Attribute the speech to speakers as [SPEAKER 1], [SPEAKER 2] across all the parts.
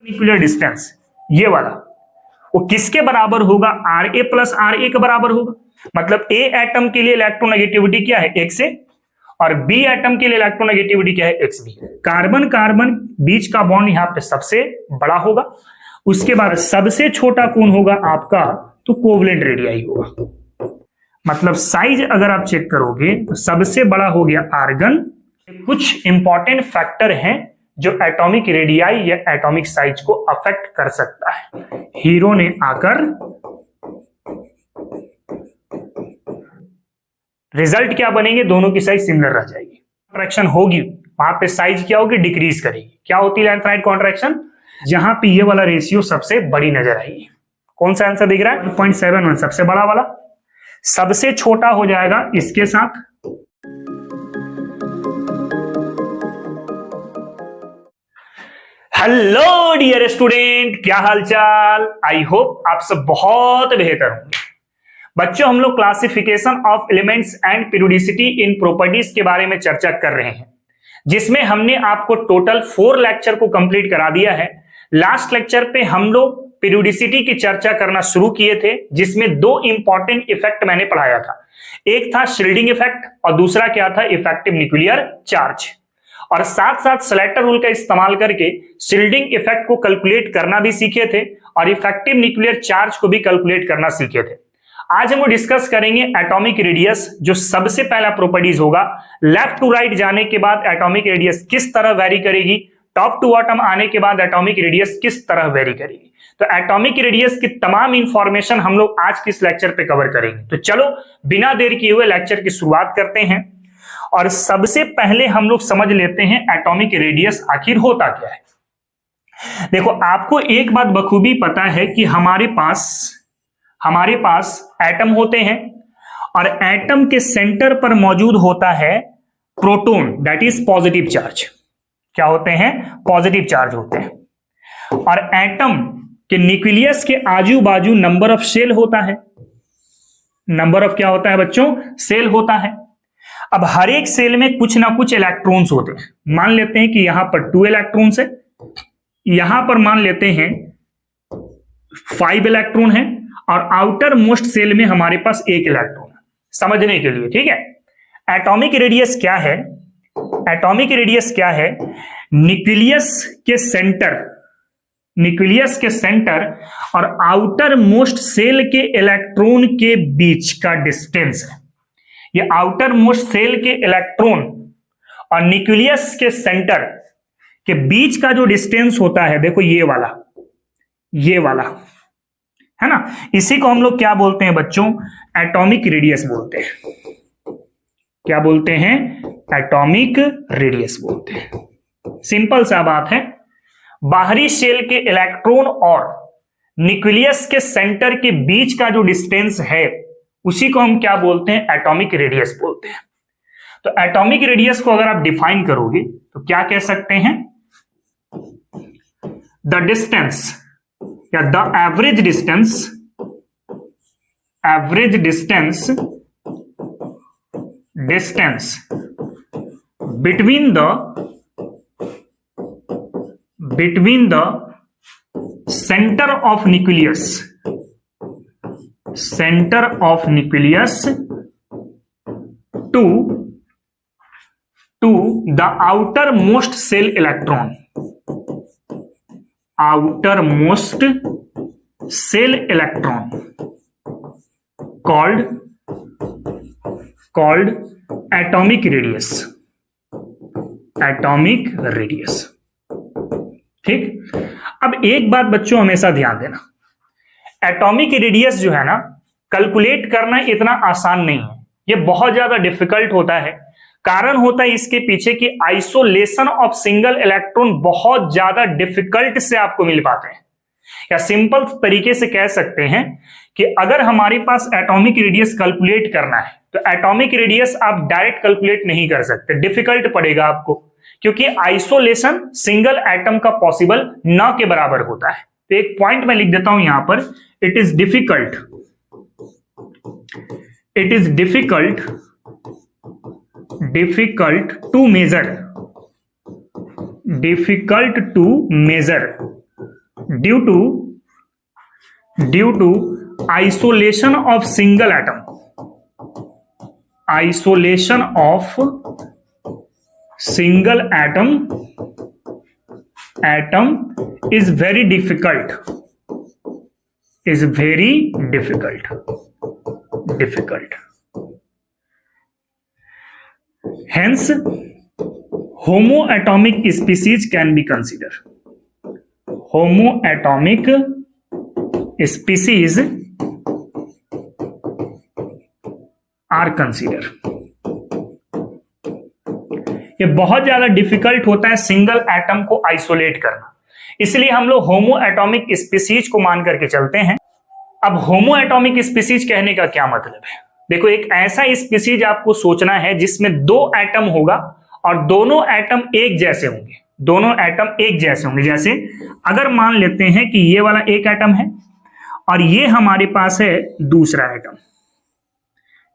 [SPEAKER 1] Nuclear distance ये वाला वो किसके बराबर होगा? Ra प्लस Ra के बराबर होगा। मतलब ए एटम के लिए इलेक्ट्रोनेगेटिविटी क्या है? 1 से, और बी एटम के लिए इलेक्ट्रोनेगेटिविटी क्या है? XB। कार्बन कार्बन बीच का बॉन्ड यहां पे सबसे बड़ा होगा, उसके बाद सबसे छोटा कौन होगा आपका? तो कोवलेंट रेडियाई होगा। मतलब साइज अगर आप चेक करोगे तो सबसे बड़ा हो गया आर्गन। कुछ इंपॉर्टेंट फैक्टर हैं जो एटॉमिक रेडियाई या एटॉमिक साइज को अफेक्ट कर सकता है। हीरो ने आकर रिजल्ट क्या बनेंगे? दोनों की साइज सिमिलर रह जाएगी। कॉन्ट्रैक्शन होगी वहां पे साइज क्या होगी? डिक्रीज करेगी। क्या होती है लैंथनाइड कॉन्ट्रैक्शन? जहां पे ये वाला रेशियो सबसे बड़ी नजर आएगी। कौन सा आंसर दिख रहा है? 1.71 सबसे बड़ा वाला, सबसे छोटा हो जाएगा इसके साथ। हेलो डियर स्टूडेंट, क्या हालचाल? आई होप आप सब बहुत बेहतर होंगे। बच्चों, हम लोग classification of elements and periodicity in properties के बारे में चर्चा कर रहे हैं, जिसमें हमने आपको टोटल 4 लेक्चर को कंप्लीट करा दिया है। लास्ट लेक्चर पे हम लोग पीरियोडिसिटी की चर्चा करना शुरू किए थे, जिसमें 2 इंपॉर्टेंट इफेक्ट मैंने पढ़ाया था। एक था शिल्डिंग इफेक्ट और दूसरा क्या था? Effective nuclear charge. और साथ साथ स्लैटर रूल का इस्तेमाल करके शिल्डिंग इफेक्ट को कैलकुलेट करना भी सीखे थे और इफेक्टिव न्यूक्लियर चार्ज को भी कैलकुलेट करना सीखे थे। आज हम डिस्कस करेंगे एटॉमिक रेडियस, जो सबसे पहला प्रॉपर्टीज होगा। लेफ्ट टू राइट जाने के बाद एटॉमिक रेडियस किस तरह वेरी करेगी, टॉप टू बॉटम आने के बाद एटॉमिक रेडियस किस तरह वेरी करेगी। तो एटॉमिक रेडियस की तमाम इंफॉर्मेशन हम लोग आज के इस लेक्चर पे कवर करेंगे। तो चलो बिना देर किए हुए लेक्चर की शुरुआत करते हैं। और सबसे पहले हम लोग समझ लेते हैं एटॉमिक रेडियस आखिर होता क्या है। देखो, आपको एक बात बखूबी पता है कि हमारे पास एटम होते हैं और एटम के सेंटर पर मौजूद होता है proton, that is positive charge. क्या होते हैं? पॉजिटिव चार्ज होते हैं। और एटम के न्यूक्लियस के आजू बाजू नंबर ऑफ शेल होता है। नंबर ऑफ क्या होता है बच्चों? सेल होता है। अब हर एक सेल में कुछ ना कुछ इलेक्ट्रॉन्स होते हैं। मान लेते हैं कि यहां पर 2 इलेक्ट्रॉन्स है, यहां पर मान लेते हैं 5 इलेक्ट्रॉन है, और आउटर मोस्ट सेल में हमारे पास 1 इलेक्ट्रॉन है। समझने के लिए, ठीक है? एटॉमिक रेडियस क्या है? एटॉमिक रेडियस क्या है? न्यूक्लियस के सेंटर और आउटर मोस्ट सेल के इलेक्ट्रॉन के बीच का डिस्टेंस है। ये आउटर मोस्ट सेल के इलेक्ट्रॉन और न्यूक्लियस के सेंटर के बीच का जो डिस्टेंस होता है, देखो ये वाला है ना, इसी को हम लोग क्या बोलते हैं बच्चों? एटॉमिक रेडियस बोलते हैं। क्या बोलते हैं? एटॉमिक रेडियस बोलते हैं। सिंपल सा बात है। बाहरी शेल के इलेक्ट्रॉन और न्यूक्लियस के सेंटर के बीच का जो डिस्टेंस है, उसी को हम क्या बोलते हैं? एटॉमिक रेडियस बोलते हैं। तो एटॉमिक रेडियस को अगर आप डिफाइन करोगे तो क्या कह सकते हैं? द डिस्टेंस या the average distance between the center of nucleus to the outermost cell electron, called atomic radius। ठीक। अब एक बात बच्चों हमेशा ध्यान देना, एटॉमिक रेडियस जो है ना, कैलकुलेट करना इतना आसान नहीं है। ये बहुत ज्यादा डिफिकल्ट होता है। कारण होता है इसके पीछे कि आइसोलेशन ऑफ सिंगल इलेक्ट्रॉन बहुत ज्यादा डिफिकल्ट से आपको मिल पाते हैं। या सिंपल तरीके से कह सकते हैं कि अगर हमारे पास एटॉमिक रेडियस कैलकुलेट करना है तो एटॉमिक रेडियस आप डायरेक्ट कैलकुलेट नहीं कर सकते, डिफिकल्ट पड़ेगा आपको, क्योंकि आइसोलेशन सिंगल एटम का पॉसिबल न के बराबर होता है। तो एक पॉइंट मैं लिख देता हूं यहां पर, it is difficult to measure due to isolation of single atom, isolation of single atom is very difficult, hence homoatomic species can be considered, homoatomic species are considered। ये बहुत ज्यादा डिफिकल्ट होता है सिंगल एटम को isolate करना, इसलिए हम लोग होमो एटॉमिक स्पीसीज को मान करके चलते हैं। अब होमो एटॉमिक स्पीसीज कहने का क्या मतलब है? देखो, एक ऐसा स्पीसीज आपको सोचना है जिसमें दो एटम होगा और दोनों एटम एक जैसे होंगे, दोनों एटम एक जैसे होंगे। जैसे अगर मान लेते हैं कि ये वाला एक एटम है और ये हमारे पास है दूसरा एटम,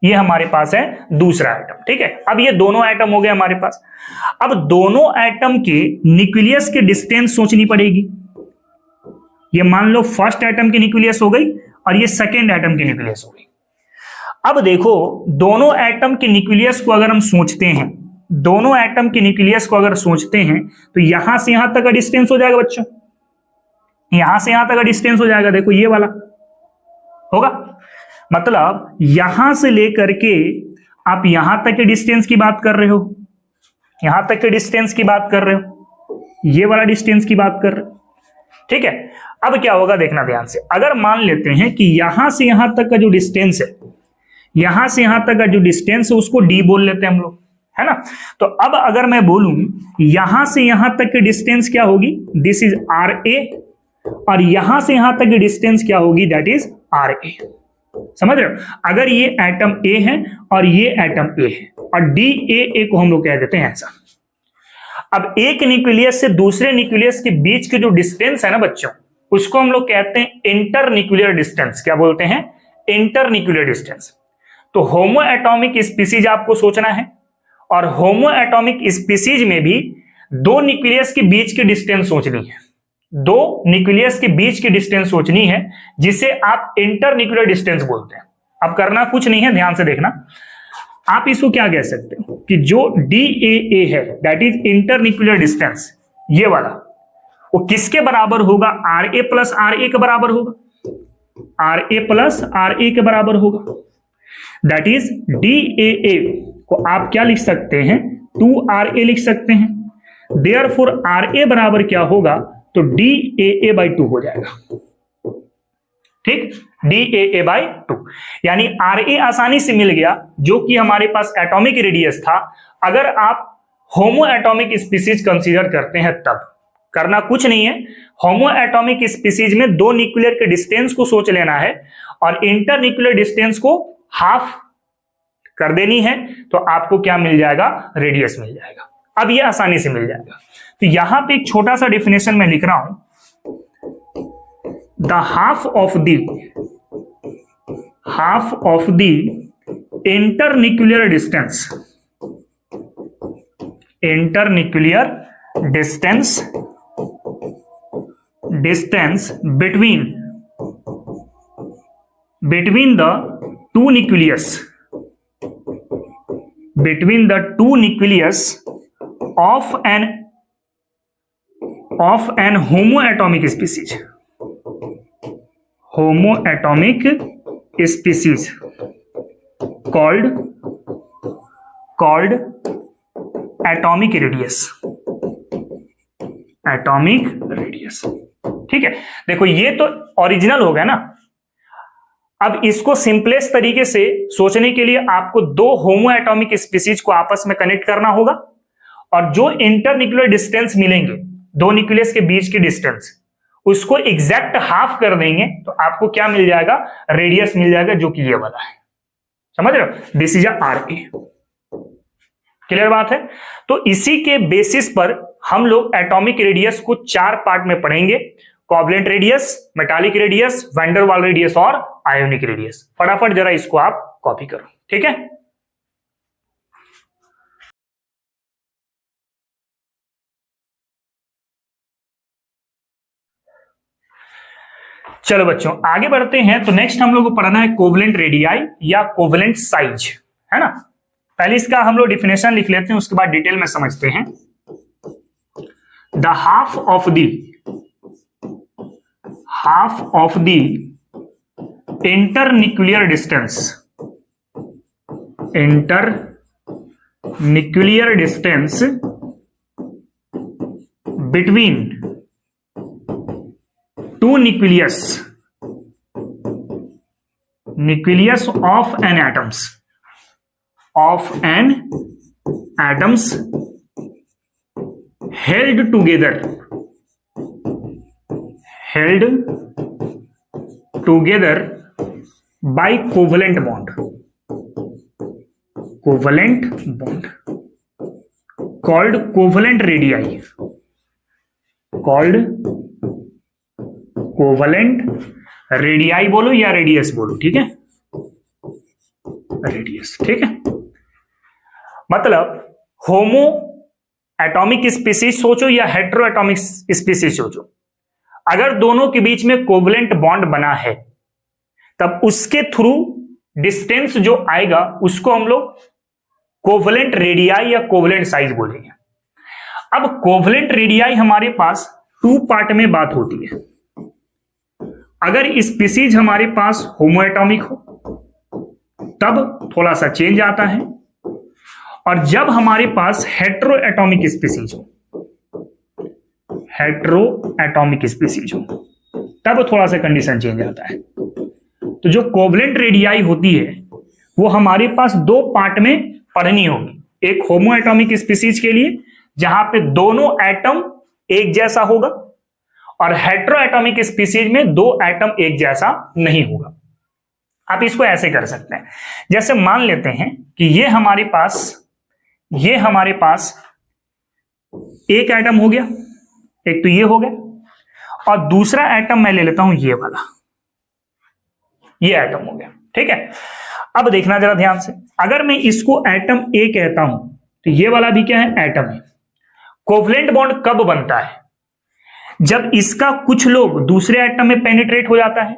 [SPEAKER 1] ये हमारे पास है दूसरा एटम, ठीक है। अब ये दोनों एटम हो गए हमारे पास। अब दोनों एटम के न्यूक्लियस की डिस्टेंस सोचनी पड़ेगी। ये मान लो फर्स्ट एटम की न्यूक्लियस हो गई और ये सेकेंड एटम की न्यूक्लियस हो गई। अब देखो, दोनों एटम की न्यूक्लियस को अगर हम सोचते हैं, दोनों एटम की न्यूक्लियस को अगर सोचते हैं तो यहां से यहां तक का डिस्टेंस हो जाएगा बच्चों, यहां से यहां तक का डिस्टेंस हो जाएगा। देखो ये वाला होगा, मतलब यहां से लेकर के आप यहां तक के डिस्टेंस की बात कर रहे हो, यहां तक के डिस्टेंस की बात कर रहे हो, ये वाला डिस्टेंस की बात कर रहे हो, ठीक है। अब क्या होगा देखना ध्यान से, अगर मान लेते हैं कि यहां से यहां तक का जो डिस्टेंस है, यहां से यहां तक का जो डिस्टेंस है उसको डी बोल लेते हैं हम लोग, है ना। तो अब अगर मैं बोलूं यहां से यहां तक की डिस्टेंस क्या होगी, दिस इज आर ए, और यहां से यहां तक की डिस्टेंस क्या होगी, दैट इज आर ए। समझ रहे हो? अगर ये एटम ए है और ये एटम ए है और डी ए को हम लोग कह देते हैं ऐसा। अब एक न्यूक्लियस से दूसरे न्यूक्लियस के बीच की जो डिस्टेंस है ना बच्चों, उसको हम लोग कहते हैं इंटर न्यूक्लियर डिस्टेंस। क्या बोलते हैं? Inter nuclear distance. तो होमो एटॉमिक स्पीसीज आपको सोचना है और होमो एटॉमिक स्पीसीज में भी दो न्यूक्लियस के बीच की डिस्टेंस सोचनी है, दो न्यूक्लियस के बीच की डिस्टेंस सोचनी है, जिसे आप इंटर न्यूक्लियर डिस्टेंस बोलते हैं। अब करना कुछ नहीं है, ध्यान से देखना। आप इसको क्या कह सकते हो कि जो DAA है, that is inter nuclear distance, ये वाला वो किसके बराबर होगा? RA प्लस RA के बराबर होगा, RA प्लस RA के बराबर होगा। दैट इज DAA को आप क्या लिख सकते हैं? 2RA लिख सकते हैं। देयरफॉर RA बराबर क्या होगा? तो DAA/2 हो जाएगा, ठीक, DAA/2। यानी RA आसानी से मिल गया, जो कि हमारे पास एटॉमिक रेडियस था। अगर आप होमो एटॉमिक स्पीसीज कंसीडर करते हैं तब करना कुछ नहीं है, होमो एटॉमिक स्पीसीज में दो न्यूक्लियर के डिस्टेंस को सोच लेना है और इंटर न्यूक्लियर डिस्टेंस को हाफ कर देनी है, तो आपको क्या मिल जाएगा? रेडियस मिल जाएगा। अब ये आसानी से मिल जाएगा। तो यहां पे एक छोटा सा डेफिनेशन मैं लिख रहा हूं, the half of the internuclear distance between the two nucleus of an homoatomic species called atomic radius। ठीक है, देखो ये तो ओरिजिनल हो गया ना। अब इसको सिंपलेस्ट तरीके से सोचने के लिए आपको दो होमो एटॉमिक स्पीसीज को आपस में कनेक्ट करना होगा और जो इंटरन्यूक्लियर डिस्टेंस मिलेंगे, दो न्यूक्लियस के बीच की डिस्टेंस, उसको एग्जैक्ट हाफ कर देंगे तो आपको क्या मिल जाएगा? रेडियस मिल जाएगा, जो कि ये वाला है। समझ रहे हो? This is RA। क्लियर बात है? तो इसी के बेसिस पर हम लोग एटॉमिक रेडियस को चार पार्ट में पढ़ेंगे: covalent radius, metallic radius, van der Waals radius और आयोनिक रेडियस। फटाफट जरा इसको आप कॉपी करो, ठीक है। चलो बच्चों आगे बढ़ते हैं। तो नेक्स्ट हम लोग को पढ़ना है कोवलेंट रेडियाई या कोवलेंट साइज, है ना। पहले इसका हम लोग डिफिनेशन लिख लेते हैं, उसके बाद डिटेल में समझते हैं। The half of the internuclear distance between to nucleus of an atoms held together by covalent bond called covalent radii, covalent radii बोलो या रेडियस बोलो, ठीक है, रेडियस, ठीक है। मतलब होमो एटॉमिक स्पीसीज सोचो या हेटेरो एटॉमिक स्पीसीज सोचो, अगर दोनों के बीच में कोवलेंट बॉन्ड बना है तब उसके थ्रू डिस्टेंस जो आएगा उसको हम लोग कोवलेंट रेडियाई या कोवलेंट साइज बोलेंगे। अब कोवलेंट रेडियाई हमारे पास 2 पार्ट में बात होती है। अगर स्पीसीज हमारे पास होमोएटॉमिक हो तब थोड़ा सा चेंज आता है, और जब हमारे पास हेटेरोएटॉमिक स्पीसीज हो तब थोड़ा सा कंडीशन चेंज आता है। तो जो कोवलेंट रेडियाई होती है वो हमारे पास 2 पार्ट में पढ़नी होगी। एक होमोएटॉमिक स्पीसीज के लिए जहां पे दोनों एटम एक जैसा होगा, और हेटेरोएटॉमिक स्पीसीज में 2 एटम एक जैसा नहीं होगा। आप इसको ऐसे कर सकते हैं, जैसे मान लेते हैं कि ये हमारे पास एक एटम हो गया, एक तो ये हो गया, और दूसरा एटम मैं ले लेता हूं ये वाला, ये एटम हो गया, ठीक है। अब देखना जरा ध्यान से, अगर मैं इसको एटम ए कहता हूं तो ये वाला भी क्या है, एटम है। कोवलेंट बॉन्ड कब बनता है, जब इसका कुछ लोग दूसरे एटम में पेनिट्रेट हो जाता है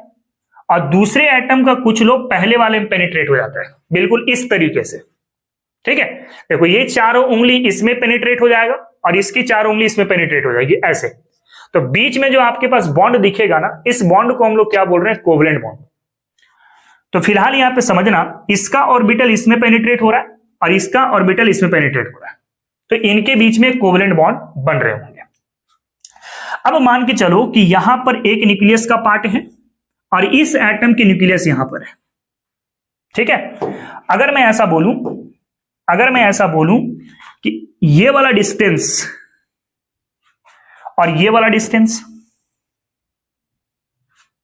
[SPEAKER 1] और दूसरे एटम का कुछ लोग पहले वाले में पेनिट्रेट हो जाता है, बिल्कुल इस तरीके से, ठीक है। देखो ये 4 उंगली इसमें पेनिट्रेट हो जाएगा और इसकी 4 उंगली इसमें पेनिट्रेट हो जाएगी, ऐसे। तो बीच में जो आपके पास बॉन्ड दिखेगा ना, इस बॉन्ड को हम लोग क्या बोल रहे हैं, कोवलेंट बॉन्ड। तो फिलहाल यहां पे समझना, इसका ऑर्बिटल इसमें पेनिट्रेट हो रहा है और इसका ऑर्बिटल इसमें पेनिट्रेट हो रहा है, तो इनके बीच में कोवलेंट बॉन्ड बन रहे होंगे। अब मान के चलो कि यहां पर एक न्यूक्लियस का पार्ट है और इस एटम की न्यूक्लियस यहां पर है, ठीक है। अगर मैं ऐसा बोलूं कि ये वाला डिस्टेंस और ये वाला डिस्टेंस,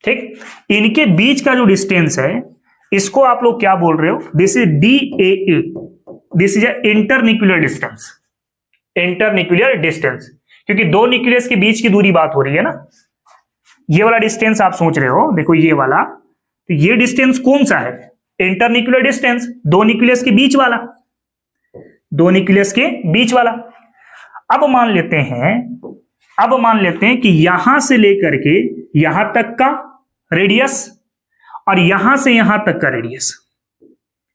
[SPEAKER 1] ठीक, इनके बीच का जो डिस्टेंस है इसको आप लोग क्या बोल रहे हो, this is DAA, this is internuclear distance, क्योंकि 2 न्यूक्लियस के बीच की दूरी बात हो रही है ना। ये वाला डिस्टेंस आप सोच रहे हो, देखो ये वाला, तो ये डिस्टेंस कौन सा है, इंटरन्यूक्लियर डिस्टेंस, 2 न्यूक्लियस के बीच वाला। अब मान लेते हैं कि यहां से लेकर के यहां तक का रेडियस और यहां से यहां तक का रेडियस,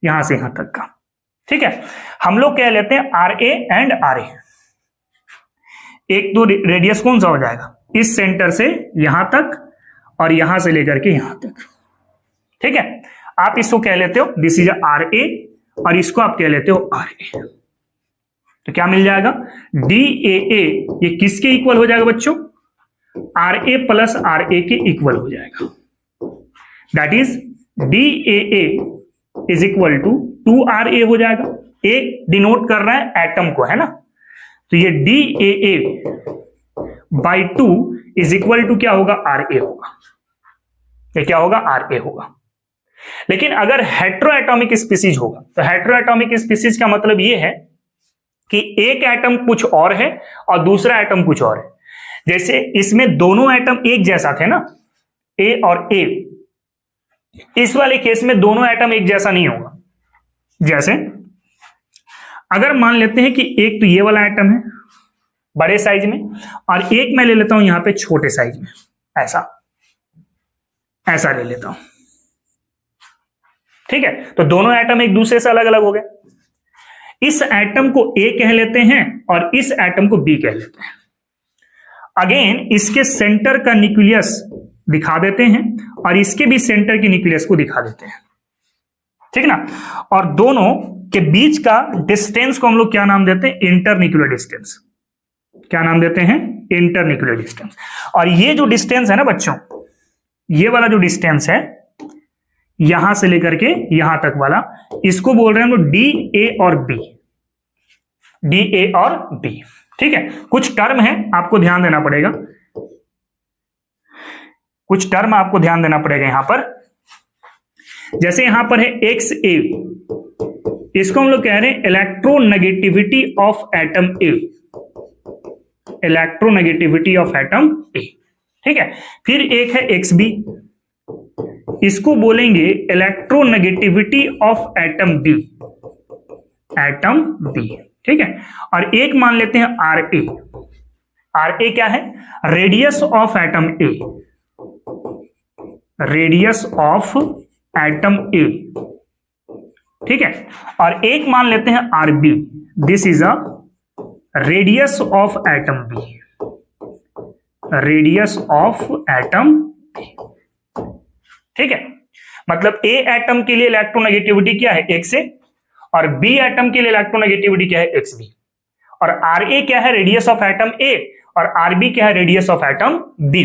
[SPEAKER 1] यहां से यहां तक का, ठीक है। हम लोग कह लेते हैं RA एंड RA। एक तो रेडियस कौन सा हो जाएगा, इस सेंटर से यहां तक और यहां से लेकर के यहां तक, ठीक है। आप इसको कह लेते हो दिस इज RA और इसको आप कह लेते हो RA। तो क्या मिल जाएगा, DAA, ये किसके इक्वल हो जाएगा बच्चों, RA प्लस RA के इक्वल हो जाएगा। That is DAA is equal to 2RA हो जाएगा। A डिनोट कर रहा है एटम को, है ना, तो ये DAA by 2 is equal to क्या होगा, RA होगा। ये क्या होगा, RA होगा। लेकिन अगर हेटेरोएटॉमिक स्पीसीज होगा, तो हेटेरोएटॉमिक स्पीसीज का मतलब ये है कि एक एटम कुछ और है और दूसरा एटम कुछ और है। जैसे इसमें दोनों एटम एक जैसा थे ना, A और A, इस वाले केस में दोनों एटम एक जैसा नहीं होगा। जैसे अगर मान लेते हैं कि एक तो ये वाला एटम है बड़े साइज में और एक मैं ले लेता हूं यहां पे छोटे साइज में, ऐसा, ऐसा ले लेता हूं, ठीक है। तो दोनों एटम एक दूसरे से अलग अलग हो गए। इस एटम को ए कह लेते हैं और इस एटम को बी कह लेते हैं। अगेन इसके सेंटर का न्यूक्लियस दिखा देते हैं और इसके भी सेंटर की न्यूक्लियस को दिखा देते हैं, ठीक ना। और दोनों के बीच का डिस्टेंस को हम लोग क्या नाम देते हैं? Internuclear distance. क्या नाम देते हैं? Internuclear distance. और ये जो डिस्टेंस है ना बच्चों, ये वाला जो डिस्टेंस है यहां से लेकर के यहां तक वाला, इसको बोल रहे हैं हम लोग डी ए और बी। डी ए और बी, ठीक है। कुछ टर्म है आपको ध्यान देना पड़ेगा, कुछ टर्म आपको ध्यान देना पड़ेगा यहां पर। जैसे यहां पर है एक्स ए, इसको हम लोग कह रहे हैं electronegativity of atom A. Electronegativity of atom A, ठीक है। फिर एक है एक्स बी, इसको बोलेंगे electronegativity of atom B. Atom B, ठीक है। और एक मान लेते हैं आर ए। आर ए क्या है? Radius of atom A. Radius of atom A, ठीक है। और एक मान लेते हैं R B. This is a radius of atom B. Radius of atom B, ठीक है। मतलब ए एटम के लिए इलेक्ट्रोनेगेटिविटी क्या है? X A. और बी एटम के लिए इलेक्ट्रोनेगेटिविटी क्या है? X B. और आर ए क्या है? Radius of atom A. और आर बी क्या है? Radius of atom B.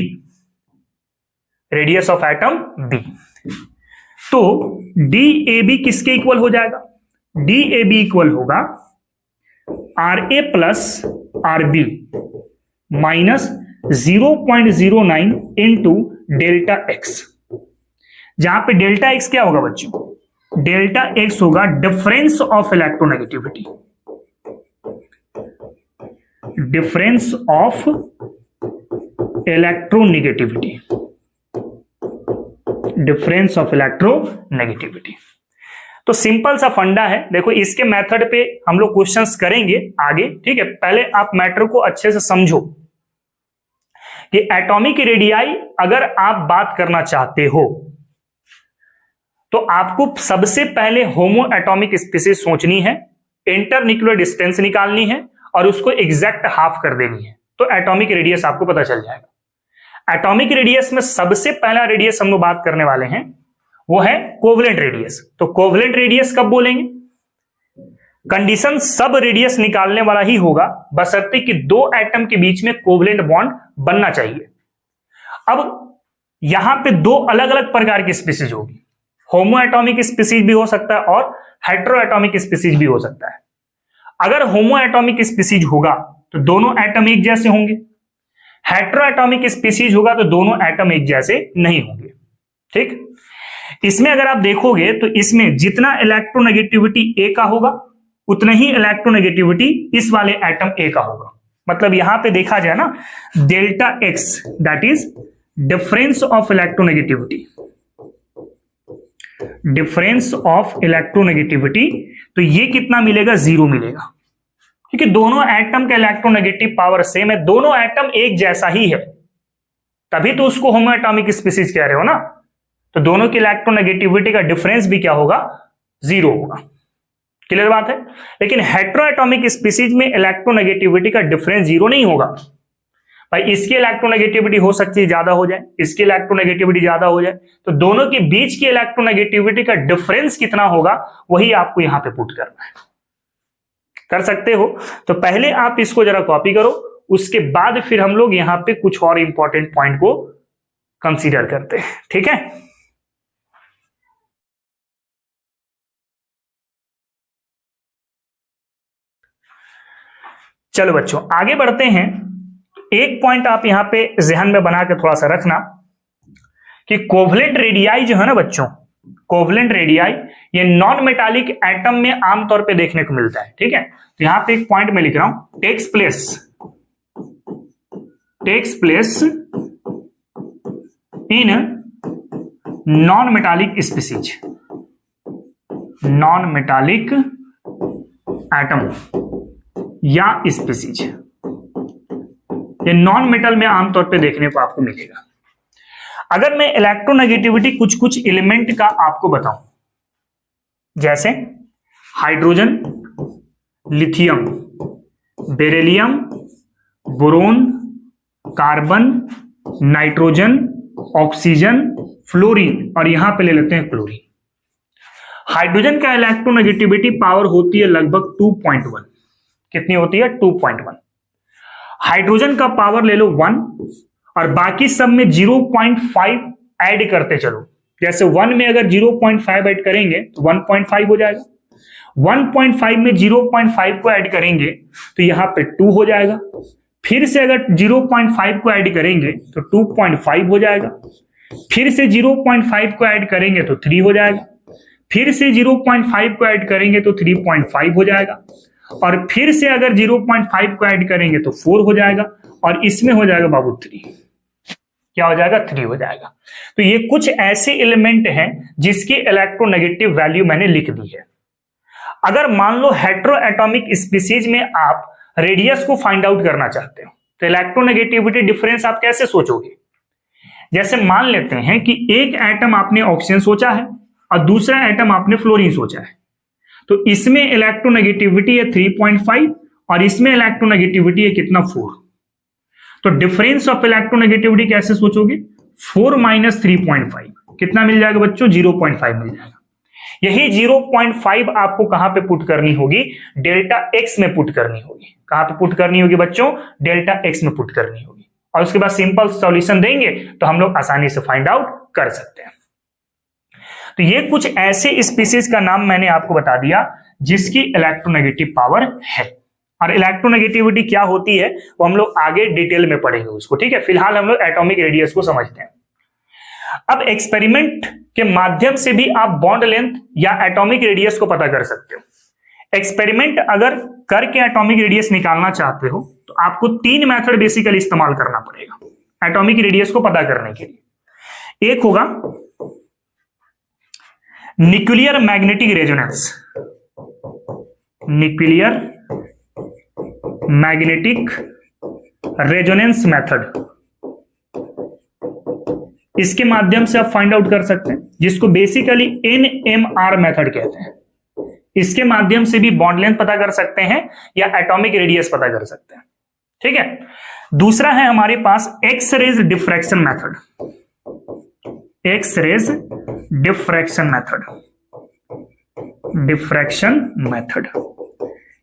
[SPEAKER 1] Radius of atom B. तो डी ए बी किसके इक्वल हो जाएगा? डी ए बी इक्वल होगा R A plus R B minus 0.09 into delta X. जहां पे डेल्टा एक्स क्या होगा बच्चों? डेल्टा एक्स होगा difference of electronegativity. Difference of electronegativity. Difference of electronegativity. तो सिंपल सा फंडा है। देखो इसके मेथड पे हम लोग क्वेश्चंस करेंगे आगे, ठीक है। पहले आप मैटर को अच्छे से समझो कि एटॉमिक रेडियाई अगर आप बात करना चाहते हो तो आपको सबसे पहले होमो एटॉमिक स्पीसीज सोचनी है, इंटरन्यूक्लियर डिस्टेंस निकालनी है और उसको एग्जैक्ट हाफ कर देनी है, तो एटॉमिक रेडियस आपको पता चल जाएगा। एटॉमिक रेडियस में सबसे पहला रेडियस हम लोग बात करने वाले हैं वो है कोवलेंट रेडियस। तो कोवलेंट रेडियस कब बोलेंगे? कंडीशन सब रेडियस निकालने वाला ही होगा, बशर्ते कि दो एटम के बीच में कोवलेंट बॉन्ड बनना चाहिए। अब यहां पे दो अलग अलग प्रकार की स्पीसीज होगी, होमो एटॉमिक स्पीसीज भी हो सकता है और हेटेरो एटॉमिक स्पीसीज भी हो सकता है। अगर होमो एटॉमिक स्पीसीज होगा तो दोनों एटम एक जैसे होंगे, हेटेरो एटॉमिक स्पीसीज होगा तो दोनों एटम एक जैसे नहीं होंगे, ठीक। इसमें अगर आप देखोगे तो इसमें जितना इलेक्ट्रोनेगेटिविटी ए का होगा उतना ही इलेक्ट्रोनेगेटिविटी इस वाले एटम ए का होगा। मतलब यहां पे देखा जाए ना, delta x that is difference of electronegativity. Difference of electronegativity, तो ये कितना मिलेगा? 0 मिलेगा, क्योंकि दोनों एटम का इलेक्ट्रोनेगेटिव पावर सेम है, दोनों एटम एक जैसा ही है, तभी तो उसको होमो एटॉमिक स्पीसीज कह रहे हो ना। तो दोनों की इलेक्ट्रोनेगेटिविटी का डिफरेंस भी क्या होगा? 0 होगा। क्लियर बात है। लेकिन हेटेरो एटॉमिक स्पीसीज में इलेक्ट्रोनेगेटिविटी का डिफरेंस 0 नहीं होगा भाई। इसकी इलेक्ट्रोनेगेटिविटी हो सकती है ज्यादा हो जाए, इसकी इलेक्ट्रोनेगेटिविटी ज्यादा हो जाए, तो दोनों के बीच की इलेक्ट्रोनेगेटिविटी का डिफरेंस कितना होगा वही आपको यहां पे पुट करना है। कर सकते हो? तो पहले आप इसको जरा कॉपी करो, उसके बाद फिर हम लोग यहां पे कुछ और इंपॉर्टेंट पॉइंट को कंसीडर करते हैं, ठीक है। चलो बच्चों आगे बढ़ते हैं। एक पॉइंट आप यहां पे जहन में बना के थोड़ा सा रखना कि कोवलेंट रेडियाई जो है ना बच्चों, कोवलेंट रेडियाई ये नॉन मेटालिक एटम में आमतौर पे देखने को मिलता है, ठीक है। तो यहां पे एक पॉइंट में लिख रहा हूं, takes place in non metallic species. Non metallic atom या स्पीसीज, ये नॉन मेटल में आमतौर पे देखने को आपको मिलेगा। अगर मैं इलेक्ट्रोनेगेटिविटी कुछ कुछ एलिमेंट का आपको बताऊं, जैसे hydrogen, lithium, beryllium, boron, carbon, nitrogen, oxygen, fluorine, और यहां पे ले लेते हैं क्लोरीन। हाइड्रोजन का इलेक्ट्रोनेगेटिविटी पावर होती है लगभग 2.1। कितनी होती है? 2.1। हाइड्रोजन का पावर ले लो 1, और बाकी सब में 0.5 ऐड करते चलो। जैसे 1 में अगर 0.5 ऐड करेंगे तो 1.5 हो जाएगा, 1.5 में 0.5 को ऐड करेंगे तो यहां पे 2 हो जाएगा, फिर से अगर 0.5 को ऐड करेंगे तो 2.5 हो जाएगा, फिर से 0.5 को ऐड करेंगे तो 3 हो जाएगा, फिर से 0.5 को ऐड करेंगे तो 3.5 हो जाएगा, और फिर से अगर 0.5 को ऐड करेंगे तो 4 हो जाएगा, और इसमें हो जाएगा बाबू 3। क्या हो जाएगा? 3 हो जाएगा। तो ये कुछ ऐसे एलिमेंट हैं जिसकी इलेक्ट्रोनेगेटिव वैल्यू मैंने लिख दी है। अगर मान लो हेटेरोएटॉमिक स्पीसीज में आप रेडियस को फाइंड आउट करना चाहते हो तो इलेक्ट्रोनेगेटिविटी डिफरेंस आप कैसे सोचोगे? जैसे मान लेते हैं कि एक एटम आपने ऑक्सीजन सोचा है और दूसरा एटम आपने फ्लोरीन सोचा है, तो इसमें इलेक्ट्रोनेगेटिविटी है 3.5 और इसमें इलेक्ट्रोनेगेटिविटी है कितना? 4। तो डिफरेंस ऑफ इलेक्ट्रोनेगेटिविटी कैसे सोचोगे? 4 माइनस 3.5 कितना मिल जाएगा बच्चों? 0.5 मिल जाएगा। यही 0.5 आपको कहां पे पुट करनी होगी? डेल्टा एक्स में पुट करनी होगी। कहां पे पुट करनी होगी बच्चों? डेल्टा एक्स में पुट करनी होगी, और उसके बाद सिंपल सॉल्यूशन देंगे तो हम लोग आसानी से फाइंड आउट कर सकते हैं। तो ये कुछ ऐसे स्पीसीज का नाम मैंने आपको बता दिया जिसकी इलेक्ट्रोनेगेटिव पावर है, और इलेक्ट्रोनेगेटिविटी क्या होती है वो हम लोग आगे डिटेल में पढ़ेंगे उसको, ठीक है। फिलहाल हम लोग एटॉमिक रेडियस को समझते हैं। अब एक्सपेरिमेंट के माध्यम से भी आप बॉन्ड लेंथ या एटॉमिक रेडियस को पता कर सकते हो। एक्सपेरिमेंट अगर करके एटॉमिक रेडियस निकालना चाहते हो तो आपको 3 मेथड बेसिकली इस्तेमाल करना पड़ेगा एटॉमिक रेडियस को पता करने के लिए। एक होगा nuclear magnetic resonance, nuclear magnetic resonance method, इसके माध्यम से आप फाइंड आउट कर सकते हैं, जिसको बेसिकली NMR मेथड कहते हैं। इसके माध्यम से भी बॉन्ड लेंथ पता कर सकते हैं या एटॉमिक रेडियस पता कर सकते हैं, ठीक है। दूसरा है हमारे पास X rays diffraction method, X rays diffraction method, diffraction method,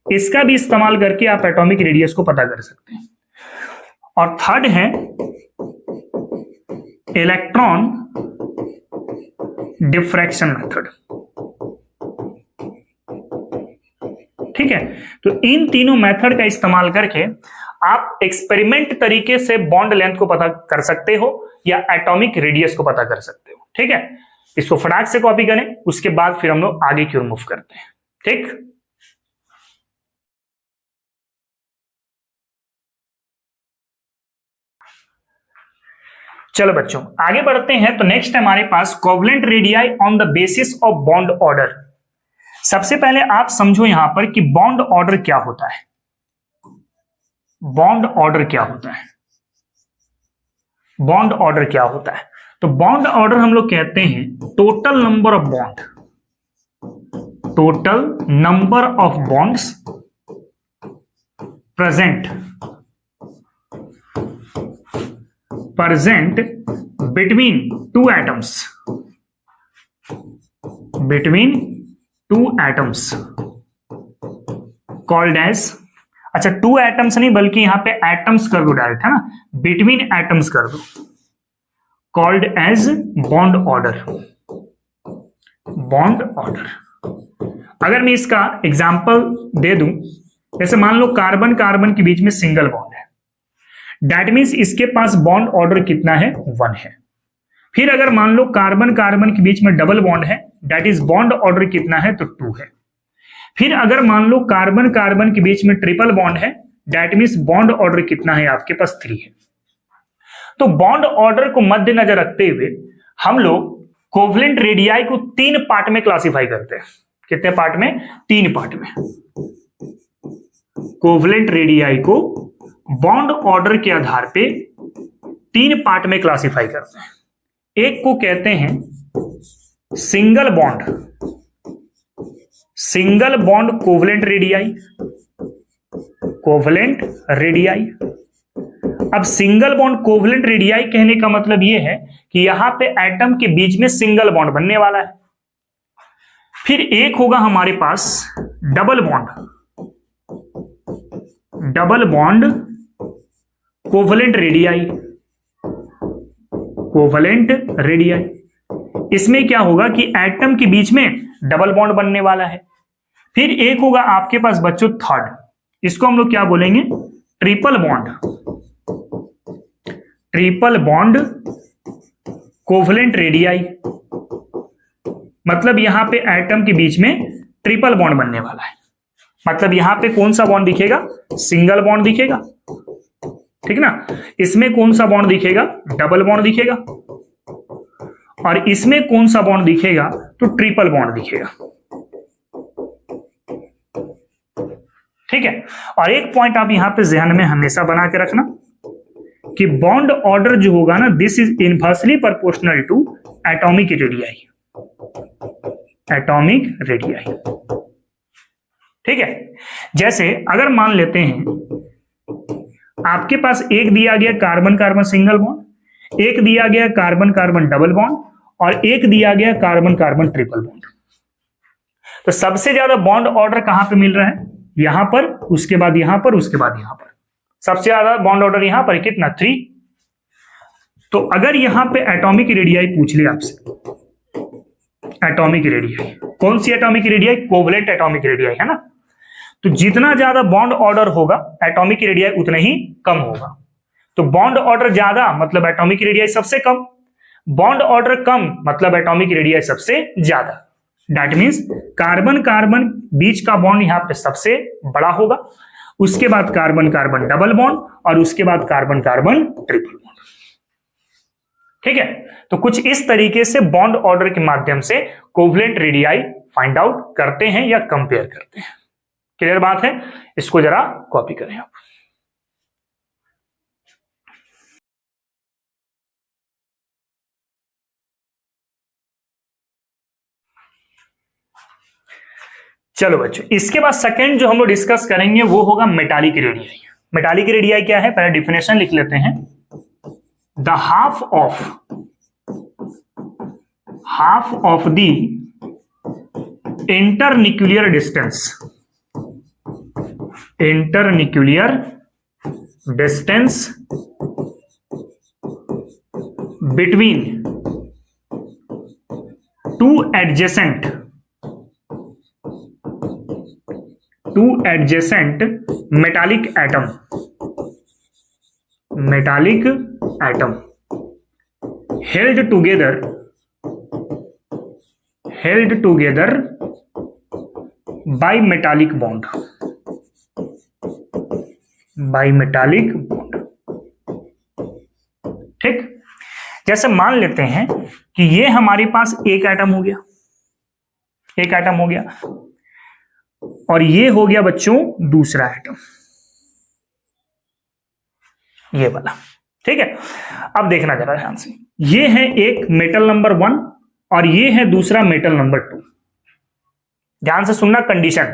[SPEAKER 1] इसका भी इस्तेमाल करके आप एटॉमिक रेडियस को पता कर सकते हैं। और थर्ड है इलेक्ट्रॉन डिफ्रैक्शन मेथड, ठीक है। तो इन तीनों मेथड का इस्तेमाल करके आप एक्सपेरिमेंट तरीके से बॉन्ड लेंथ को पता कर सकते हो या एटॉमिक रेडियस को पता कर सकते हो, ठीक है। इसको फटाक से कॉपी करें, उसके बाद फिर हम लोग आगे की ओर मूव करते हैं, ठीक। चलो बच्चों आगे बढ़ते हैं। तो नेक्स्ट हमारे पास covalent radii on the basis of bond order. सबसे पहले आप समझो यहां पर कि बॉन्ड ऑर्डर क्या होता है। बॉन्ड ऑर्डर क्या होता है? बॉन्ड ऑर्डर क्या होता है? तो बॉन्ड ऑर्डर हम लोग कहते हैं total number of bond, total number of bonds present between two atoms, between two atoms called as, अच्छा 2 एटम्स नहीं बल्कि यहां पे एटम्स कर दो डायरेक्ट, है ना, बिटवीन एटम्स कर दो, called as bond order, bond order. अगर मैं इसका एग्जांपल दे दूं, जैसे मान लो कार्बन कार्बन के बीच में सिंगल बॉन्ड है, दैट मीन्स इसके पास बॉन्ड ऑर्डर कितना है? 1 है। फिर अगर मान लो कार्बन कार्बन के बीच में डबल बॉन्ड है, दैट इज बॉन्ड ऑर्डर कितना है? तो 2 है। फिर अगर मान लो कार्बन कार्बन के बीच में ट्रिपल बॉन्ड है, दैट मीन्स बॉन्ड ऑर्डर कितना है? आपके पास 3 है। तो बॉन्ड ऑर्डर को मद्देनजर रखते हुए हम लोग कोवलेंट रेडियाई को 3 पार्ट में क्लासिफाई करते हैं। कितने पार्ट में? 3 पार्ट में। कोवलेंट रेडियाई को बॉन्ड ऑर्डर के आधार पे 3 पार्ट में क्लासिफाई करते हैं। एक को कहते हैं single bond, single bond covalent radii, covalent radii. अब सिंगल बॉन्ड कोवलेंट रेडियाई कहने का मतलब यह है कि यहां पे एटम के बीच में सिंगल बॉन्ड बनने वाला है। फिर एक होगा हमारे पास double bond, double bond covalent radii, covalent radii. इसमें क्या होगा कि एटम के बीच में डबल बॉन्ड बनने वाला है। फिर एक होगा आपके पास बच्चों थर्ड, इसको हम लोग क्या बोलेंगे, triple bond, triple bond covalent radii. मतलब यहां पे एटम के बीच में ट्रिपल बॉन्ड बनने वाला है। मतलब यहां पे कौन सा बॉन्ड दिखेगा, सिंगल बॉन्ड दिखेगा, ठीक ना। इसमें कौन सा बॉन्ड दिखेगा, डबल बॉन्ड दिखेगा, और इसमें कौन सा बॉन्ड दिखेगा, तो ट्रिपल बॉन्ड दिखेगा, ठीक है। और एक पॉइंट आप यहां पे ध्यान में हमेशा बना के रखना कि बॉन्ड ऑर्डर जो होगा ना, this is inversely proportional to atomic radii, atomic radii, ठीक है। जैसे अगर मान लेते हैं आपके पास एक दिया गया कार्बन कार्बन सिंगल बॉन्ड, एक दिया गया कार्बन कार्बन डबल बॉन्ड, और एक दिया गया कार्बन कार्बन ट्रिपल बॉन्ड। तो सबसे ज्यादा बॉन्ड ऑर्डर कहां पे मिल रहा है, यहां पर, उसके बाद यहां पर, उसके बाद यहां पर। सबसे ज्यादा बॉन्ड ऑर्डर यहां पर कितना, 3। तो अगर यहां पे एटॉमिक रेडियाई पूछ लिया आपसे, एटॉमिक रेडियाई कौन सी atomic radii, covalent atomic radii, है ना। तो जितना ज्यादा बॉन्ड ऑर्डर होगा एटॉमिक रेडियाई उतना ही कम होगा। तो बॉन्ड ऑर्डर ज्यादा मतलब एटॉमिक रेडियाई सबसे कम, बॉन्ड ऑर्डर कम मतलब एटॉमिक रेडियाई सबसे ज्यादा। दैट मींस कार्बन कार्बन बीच का बॉन्ड यहां पे सबसे बड़ा होगा, उसके बाद कार्बन कार्बन डबल बॉन्ड, और उसके बाद कार्बन कार्बन ट्रिपल बॉन्ड, ठीक है। तो कुछ इस तरीके से बॉन्ड ऑर्डर के माध्यम से कोवलेंट रेडियाई फाइंड आउट करते हैं या कंपेयर करते हैं। क्लियर बात है, इसको जरा कॉपी करें आप। चलो बच्चों, इसके बाद सेकंड जो हम लोग डिस्कस करेंगे वो होगा मेटालिक रेडियाई। मेटालिक रेडियाई क्या है, पहले डिफिनेशन लिख लेते हैं। The half of the internuclear distance between two adjacent metallic atom held together by metallic bond, ठीक। जैसे मान लेते हैं कि ये हमारे पास एक एटम हो गया, और ये हो गया बच्चों दूसरा एटम, ये वाला, ठीक है। अब देखना जरा ध्यान से, ये है एक मेटल नंबर 1 और ये है दूसरा मेटल नंबर 2। ध्यान से सुनना कंडीशन,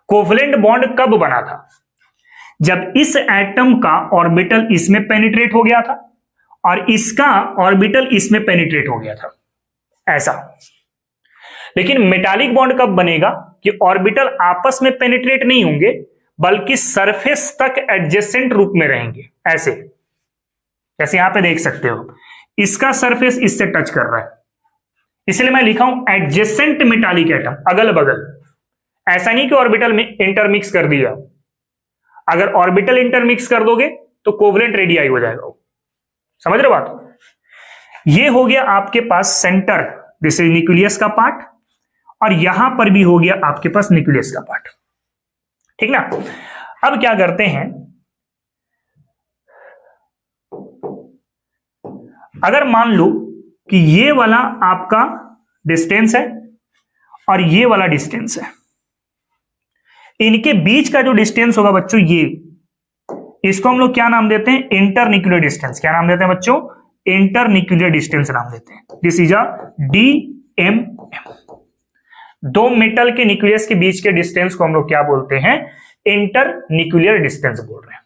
[SPEAKER 1] कोवलेंट बॉन्ड कब बना था, जब इस एटम का ऑर्बिटल इसमें पेनिट्रेट हो गया था और इसका ऑर्बिटल इसमें पेनिट्रेट हो गया था, ऐसा। लेकिन मेटालिक बॉन्ड कब बनेगा कि ऑर्बिटल आपस में पेनिट्रेट नहीं होंगे बल्कि सरफेस तक एडजेसेंट रूप में रहेंगे, ऐसे। जैसे यहां पे देख सकते हो इसका सरफेस इससे टच कर रहा है, इसलिए मैं लिखा हूं एडजेसेंट मेटालिक एटम, अगल बगल। ऐसा नहीं कि ऑर्बिटल में इंटरमिक्स कर दिया, अगर ऑर्बिटल इंटरमिक्स कर दोगे तो कोवलेंट रेडियाई हो जाएगा, समझ रहे हो बात। ये हो गया आपके पास सेंटर, दिस इज न्यूक्लियस का पार्ट, और यहां पर भी हो गया आपके पास न्यूक्लियस का पार्ट, ठीक ना। अब क्या करते हैं, अगर मान लो कि ये वाला आपका डिस्टेंस है और ये वाला डिस्टेंस है, इनके बीच का जो डिस्टेंस होगा बच्चों, ये, इसको हम लोग क्या नाम देते हैं, इंटरन्यूक्लियर डिस्टेंस। क्या नाम देते हैं बच्चों, इंटर न्यूक्लियर डिस्टेंस नाम देते हैं। This is a DMM। दो मेटल के न्यूक्लियस के बीच के डिस्टेंस को हम लोग क्या बोलते हैं? इंटर न्यूक्लियर डिस्टेंस बोल रहे हैं।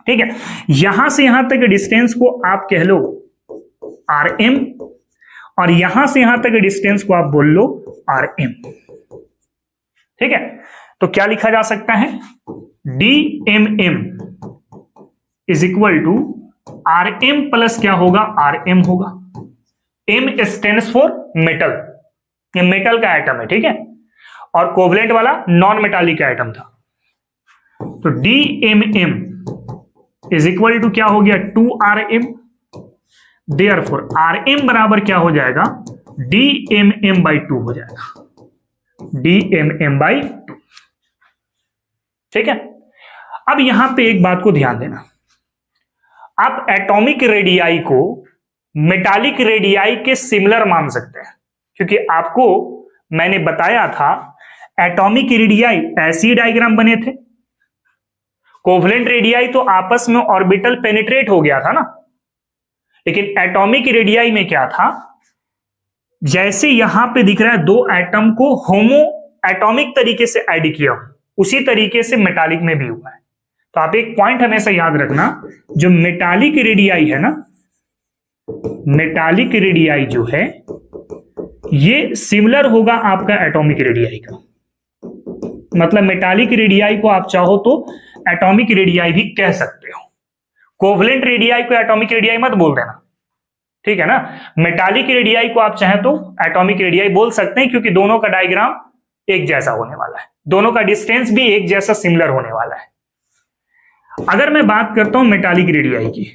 [SPEAKER 1] ठीक है, यहां से यहां तक डिस्टेंस को आप कह लो RM, और यहां से यहां तक डिस्टेंस को आप बोल लो RM। ठीक है, तो क्या लिखा जा सकता है? DMM is equal to RM plus क्या होगा? RM होगा। M स्टैंड्स फॉर मेटल, ये मेटल का एटम है। ठीक है, और कोवलेंट वाला नॉन मेटालिक एटम था। तो DMM इज इक्वल टू क्या हो गया? 2RM। देयरफॉर RM बराबर क्या हो जाएगा? DMM/2 हो जाएगा, DMM/2। ठीक है, अब यहां पे एक बात को ध्यान देना, आप एटॉमिक रेडियाई को मेटालिक रेडियाई के सिमिलर मान सकते हैं, क्योंकि आपको मैंने बताया था एटॉमिक रेडियाई ऐसे ही डायग्राम बने थे, कोवलेंट रेडियाई तो आपस में ऑर्बिटल पेनिट्रेट हो गया था ना, लेकिन एटॉमिक रेडियाई में क्या था? जैसे यहां पे दिख रहा है दो एटम को होमो एटॉमिक तरीके से ऐड किया, उसी तरीके से मेटालिक में भी हुआ है। तो आप एक पॉइंट हमेशा याद रखना, जो मेटालिक रेडियाई है ना, मेटालिक रेडियाई जो है ये सिमिलर होगा आपका एटॉमिक रेडियाई का। मतलब मेटालिक रेडियाई को आप चाहो तो एटॉमिक रेडियाई भी कह सकते हो। कोवलेंट रेडियाई को एटॉमिक रेडियाई मत बोल देना, ठीक है ना। मेटालिक रेडियाई को आप चाहें तो एटॉमिक रेडियाई बोल सकते हैं, क्योंकि दोनों का डायग्राम एक जैसा होने वाला है, दोनों का डिस्टेंस भी एक जैसा सिमिलर होने वाला है। अगर मैं बात करता हूं मेटालिक रेडियाई की,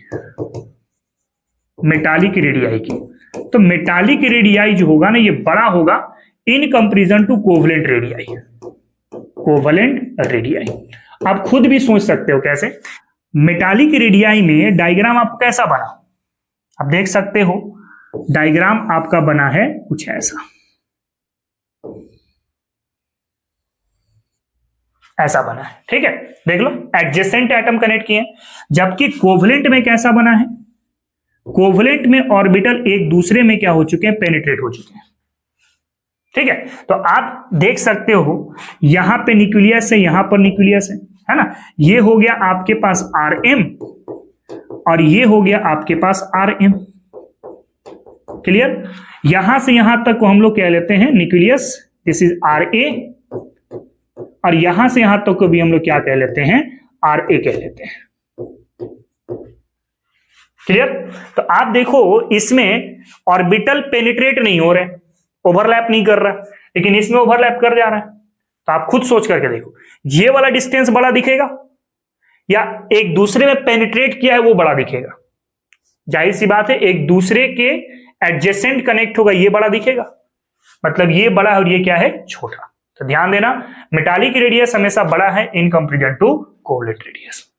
[SPEAKER 1] मेटालिक रेडियाई की, तो मेटालिक रेडियाई जो होगा ना, ये बड़ा होगा in comparison to covalent radii. Covalent radii आप खुद भी सोच सकते हो कैसे। मेटालिक रेडियाई में डायग्राम आपको कैसा बना, आप देख सकते हो डायग्राम आपका बना है कुछ ऐसा, ऐसा बना है। ठीक है, देख लो एडजेसेंट एटम कनेक्ट किए। जबकि कोवलेंट में कैसा बना है? कोवलेंट में ऑर्बिटल एक दूसरे में क्या हो चुके हैं? पेनिट्रेट हो चुके हैं। ठीक है, तो आप देख सकते हो यहां पे न्यूक्लियस है, यहां पर न्यूक्लियस है ना। ये हो गया आपके पास RM और ये हो गया आपके पास RM। क्लियर? यहां से यहां तक को हम लोग कह लेते हैं न्यूक्लियस, दिस इज RA, और यहां से यहां तक को भी हम लोग क्या कह लेते हैं? RA कह लेते हैं। क्लियर? तो आप देखो इसमें ऑर्बिटल पेनिट्रेट नहीं हो रहे, ओवरलैप नहीं कर रहा, लेकिन इसमें ओवरलैप कर जा रहा है। तो आप खुद सोच करके देखो, ये वाला डिस्टेंस बड़ा दिखेगा या एक दूसरे में पेनिट्रेट किया है वो बड़ा दिखेगा? जाहिर सी बात है एक दूसरे के एडजेसेंट कनेक्ट होगा, ये बड़ा दिखेगा, मतलब ये बड़ा है और ये क्या है? छोटा। तो ध्यान देना, मेटालिक रेडियस हमेशा बड़ा है in comparison to covalent radius.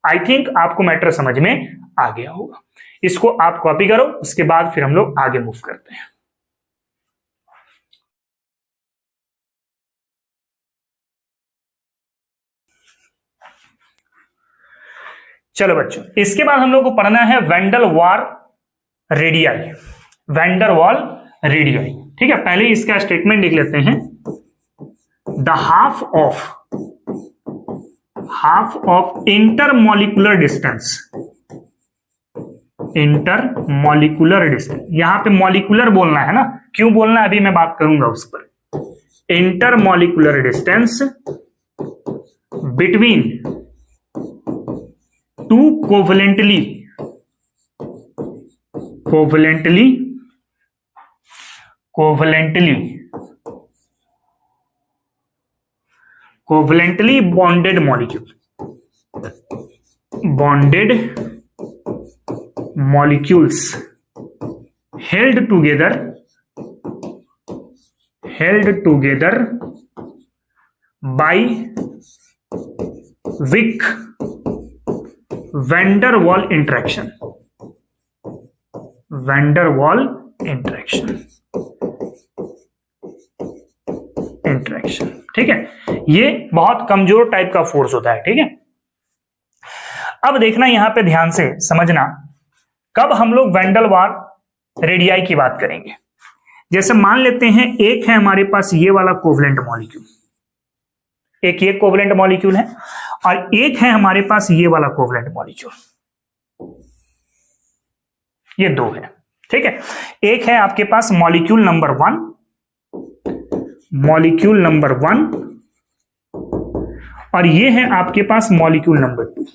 [SPEAKER 1] I think आपको मैटर समझ में आ गया होगा। इसको आप कॉपी करो, उसके बाद फिर हम लोग आगे मूव करते हैं। चलो बच्चों, इसके बाद हम लोग को पढ़ना है van der Waals radii. Van der Waals radii, ठीक है। पहले इसका स्टेटमेंट लिख लेते हैं। The half of intermolecular distance, intermolecular distance, यहां पे मॉलिक्यूलर बोलना है ना, क्यों बोलना है अभी मैं बात करूंगा उस पर। Intermolecular distance between two covalently bonded molecules held together by weak van der Waals interaction. ठीक है, ये बहुत कमजोर टाइप का फोर्स होता है। ठीक है, अब देखना यहां पे ध्यान से समझना, कब हम लोग वैन डेर वाल रेडियाई की बात करेंगे? जैसे मान लेते हैं एक है हमारे पास ये वाला कोवलेंट मॉलिक्यूल, एक ये कोवलेंट मॉलिक्यूल है, और एक है हमारे पास ये वाला कोवलेंट मॉलिक्यूल, ये दो है, ठीक है। एक है आपके पास मॉलिक्यूल नंबर 1, मॉलिक्यूल नंबर 1, और ये है आपके पास मॉलिक्यूल नंबर 2,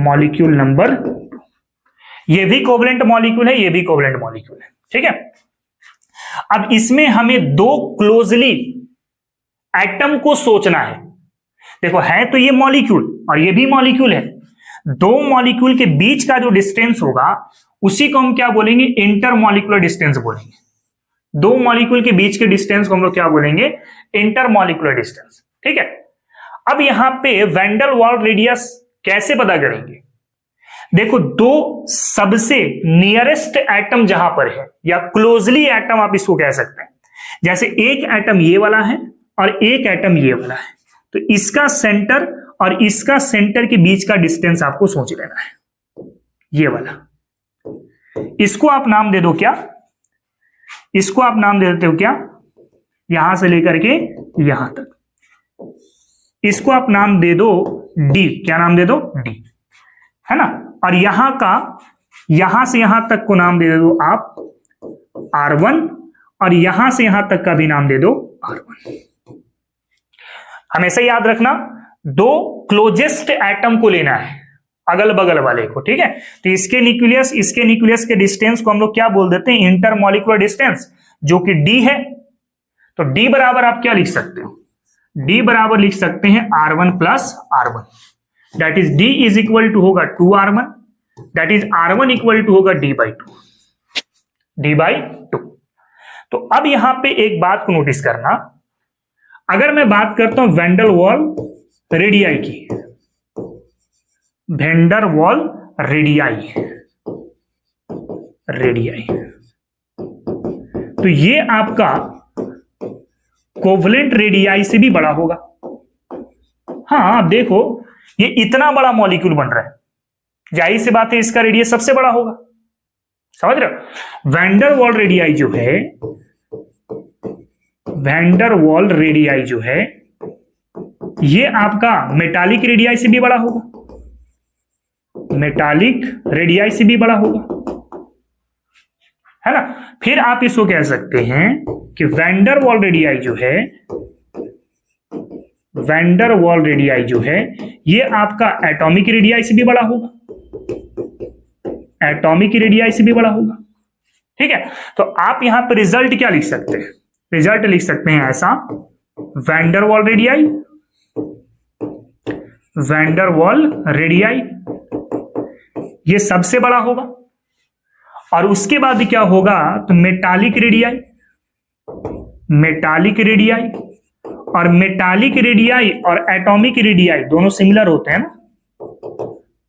[SPEAKER 1] मॉलिक्यूल नंबर 2। ये भी कोवलेंट मॉलिक्यूल है, ये भी कोवलेंट मॉलिक्यूल है, ठीक है। अब इसमें हमें दो क्लोजली एटम को सोचना है। देखो है तो ये मॉलिक्यूल और ये भी मॉलिक्यूल है, दो मॉलिक्यूल के बीच का जो डिस्टेंस होगा उसी को हम क्या बोलेंगे? इंटरमॉलिक्यूलर डिस्टेंस बोलेंगे। दो मॉलिक्यूल के बीच के डिस्टेंस को हम लोग क्या बोलेंगे? इंटरमॉलिक्यूलर डिस्टेंस, ठीक है। अब यहां पे वैन डेर वाल रेडियस कैसे पता करेंगे? देखो दो सबसे नियरेस्ट एटम जहां पर है, या क्लोजली एटम आप इसको कह सकते हैं, जैसे एक एटम ये वाला है और एक एटम ये वाला है, तो इसका सेंटर और इसका सेंटर के बीच का डिस्टेंस आपको सोच लेना है, ये वाला। इसको आप नाम दे दो क्या? इसको आप नाम दे देते हो क्या? यहां से लेकर के यहां तक, इसको आप नाम दे दो डी। क्या नाम दे दो? डी, है ना। और यहां का, यहां से यहां तक को नाम दे दो आप R1, और यहां से यहां तक का भी नाम दे दो R1। हमेशा याद रखना, दो क्लोजेस्ट एटम को लेना है, अगल बगल वाले को, ठीक है। तो इसके न्यूक्लियस के डिस्टेंस को हम लोग क्या बोल देते हैं? इंटरमॉलिक्यूलर डिस्टेंस, जो कि डी है। तो डी बराबर आप क्या लिख सकते हो? डी बराबर लिख सकते हैं R1 plus R1, that is D is equal to होगा 2R1, that is R1 equal to होगा D/2, D/2। तो अब यहां पे एक बात को नोटिस करना, अगर मैं बात करता हूं वैन डेर वाल रेडियाई की, वैन डेर वाल रेडियाई, तो ये आपका कोवलेंट रेडियाई से भी बड़ा होगा। हाँ आप देखो, ये इतना बड़ा मॉलिक्यूल बन रहा है, जाहिर सी बात है इसका रेडियस सबसे बड़ा होगा, समझ रहे हो। वैन डेर वाल रेडियाई जो है, वैन डेर वाल रेडियाई जो है, ये आपका मेटालिक रेडियाई से भी बड़ा होगा, मेटालिक रेडियाई से भी बड़ा होगा, है ना। फिर आप इसको कह सकते हैं कि वैन डेर वाल रेडियाई जो है, वैन डेर वाल रेडियाई जो है, ये आपका एटॉमिक रेडियाई से भी बड़ा होगा, एटॉमिक रेडियाई से भी बड़ा होगा, ठीक है। तो आप यहां पर रिजल्ट क्या लिख सकते हैं? रिजल्ट लिख सकते हैं ऐसा, van der Waals radii, van der Waals radii ये सबसे बड़ा होगा, और उसके बाद क्या होगा? तो मेटालिक रेडियाई, मेटालिक रेडियाई, और मेटालिक रेडियाई और एटॉमिक रेडियाई दोनों सिमिलर होते हैं ना,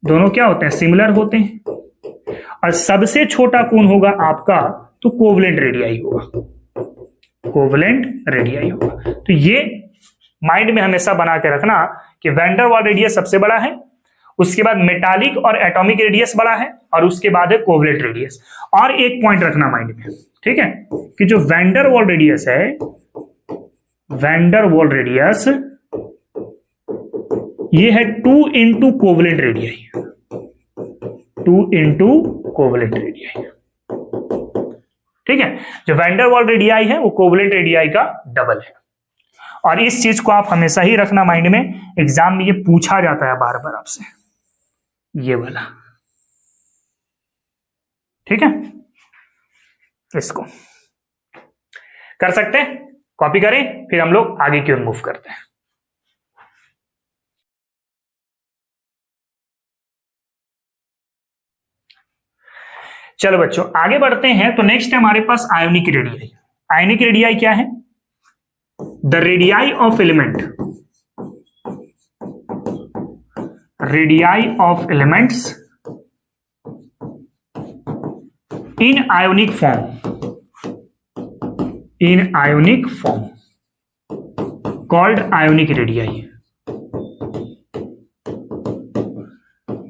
[SPEAKER 1] दोनों क्या होते हैं? सिमिलर होते हैं। और सबसे छोटा कौन होगा आपका? तो कोवलेंट रेडियाई होगा, कोवलेंट रेडियाई होगा। तो ये माइंड में हमेशा बना के रखना कि वैन डेर वाल रेडियस सबसे बड़ा है, उसके बाद मेटालिक और एटॉमिक रेडियस बड़ा है, और उसके बाद है कोवलेंट रेडियस। और एक पॉइंट रखना माइंड में, ठीक है, कि जो वैन डेर वाल रेडियस है, वैन डेर वाल रेडियस ये है 2 into covalent radii, 2 into covalent radii, ठीक है। जो वैन डेर वाल रेडियाई है वो कोवलेंट रेडियाई का डबल है। और इस चीज को आप हमेशा ही रखना माइंड में, एग्जाम में ये पूछा जाता है बार बार आपसे, ये वाला, ठीक है। इसको कर सकते हैं, कॉपी करें, फिर हम लोग आगे की ओर मूव करते हैं। चलो बच्चों आगे बढ़ते हैं। तो नेक्स्ट है हमारे पास आयोनिक रेडियाई। आयोनिक रेडियाई क्या है? The radii of element, radii of elements in ionic form, in ionic form called ionic radii.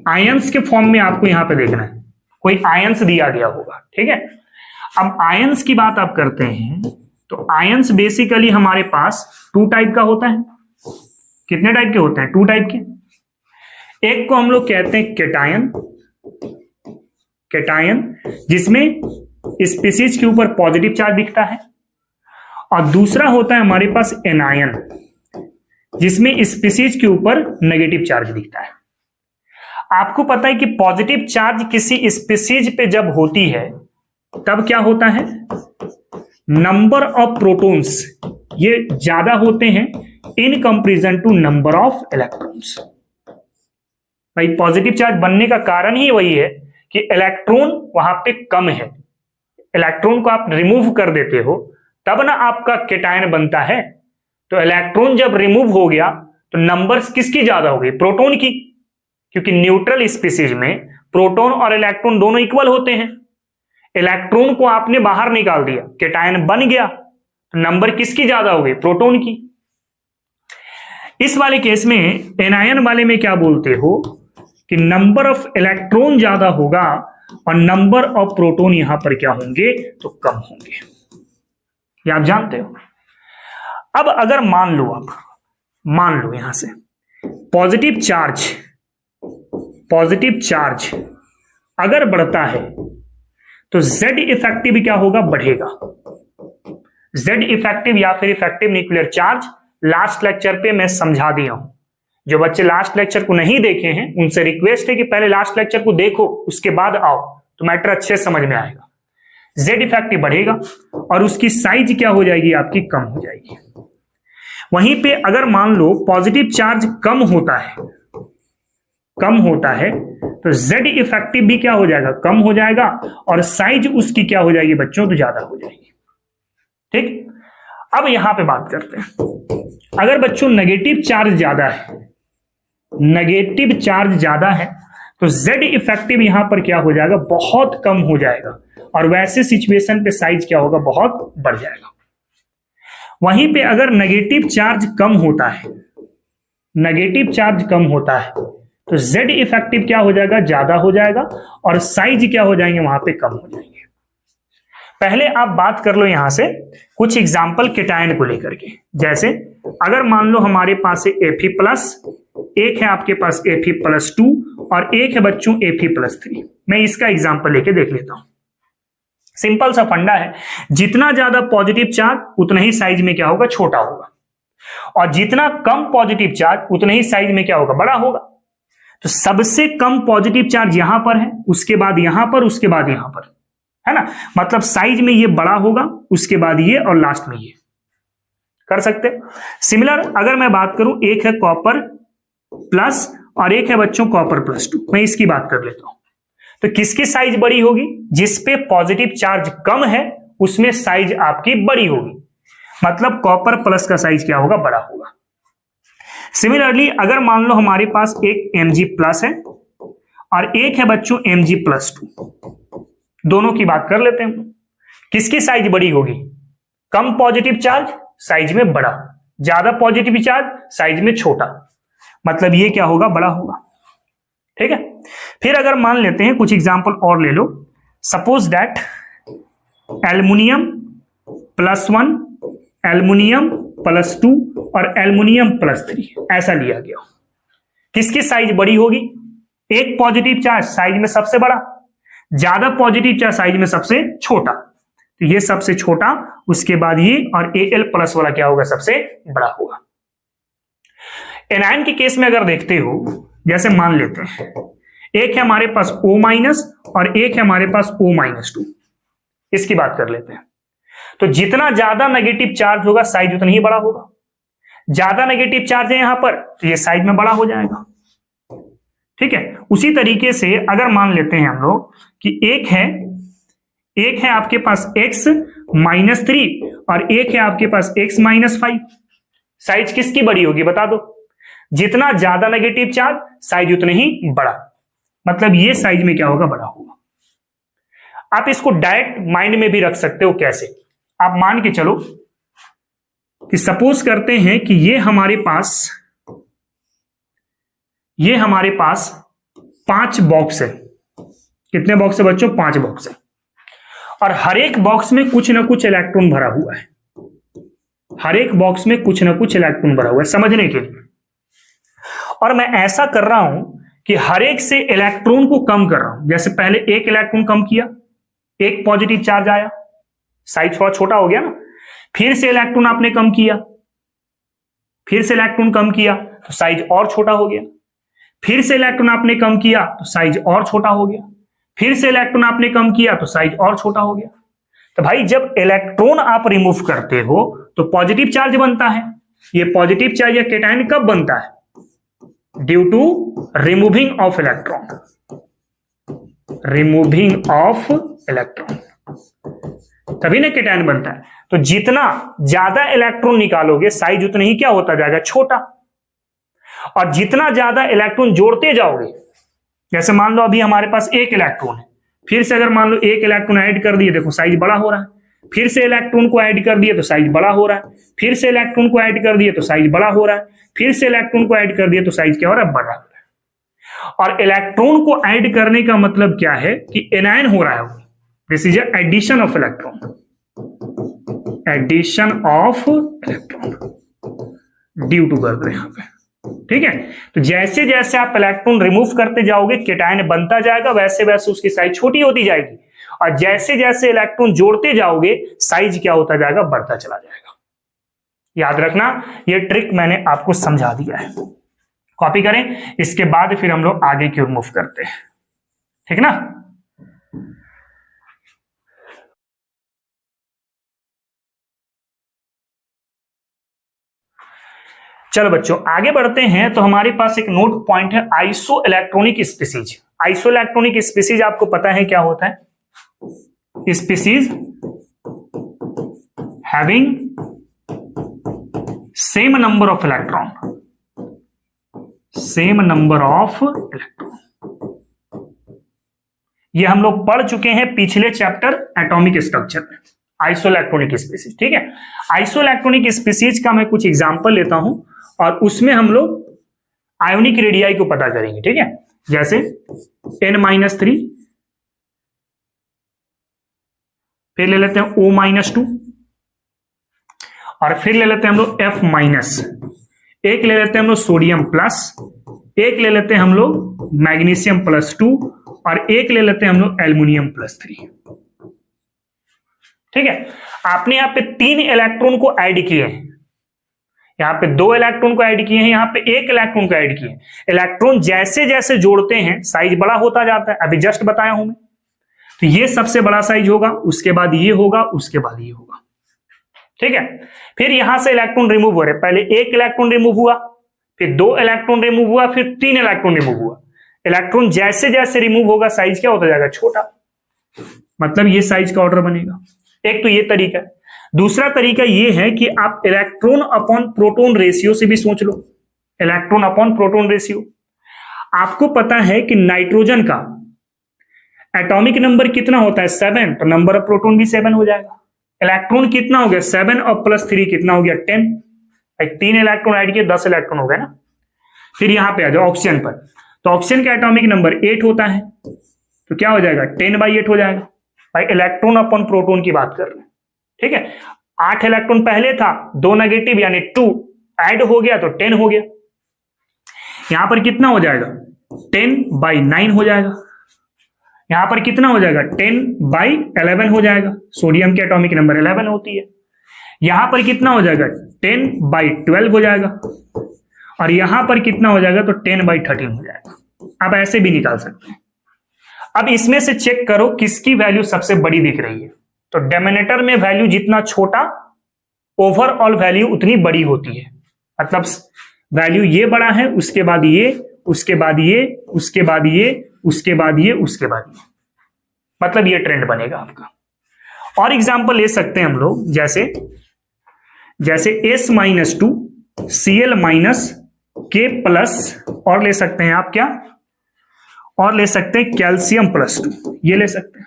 [SPEAKER 1] Ions के फॉर्म में आपको यहां पे देखना है, कोई आयंस दिया गया होगा, ठीक है। अब आयंस की बात आप करते हैं तो आयंस बेसिकली हमारे पास 2 टाइप का होता है। कितने टाइप के होते हैं? 2 टाइप के। एक को हम लोग कहते हैं केटायन, केटायन जिसमें स्पीसीज के ऊपर पॉजिटिव चार्ज दिखता है, और दूसरा होता है हमारे पास एनायन जिसमें स्पीसीज के ऊपर नेगेटिव चार्ज दिखता है। आपको पता है कि पॉजिटिव चार्ज किसी स्पीसीज पे जब होती है तब क्या होता है, नंबर ऑफ प्रोटॉन्स ये ज्यादा होते हैं in comparison to number of electrons. भाई पॉजिटिव चार्ज बनने का कारण ही वही है कि इलेक्ट्रॉन वहां पे कम है। इलेक्ट्रॉन को आप रिमूव कर देते हो तब ना आपका केटायन बनता है। तो इलेक्ट्रॉन जब रिमूव हो गया तो नंबर्स किसकी ज्यादा हो गई? प्रोटॉन की, क्योंकि न्यूट्रल स्पीसीज में प्रोटॉन और इलेक्ट्रॉन दोनों इक्वल होते हैं। इलेक्ट्रॉन को आपने बाहर निकाल दिया, केटायन बन गया, तो नंबर किसकी ज्यादा हो गई? प्रोटॉन की। इस वाले केस में एनायन वाले में क्या बोलते हो कि नंबर ऑफ इलेक्ट्रॉन ज्यादा होगा और नंबर ऑफ प्रोटॉन यहां पर क्या होंगे? तो कम होंगे। ये आप जानते हो। अब अगर मान लो यहां से पॉजिटिव चार्ज अगर बढ़ता है तो Z इफेक्टिव क्या होगा? बढ़ेगा। Z इफेक्टिव या फिर effective nuclear charge last lecture पे मैं समझा दिया हूं। जो बच्चे लास्ट लेक्चर को नहीं देखे हैं उनसे रिक्वेस्ट है कि पहले लास्ट लेक्चर को देखो, उसके बाद आओ, तो मैटर अच्छे समझ में आएगा। Z इफेक्टिव बढ़ेगा और उसकी साइज क्या हो जाएगी? आपकी कम हो जाएगी। वहीं पे अगर मान लो पॉजिटिव चार्ज कम होता है तो Z इफेक्टिव भी क्या हो जाएगा? कम हो जाएगा और साइज उसकी क्या हो जाएगी बच्चों? तो ज्यादा हो जाएगी। ठीक, अब यहां पे बात करते हैं, अगर बच्चों नेगेटिव चार्ज ज्यादा है तो Z इफेक्टिव यहां पर क्या हो जाएगा? बहुत कम हो जाएगा और वैसे सिचुएशन पे साइज क्या होगा? बहुत बढ़ जाएगा। वहीं पे अगर नेगेटिव चार्ज कम होता है तो Z इफेक्टिव क्या हो जाएगा? ज्यादा हो जाएगा और साइज क्या हो जाएंगे? वहां पे कम हो जाएंगे। पहले आप बात कर लो यहां से कुछ एग्जांपल केटायन को लेकर के। जैसे अगर मान लो हमारे पास है Fe+, एक है आपके पास Fe+2 और एक है बच्चों Fe+3। मैं इसका एग्जांपल लेके देख लेता हूं। सिंपल सा फंडा है, जितना ज्यादा पॉजिटिव चार्ज उतना ही साइज में क्या होगा? छोटा होगा, और जितना कम पॉजिटिव चार्ज उतना ही साइज में क्या होगा? बड़ा होगा। तो सबसे कम पॉजिटिव चार्ज यहां पर है, उसके बाद यहां पर, उसके बाद यहां पर, है ना। मतलब साइज में ये बड़ा होगा, उसके बाद ये, और लास्ट में ये। कर सकते हैं सिमिलर। अगर मैं बात करूं, एक है कॉपर प्लस और एक है बच्चों Copper+2, मैं इसकी बात कर लेता हूं। तो किसकी साइज बड़ी होगी? जिसपे पॉजिटिव चार्ज कम है उसमें साइज आपकी बड़ी होगी, मतलब Copper+ का साइज क्या होगा? बड़ा होगा। सिमिलरली अगर मान लो हमारे पास एक Mg+ है और एक है बच्चों Mg+2, दोनों की बात कर लेते हैं। किसकी साइज बड़ी होगी? कम पॉजिटिव चार्ज साइज में बड़ा, ज्यादा पॉजिटिव चार्ज साइज में छोटा, मतलब ये क्या होगा? बड़ा होगा। ठीक है। फिर अगर मान लेते हैं कुछ एग्जांपल और ले लो। सपोज दैट Al+1, Al+2 और Al+3 ऐसा लिया गया। किसकी साइज बड़ी होगी? एक पॉजिटिव चार्ज साइज में सबसे बड़ा, ज्यादा पॉजिटिव चार्ज साइज में सबसे छोटा। तो ये सबसे छोटा, उसके बाद ये, और Al+ वाला क्या होगा? सबसे बड़ा होगा। एनायन के केस में अगर देखते हो, जैसे मान लेते हैं एक है हमारे पास O- और एक है हमारे पास O-2, इसकी बात कर लेते हैं। तो जितना ज्यादा नेगेटिव चार्ज होगा साइज उतना ही बड़ा होगा। ज्यादा नेगेटिव चार्ज है यहां पर तो ये साइज में बड़ा हो जाएगा। ठीक है। उसी तरीके से अगर मान लेते हैं हम लोग कि एक है आपके पास X-3 और एक है आपके पास X-5, साइज किसकी बड़ी होगी? बता दो। जितना ज्यादा नेगेटिव चार्ज साइज उतना ही बड़ा, मतलब ये साइज में क्या होगा? बड़ा होगा। आप इसको डायरेक्ट माइंड में भी रख सकते हो। कैसे? आप मान के चलो कि सपोज करते हैं कि ये हमारे पास 5 बॉक्स है। कितने बॉक्स है बच्चों? 5 बॉक्स है। और हर एक बॉक्स में कुछ ना कुछ इलेक्ट्रॉन भरा हुआ है, हर एक बॉक्स में कुछ ना कुछ इलेक्ट्रॉन भरा हुआ है, समझने के लिए। और मैं ऐसा कर रहा हूं कि हर एक से इलेक्ट्रॉन को कम कर रहा हूं। जैसे पहले एक इलेक्ट्रॉन कम किया, एक पॉजिटिव चार्ज आया, साइज थोड़ा छोटा हो गया ना। फिर से इलेक्ट्रॉन आपने कम किया, फिर से इलेक्ट्रॉन कम किया तो साइज और छोटा हो गया। फिर से इलेक्ट्रॉन आपने कम किया तो साइज और छोटा हो गया। फिर से इलेक्ट्रॉन आपने कम किया तो साइज और छोटा हो गया। तो भाई जब इलेक्ट्रॉन आप रिमूव करते हो तो पॉजिटिव चार्ज बनता है। ये पॉजिटिव चार्ज या केटायन कब बनता है? Due to removing of electron, removing of electron, तभी ना केटायन बनता है। तो जितना ज्यादा इलेक्ट्रॉन निकालोगे साइज उतना ही क्या होता जाएगा? छोटा। और जितना ज्यादा इलेक्ट्रॉन जोड़ते जाओगे, जैसे मान लो अभी हमारे पास एक इलेक्ट्रॉन है, फिर से अगर मान लो एक इलेक्ट्रॉन ऐड कर दिए, देखो साइज बड़ा हो रहा है। फिर से इलेक्ट्रॉन को ऐड कर दिए तो साइज बड़ा हो रहा है। फिर से इलेक्ट्रॉन को ऐड कर दिए तो साइज बड़ा हो रहा है। फिर से इलेक्ट्रॉन को ऐड कर दिए तो साइज क्या हो रहा है? बड़ा हो रहा है। और इलेक्ट्रॉन को ऐड करने का मतलब क्या है कि एनायन हो रहा है। This is addition of electron, addition of electron due to कर दो यहां पे, ठीक है। तो जैसे जैसे आप इलेक्ट्रॉन रिमूव करते जाओगे केटायन बनता जाएगा, वैसे वैसे उसकी साइज छोटी होती जाएगी। और जैसे जैसे इलेक्ट्रॉन जोड़ते जाओगे साइज क्या होता जाएगा? बढ़ता चला जाएगा। याद रखना, ये ट्रिक मैंने आपको समझा दिया है। कॉपी करें, इसके बाद फिर हम लोग आगे की ओर मूव करते हैं, ठीक ना। चलो बच्चों आगे बढ़ते हैं। तो हमारे पास एक नोट पॉइंट है, iso electronic species. Iso electronic species आपको पता है क्या होता है? Species having same number of electron, same number of electron. ये हम लोग पढ़ चुके हैं पिछले चैप्टर एटॉमिक स्ट्रक्चर में, आइसो इलेक्ट्रॉनिक स्पीसीज, ठीक है। आइसो इलेक्ट्रॉनिक स्पीसीज का मैं कुछ एग्जांपल लेता हूं और उसमें हम लोग आयोनिक रेडियाई को पता करेंगे, ठीक है। जैसे N-3, फिर ले लेते हैं O-2, और फिर ले लेते हैं हम लोग F-, एक ले लेते हैं हम लोग सोडियम प्लस, एक ले लेते हैं हम लोग मैग्नीशियम +2, और एक ले लेते हैं हम लोग एल्युमिनियम +3, ठीक है। आपने यहां पे 3 इलेक्ट्रॉन को ऐड किए हैं, यहां पे 2 इलेक्ट्रॉन को ऐड किए हैं, यहां पे 1 इलेक्ट्रॉन को ऐड किए हैं। इलेक्ट्रॉन जैसे जैसे जोड़ते हैं साइज बड़ा होता जाता है, अभी जस्ट बताया हूं मैं। तो ये सबसे बड़ा साइज होगा, उसके बाद ये होगा, उसके बाद ये होगा, ठीक है। फिर यहां से इलेक्ट्रॉन रिमूव हो रहे, पहले 1 इलेक्ट्रॉन रिमूव हुआ, फिर 2 इलेक्ट्रॉन रिमूव हुआ, फिर 3 इलेक्ट्रॉन रिमूव हुआ। इलेक्ट्रॉन जैसे जैसे रिमूव होगा साइज क्या होता जाएगा? छोटा। मतलब ये साइज का ऑर्डर बनेगा। एक तो ये तरीका है। दूसरा तरीका ये है कि आप इलेक्ट्रॉन अपॉन प्रोटॉन रेशियो से भी सोच लो। इलेक्ट्रॉन अपॉन प्रोटॉन रेशियो, आपको पता है कि नाइट्रोजन का एटॉमिक नंबर कितना होता है? 7, तो नंबर ऑफ प्रोटॉन भी 7 हो जाएगा। इलेक्ट्रॉन कितना हो गया? 7 और +3 कितना हो गया? 10। 3 इलेक्ट्रॉन ऐड किए 10 इलेक्ट्रॉन हो गए ना। फिर यहां पे आ जाओ ऑक्सीजन पर, तो ऑक्सीजन का एटॉमिक नंबर 8 होता है, तो क्या हो जाएगा? 10/8 हो जाएगा। भाई इलेक्ट्रॉन अपॉन प्रोटॉन की बात कर रहे हैं, ठीक है। 8 इलेक्ट्रॉन पहले था, 2 नेगेटिव यानी 2 ऐड हो गया तो 10 हो गया। यहां पर कितना हो जाएगा? 10/9 हो जाएगा। यहां पर कितना हो जाएगा? 10/11 हो जाएगा। सोडियम की एटॉमिक नंबर 11 होती है। यहां पर कितना हो जाएगा? 10/12 हो जाएगा। और यहां पर कितना हो जाएगा? तो 10/13 हो जाएगा। आप ऐसे भी निकाल सकते हैं। अब इसमें से चेक करो किसकी वैल्यू सबसे बड़ी दिख रही है। तो डिनोमिनेटर में वैल्यू जितना छोटा, ओवरऑल वैल्यू उतनी बड़ी होती है। मतलब वैल्यू ये बड़ा है, उसके बाद ये, उसके बाद ये, उसके बाद ये, उसके बाद ये, उसके बाद ये, मतलब ये ट्रेंड बनेगा आपका। और एग्जांपल ले सकते हैं हम लोग, जैसे S-2 Cl- और ले सकते हैं आप क्या, और ले सकते हैं कैल्शियम +2, ये ले सकते हैं।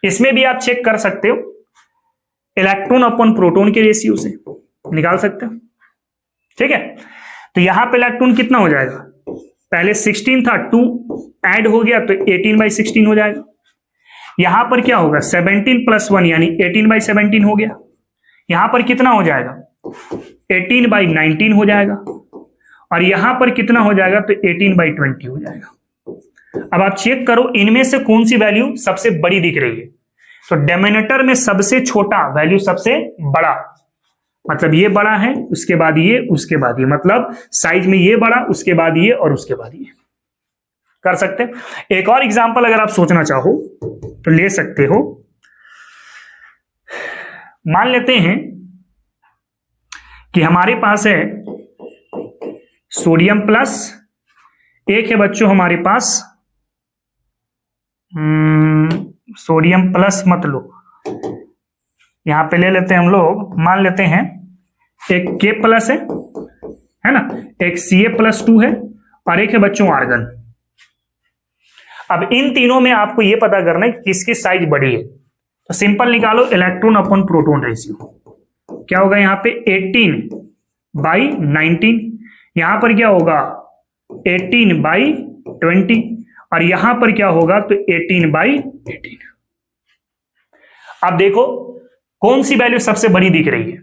[SPEAKER 1] इसमें भी आप चेक कर सकते हो इलेक्ट्रॉन अपॉन प्रोटॉन के रेशियो से निकाल सकते हो, ठीक है। तो यहां पे इलेक्ट्रॉन कितना हो जाएगा? पहले 16 था, 2 ऐड हो गया तो 18/16 हो जाएगा। यहां पर क्या होगा, 17 + 1 यानी 18/17 हो गया। यहां पर कितना हो जाएगा, 18/19 हो जाएगा। और यहां पर कितना हो जाएगा, तो 18/20 हो जाएगा। अब आप चेक करो इनमें से कौन सी वैल्यू सबसे बड़ी दिख रही है। तो डिनोमिनेटर में सबसे छोटा वैल्यू सबसे बड़ा, मतलब ये बड़ा है, उसके बाद ये, उसके बाद ये, मतलब साइज में ये बड़ा, उसके बाद ये और उसके बाद ये। कर सकते हैं। एक और एग्जांपल अगर आप सोचना चाहो तो ले सकते हो। मान लेते हैं कि हमारे पास है सोडियम प्लस, एक है बच्चों हमारे पास सोडियम प्लस मत लो, यहां पे ले लेते हैं हम लोग, मान लेते हैं एक के प्लस है ना, एक Ca+2 है और एक है बच्चों आर्गन। अब इन तीनों में आपको यह पता करना है किसकी साइज बड़ी है। तो सिंपल निकालो, इलेक्ट्रॉन अपन प्रोटॉन रेशियो क्या होगा, यहां पे 18/19, यहां पर क्या होगा 18/20 और यहां पर क्या होगा तो 18/18। अब देखो कौन सी वैल्यू सबसे बड़ी दिख रही है,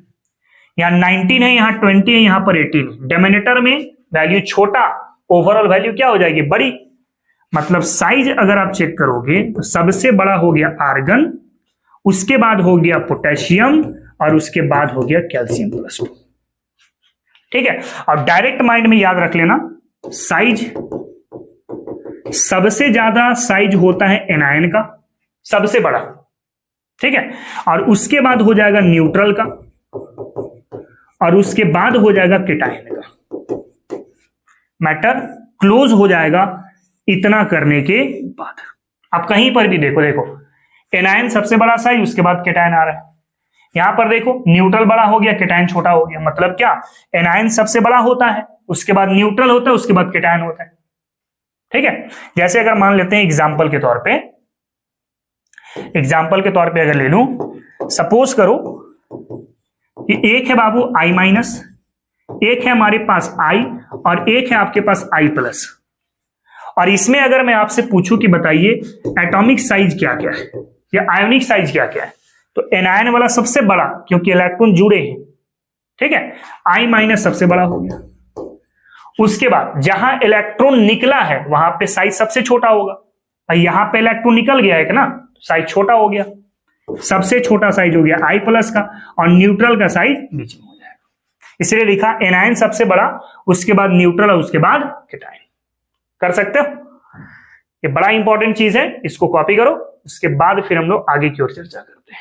[SPEAKER 1] यहां 19 है, यहां 20 है, यहां पर 18 है। डिनोमिनेटर में वैल्यू छोटा, ओवरऑल वैल्यू क्या हो जाएगी, बड़ी। मतलब साइज अगर आप चेक करोगे तो सबसे बड़ा हो गया आर्गन, उसके बाद हो गया पोटेशियम और उसके बाद हो गया कैल्शियम+2। ठीक है। और डायरेक्ट माइंड में याद रख लेना, साइज सबसे ज्यादा साइज होता है एनायन का, सबसे बड़ा। ठीक है। और उसके बाद हो जाएगा न्यूट्रल का और उसके बाद हो जाएगा केटायन का। मैटर क्लोज हो जाएगा इतना करने के बाद। आप कहीं पर भी देखो, एनायन सबसे बड़ा साइज, उसके बाद केटायन आ रहा है। यहां पर देखो न्यूट्रल बड़ा हो गया, केटायन छोटा हो गया। मतलब क्या, एनायन सबसे बड़ा होता है, उसके बाद न्यूट्रल होता है, उसके बाद केटायन होता है। ठीक है। जैसे अगर मान लेते हैं एग्जाम्पल के तौर पे अगर ले लूं, सपोज करो कि एक है बाबू I-, एक है हमारे पास I और एक है आपके पास I+। और इसमें अगर मैं आपसे पूछूं कि बताइए एटॉमिक साइज क्या क्या है या आयोनिक साइज क्या क्या है, तो एनायन वाला सबसे बड़ा, क्योंकि इलेक्ट्रॉन जुड़े हैं। ठीक है। I- सबसे बड़ा हो गया। उसके बाद जहां इलेक्ट्रॉन निकला है वहां पे साइज सबसे छोटा होगा, और यहां पे इलेक्ट्रॉन निकल गया है ना, साइज छोटा हो गया। सबसे छोटा साइज हो गया I+ का और न्यूट्रल का साइज बीच में हो जाएगा। इसलिए लिखा एनायन सबसे बड़ा, उसके बाद न्यूट्रल और उसके बाद केटायन। कर सकते हो, ये बड़ा इंपॉर्टेंट चीज है, इसको कॉपी करो। उसके बाद फिर हम लोग आगे की ओर चर्चा करते हैं।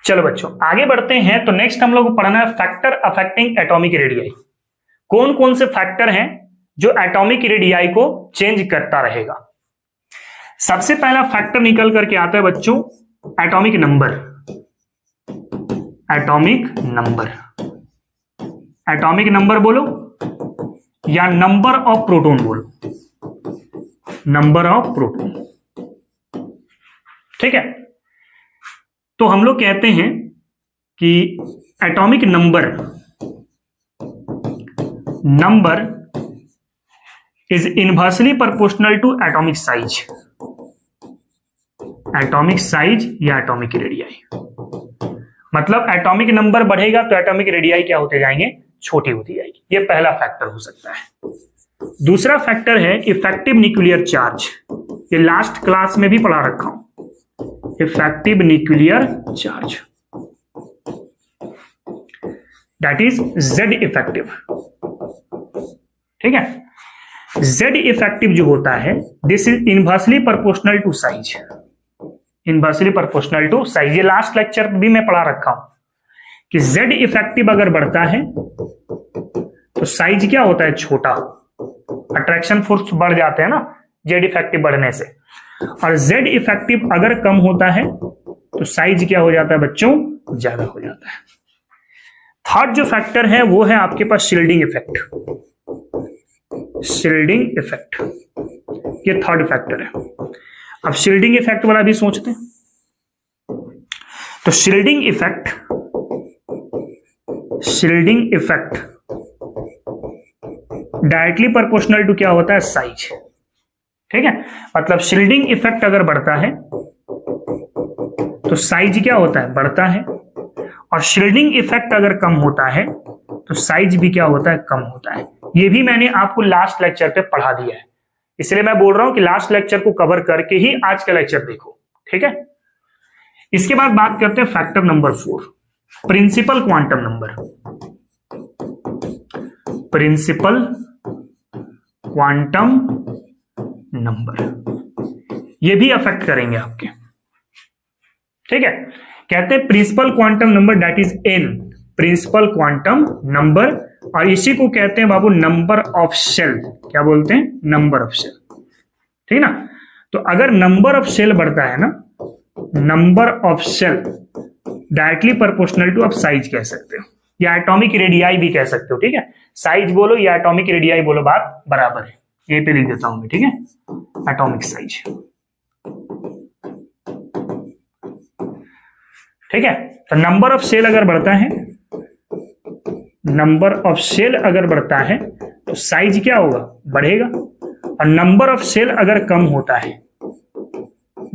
[SPEAKER 1] चलो बच्चों आगे बढ़ते हैं। तो नेक्स्ट हम लोग को पढ़ना है फैक्टर अफेक्टिंग एटॉमिक रेडियाई। कौन कौन से फैक्टर हैं जो एटॉमिक रेडियाई को चेंज करता रहेगा। सबसे पहला फैक्टर निकल करके आता है बच्चों एटॉमिक नंबर। एटॉमिक नंबर बोलो या नंबर ऑफ प्रोटॉन बोलो, नंबर ऑफ प्रोटॉन। ठीक है। तो हम लोग कहते हैं कि atomic number is inversely proportional to atomic size. Atomic size या एटॉमिक रेडियाई, मतलब एटॉमिक नंबर बढ़ेगा तो एटॉमिक रेडियाई क्या होते जाएंगे, छोटी होती जाएगी। ये पहला फैक्टर हो सकता है। दूसरा फैक्टर है इफेक्टिव न्यूक्लियर चार्ज। ये लास्ट क्लास में भी पढ़ा रखा हूं, effective nuclear charge, that is Z effective. ठीक है। Z इफेक्टिव जो होता है this is inversely proportional to size. Inversely proportional to size, ये लास्ट लेक्चर भी मैं पढ़ा रखा हूं कि Z इफेक्टिव अगर बढ़ता है तो साइज क्या होता है, छोटा। अट्रैक्शन फोर्स बढ़ जाते हैं ना Z इफेक्टिव बढ़ने से, और Z इफेक्टिव अगर कम होता है तो साइज क्या हो जाता है बच्चों, ज्यादा हो जाता है। थर्ड जो फैक्टर है वो है आपके पास शील्डिंग इफेक्ट। शील्डिंग इफेक्ट ये थर्ड फैक्टर है। अब शील्डिंग इफेक्ट वाला भी सोचते हैं। तो shielding effect directly proportional to क्या होता है, साइज। ठीक है, मतलब शील्डिंग इफेक्ट अगर बढ़ता है तो साइज क्या होता है, बढ़ता है, और शील्डिंग इफेक्ट अगर कम होता है तो साइज भी क्या होता है, कम होता है। ये भी मैंने आपको लास्ट लेक्चर पे पढ़ा दिया है, इसलिए मैं बोल रहा हूं कि लास्ट लेक्चर को कवर करके ही आज का लेक्चर देखो। ठीक है, इसके बाद बात करते हैं factor number 4, principal quantum number. Principal quantum number ये भी अफेक्ट करेंगे आपके। ठीक है, कहते हैं principal quantum number that is n, principal quantum number, और इसी को कहते हैं बाबू नंबर ऑफ शेल। क्या बोलते हैं, नंबर ऑफ शेल। ठीक है ना, तो अगर नंबर ऑफ शेल बढ़ता है ना, number of shell directly proportional to, आप साइज कह सकते हो या एटॉमिक रेडियाई भी कह सकते हो। ठीक है, साइज बोलो या एटॉमिक रेडियाई बोलो, बात बराबर है। यहीं पे लिख देता हूं मैं। ठीक है, एटॉमिक साइज। ठीक है, तो नंबर ऑफ शेल अगर बढ़ता है, नंबर ऑफ शेल अगर बढ़ता है तो साइज क्या होगा, बढ़ेगा, और नंबर ऑफ शेल अगर कम होता है,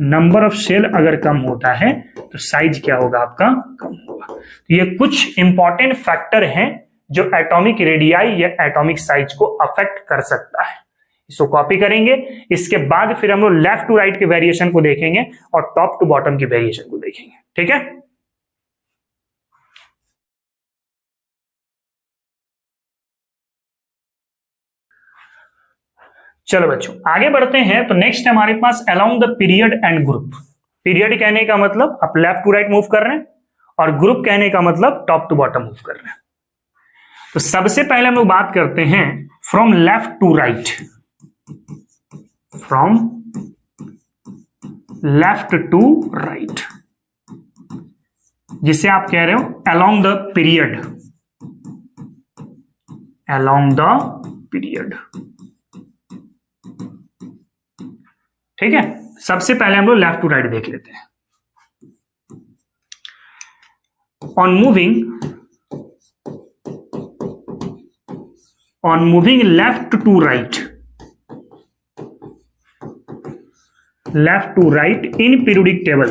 [SPEAKER 1] नंबर ऑफ शेल अगर कम होता है तो साइज क्या होगा आपका, कम होगा। तो ये कुछ इंपॉर्टेंट फैक्टर हैं जो एटॉमिक रेडियाई या एटॉमिक साइज को अफेक्ट कर सकता है। इसको कॉपी करेंगे, इसके बाद फिर हम लोग लेफ्ट टू राइट के वेरिएशन को देखेंगे और टॉप टू बॉटम के वेरिएशन को देखेंगे। ठीक है, चलो बच्चों आगे बढ़ते हैं। तो नेक्स्ट है हमारे पास along the period and group. Period कहने का मतलब आप लेफ्ट टू राइट मूव कर रहे हैं, और ग्रुप कहने का मतलब टॉप टू बॉटम मूव कर रहे हैं। तो सबसे पहले हम लोग बात करते हैं from left to right, from left to right, जिसे आप कह रहे हो along the period, along the period. ठीक है, सबसे पहले हम लोग लेफ्ट टू राइट देख लेते हैं। On moving left to right, left to right in periodic table,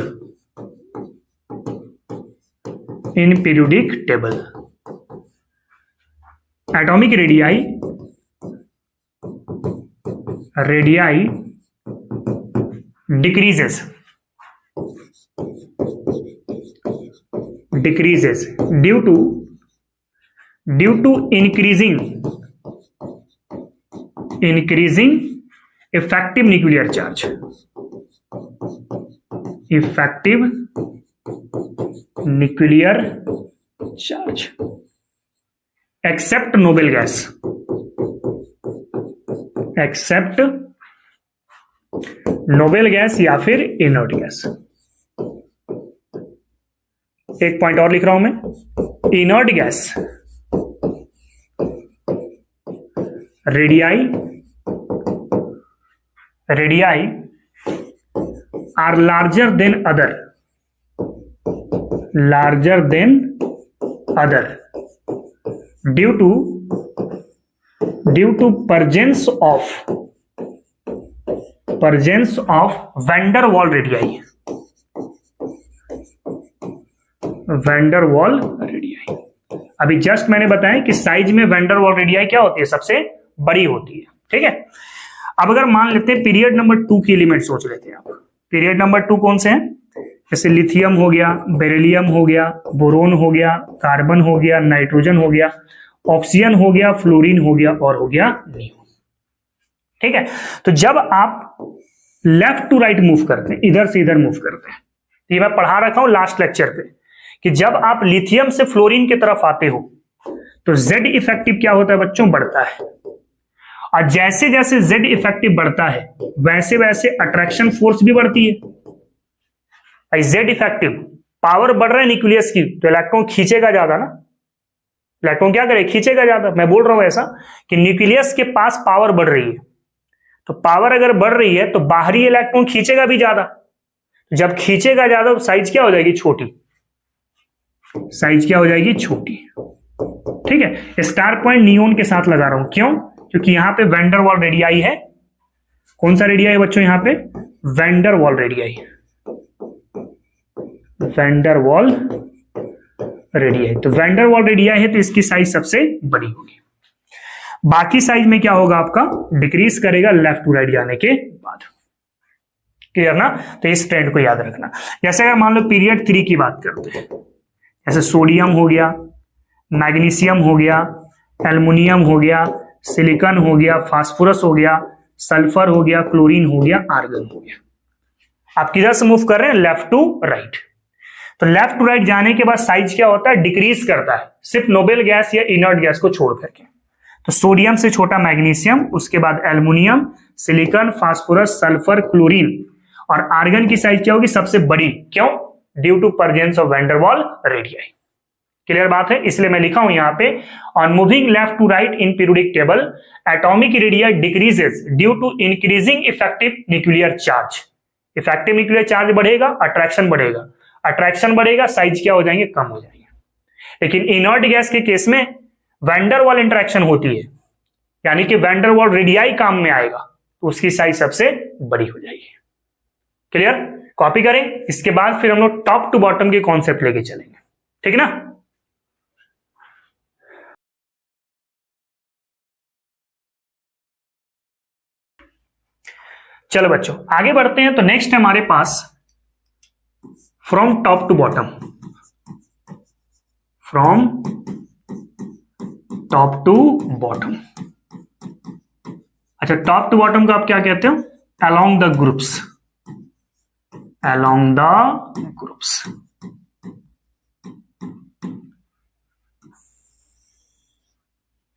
[SPEAKER 1] in periodic table, atomic radii decreases due to increasing effective nuclear charge, effective nuclear charge, except noble gas, except noble gas या फिर inert gas. एक point और लिख रहा हूं मैं, inert gas radii are larger than other due to presence of van der Waal radii, अभी just मैंने बताया कि साइज में वैन डर वाल रेडियाई क्या होती है, सबसे बड़ी होती है। ठीक है, अब अगर मान लेते हैं पीरियड नंबर 2 की एलिमेंट सोच लेते हैं आप। पीरियड नंबर 2 कौन से हैं, जैसे लिथियम हो गया, बेरिलियम हो गया, बोरोन हो गया, कार्बन हो गया, नाइट्रोजन हो गया, ऑक्सीजन हो गया, फ्लोरीन हो गया, और हो गया नियोन। ठीक है, तो जब आप लेफ्ट टू राइट मूव करते हैं, इधर से इधर मूव करते हैं, ये मैं पढ़ा रखा हूं लास्ट लेक्चर पे कि जब आप लिथियम से फ्लोरीन की तरफ आते हो तो Z इफेक्टिव क्या होता है बच्चों, बढ़ता है, और जैसे जैसे Z इफेक्टिव बढ़ता है वैसे वैसे अट्रैक्शन फोर्स भी बढ़ती है। Z इफेक्टिव पावर बढ़ रहा है न्यूक्लियस की, तो इलेक्ट्रॉन खींचेगा ज्यादा ना, इलेक्ट्रॉन क्या करे, खींचेगा ज्यादा। मैं बोल रहा हूं ऐसा कि न्यूक्लियस के पास पावर बढ़ रही है, तो पावर अगर बढ़ रही है तो बाहरी इलेक्ट्रॉन खींचेगा भी ज्यादा, जब खींचेगा ज्यादा तो साइज क्या हो जाएगी, छोटी। साइज क्या हो जाएगी, छोटी। ठीक है, स्टार पॉइंट नियोन के साथ लगा रहा हूं, क्यों? क्योंकि यहां पे वैन वाल रेडियाई है। कौन सा रेडियाई है बच्चों? यहां पे वैन वाल रेडियाई, वैन वाल रेडियाई। तो वैन वाल रेडियाई है तो इसकी साइज सबसे बड़ी होगी। बाकी साइज में क्या होगा आपका, डिक्रीज करेगा लेफ्ट टू राइट जाने के बाद। क्लियर ना? तो इस ट्रेंड को याद रखना। जैसे अगर मान लो पीरियड 3 की बात करते हैं, जैसे सोडियम हो गया, मैग्नीशियम हो गया, एल्युमिनियम हो गया, सिलिकॉन हो गया, फास्फोरस हो गया, सल्फर हो गया, क्लोरीन हो गया, आर्गन हो गया। आप किधर से मूव कर रहे हैं? Left to right. तो लेफ्ट टू राइट जाने के बाद साइज क्या होता है? डिक्रीज करता है, सिर्फ नोबेल गैस या इनर्ट गैस को छोड़ करके। तो सोडियम से छोटा मैग्नीशियम, उसके बाद aluminium, silicon, phosphorus, sulphur, chlorine, और आर्गन की साइज क्या होगी? सबसे बड़ी। क्यों? Due to presence of van der Waal radii. Clear बात है? इसलिए मैं लिखा हूं यहां पे, on moving left to right in periodic table atomic radii decreases due to increasing effective nuclear charge. Effective nuclear charge बढ़ेगा, अट्रैक्शन बढ़ेगा, अट्रैक्शन बढ़ेगा, साइज क्या हो जाएंगे? कम हो जाएंगे। लेकिन इनर्ट गैस के केस में वैन डर वाल इंटरेक्शन होती है, यानी कि वैन डर वाल रेडियाई काम में आएगा, तो उसकी साइज सबसे बड़ी हो जाएगी। क्लियर? कॉपी करें, इसके बाद फिर हम लोग टॉप टू बॉटम के कॉन्सेप्ट लेके चलेंगे। ठीक है ना? चलो बच्चों आगे बढ़ते हैं। तो नेक्स्ट है हमारे पास from top to bottom, from top to bottom. अच्छा, टॉप टू बॉटम को आप क्या कहते हो? Along the groups, along the groups.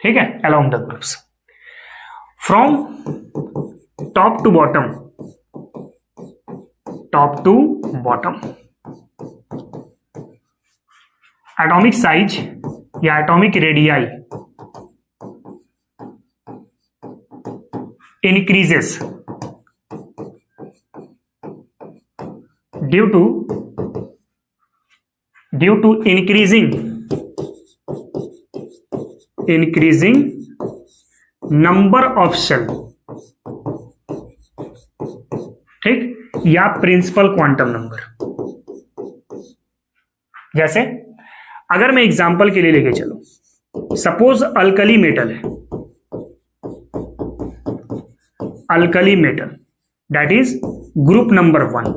[SPEAKER 1] ठीक है, along the groups. From top to bottom, top to bottom, atomic size या atomic radii increases due to increasing number of shell. ठीक, या प्रिंसिपल क्वांटम नंबर। जैसे अगर मैं एग्जांपल के लिए लेके चलूं, सपोज अल्कली मेटल है, alkali metal that is group number 1,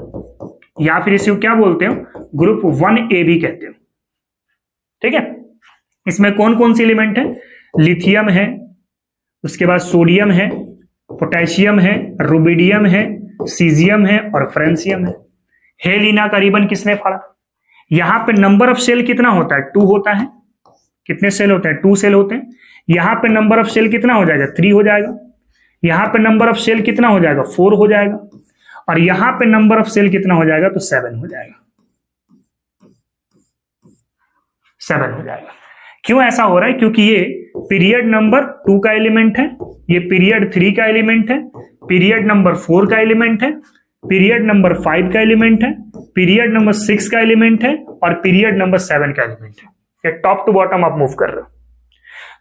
[SPEAKER 1] या फिर इसे क्या बोलते हो? ग्रुप 1A भी कहते हो। ठीक है, इसमें कौन कौन से एलिमेंट है? लिथियम है, उसके बाद सोडियम है, पोटेशियम है, रुबिडियम है, सीजियम है और फ्रेंसियम है। हेलिना का रिबन किसने फाड़ा? यहां पे नंबर ऑफ सेल कितना होता है? 2 होता है। कितने सेल होते हैं? 2 सेल होते हैं। यहां पे नंबर ऑफ सेल कितना हो जाएगा? 3 हो जाएगा। यहां पे नंबर ऑफ सेल कितना हो जाएगा? 4 हो जाएगा। और यहां पे नंबर ऑफ सेल कितना हो जाएगा? तो 7 हो जाएगा, 7 हो जाएगा। क्यों ऐसा हो रहा है? क्योंकि ये पीरियड नंबर 2 का एलिमेंट है, ये पीरियड 3 का एलिमेंट है, पीरियड नंबर 4 का एलिमेंट है, पीरियड नंबर 5 का एलिमेंट है, पीरियड नंबर 6 का एलिमेंट है और पीरियड नंबर 7 का एलिमेंट है। ये टॉप टू बॉटम आप मूव कर रहे हो।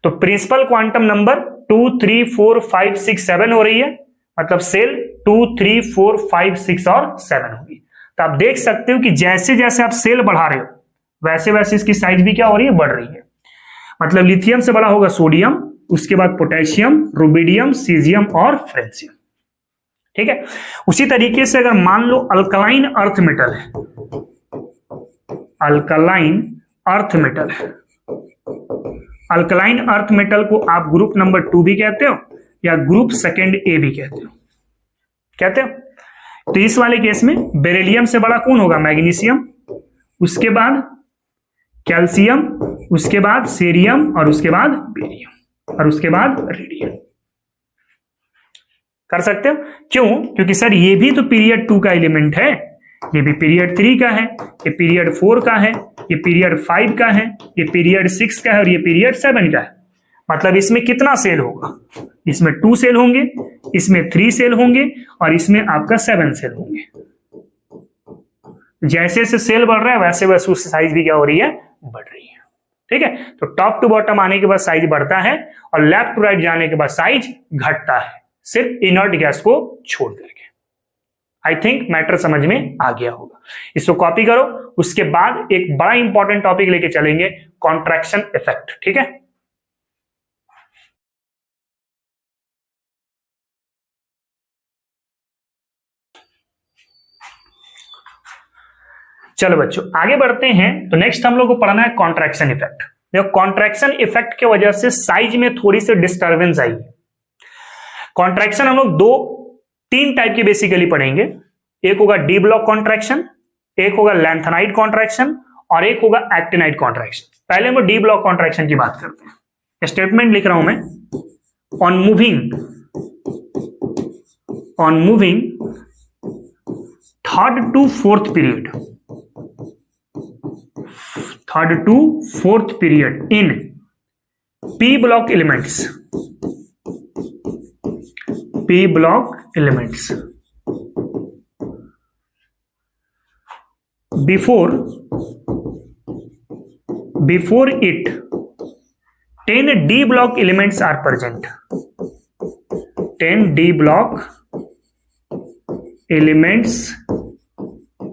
[SPEAKER 1] तो प्रिंसिपल क्वांटम नंबर 2, 3, 4, 5, 6, 7 हो रही है, मतलब सेल 2, 3, 4, 5, 6 और 7 होगी। तो आप देख सकते हो कि जैसे जैसे आप सेल बढ़ा रहे हो वैसे वैसे इसकी साइज भी क्या हो रही है? बढ़ रही है। मतलब लिथियम से बड़ा होगा सोडियम, उसके बाद पोटेशियम, रुबिडियम, सीजियम और फ्रेंसियम। ठीक है, उसी तरीके से अगर मान लो अल्कलाइन अर्थ मेटल है, अल्कलाइन अर्थ मेटल है, अल्कलाइन अर्थ मेटल को आप ग्रुप नंबर 2 भी कहते हो या ग्रुप सेकेंड ए भी कहते हो। तो इस वाले केस में बेरिलियम से बड़ा कौन होगा? मैग्नीशियम, उसके बाद कैल्शियम, उसके बाद सीरियम और उसके बाद बेरियम और उसके बाद रेडियम। कर सकते हो? क्यों? क्योंकि सर ये भी तो पीरियड 2 का एलिमेंट है, ये भी पीरियड 3 का है, ये पीरियड 4 का है, ये पीरियड 5 का है, ये पीरियड 6 का है और ये पीरियड 7 का है। मतलब इसमें कितना सेल होगा? इसमें 2 सेल होंगे, इसमें 3 सेल होंगे और इसमें आपका 7 सेल होंगे। जैसे जैसे सेल बढ़ रहा है वैसे वैसे उसकी साइज भी क्या हो रही है? ठीक है, तो टॉप टू बॉटम आने के बाद साइज बढ़ता है और लेफ्ट टू राइट जाने के बाद साइज घटता है, सिर्फ इनर्ट गैस को छोड़ करके। आई थिंक मैटर समझ में आ गया होगा। इसको कॉपी करो। उसके बाद एक बड़ा इंपॉर्टेंट टॉपिक लेके चलेंगे, कॉन्ट्रैक्शन इफेक्ट। ठीक है, चलो बच्चों आगे बढ़ते हैं। तो नेक्स्ट हम लोग को पढ़ना है कॉन्ट्रैक्शन इफेक्ट। देखो कॉन्ट्रैक्शन इफेक्ट की वजह से साइज में थोड़ी सी डिस्टर्बेंस आई है। कॉन्ट्रैक्शन हम लोग तीन टाइप के बेसिकली पढ़ेंगे। एक होगा डी ब्लॉक कॉन्ट्रैक्शन, एक होगा लैंथेनाइड कॉन्ट्रैक्शन और एक होगा एक्टिनाइड कॉन्ट्रैक्शन। पहले हम डी ब्लॉक कॉन्ट्रैक्शन की बात करते हैं। स्टेटमेंट लिख रहा हूं मैं, on moving third to fourth period in P block elements before it 10 D block elements are present. 10 D block elements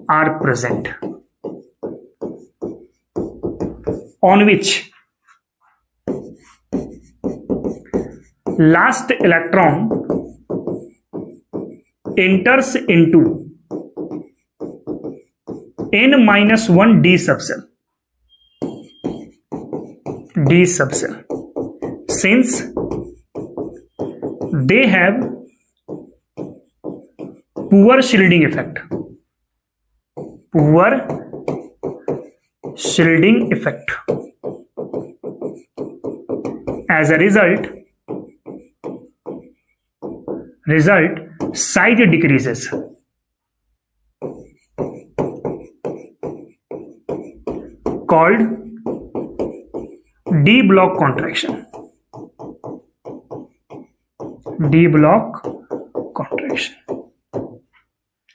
[SPEAKER 1] are present on which last electron enters into n-1 D subcell. Since they have poor shielding effect. As a result size decreases. Called D block contraction.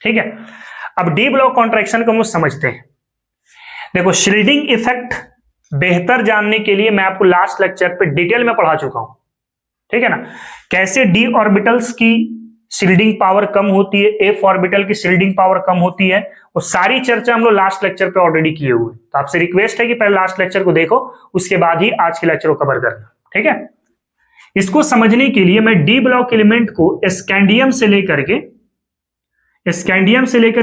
[SPEAKER 1] ठीक है, अब D block contraction को हम समझते हैं। देखो shielding effect बेहतर जानने के लिए मैं आपको लास्ट लेक्चर पे डिटेल में पढ़ा चुका हूं। ठीक है ना, कैसे डी ऑर्बिटल्स की शील्डिंग पावर कम होती है, एफ ऑर्बिटल की शील्डिंग पावर कम होती है, वो सारी चर्चा हम लोग लास्ट लेक्चर पे ऑलरेडी किए हुए। तो आपसे रिक्वेस्ट है कि पहले लास्ट लेक्चर को देखो, उसके बाद ही आज के लेक्चर को कवर करना। ठीक है, इसको समझने के लिए मैं डी ब्लॉक एलिमेंट को स्कैंडियम से लेकर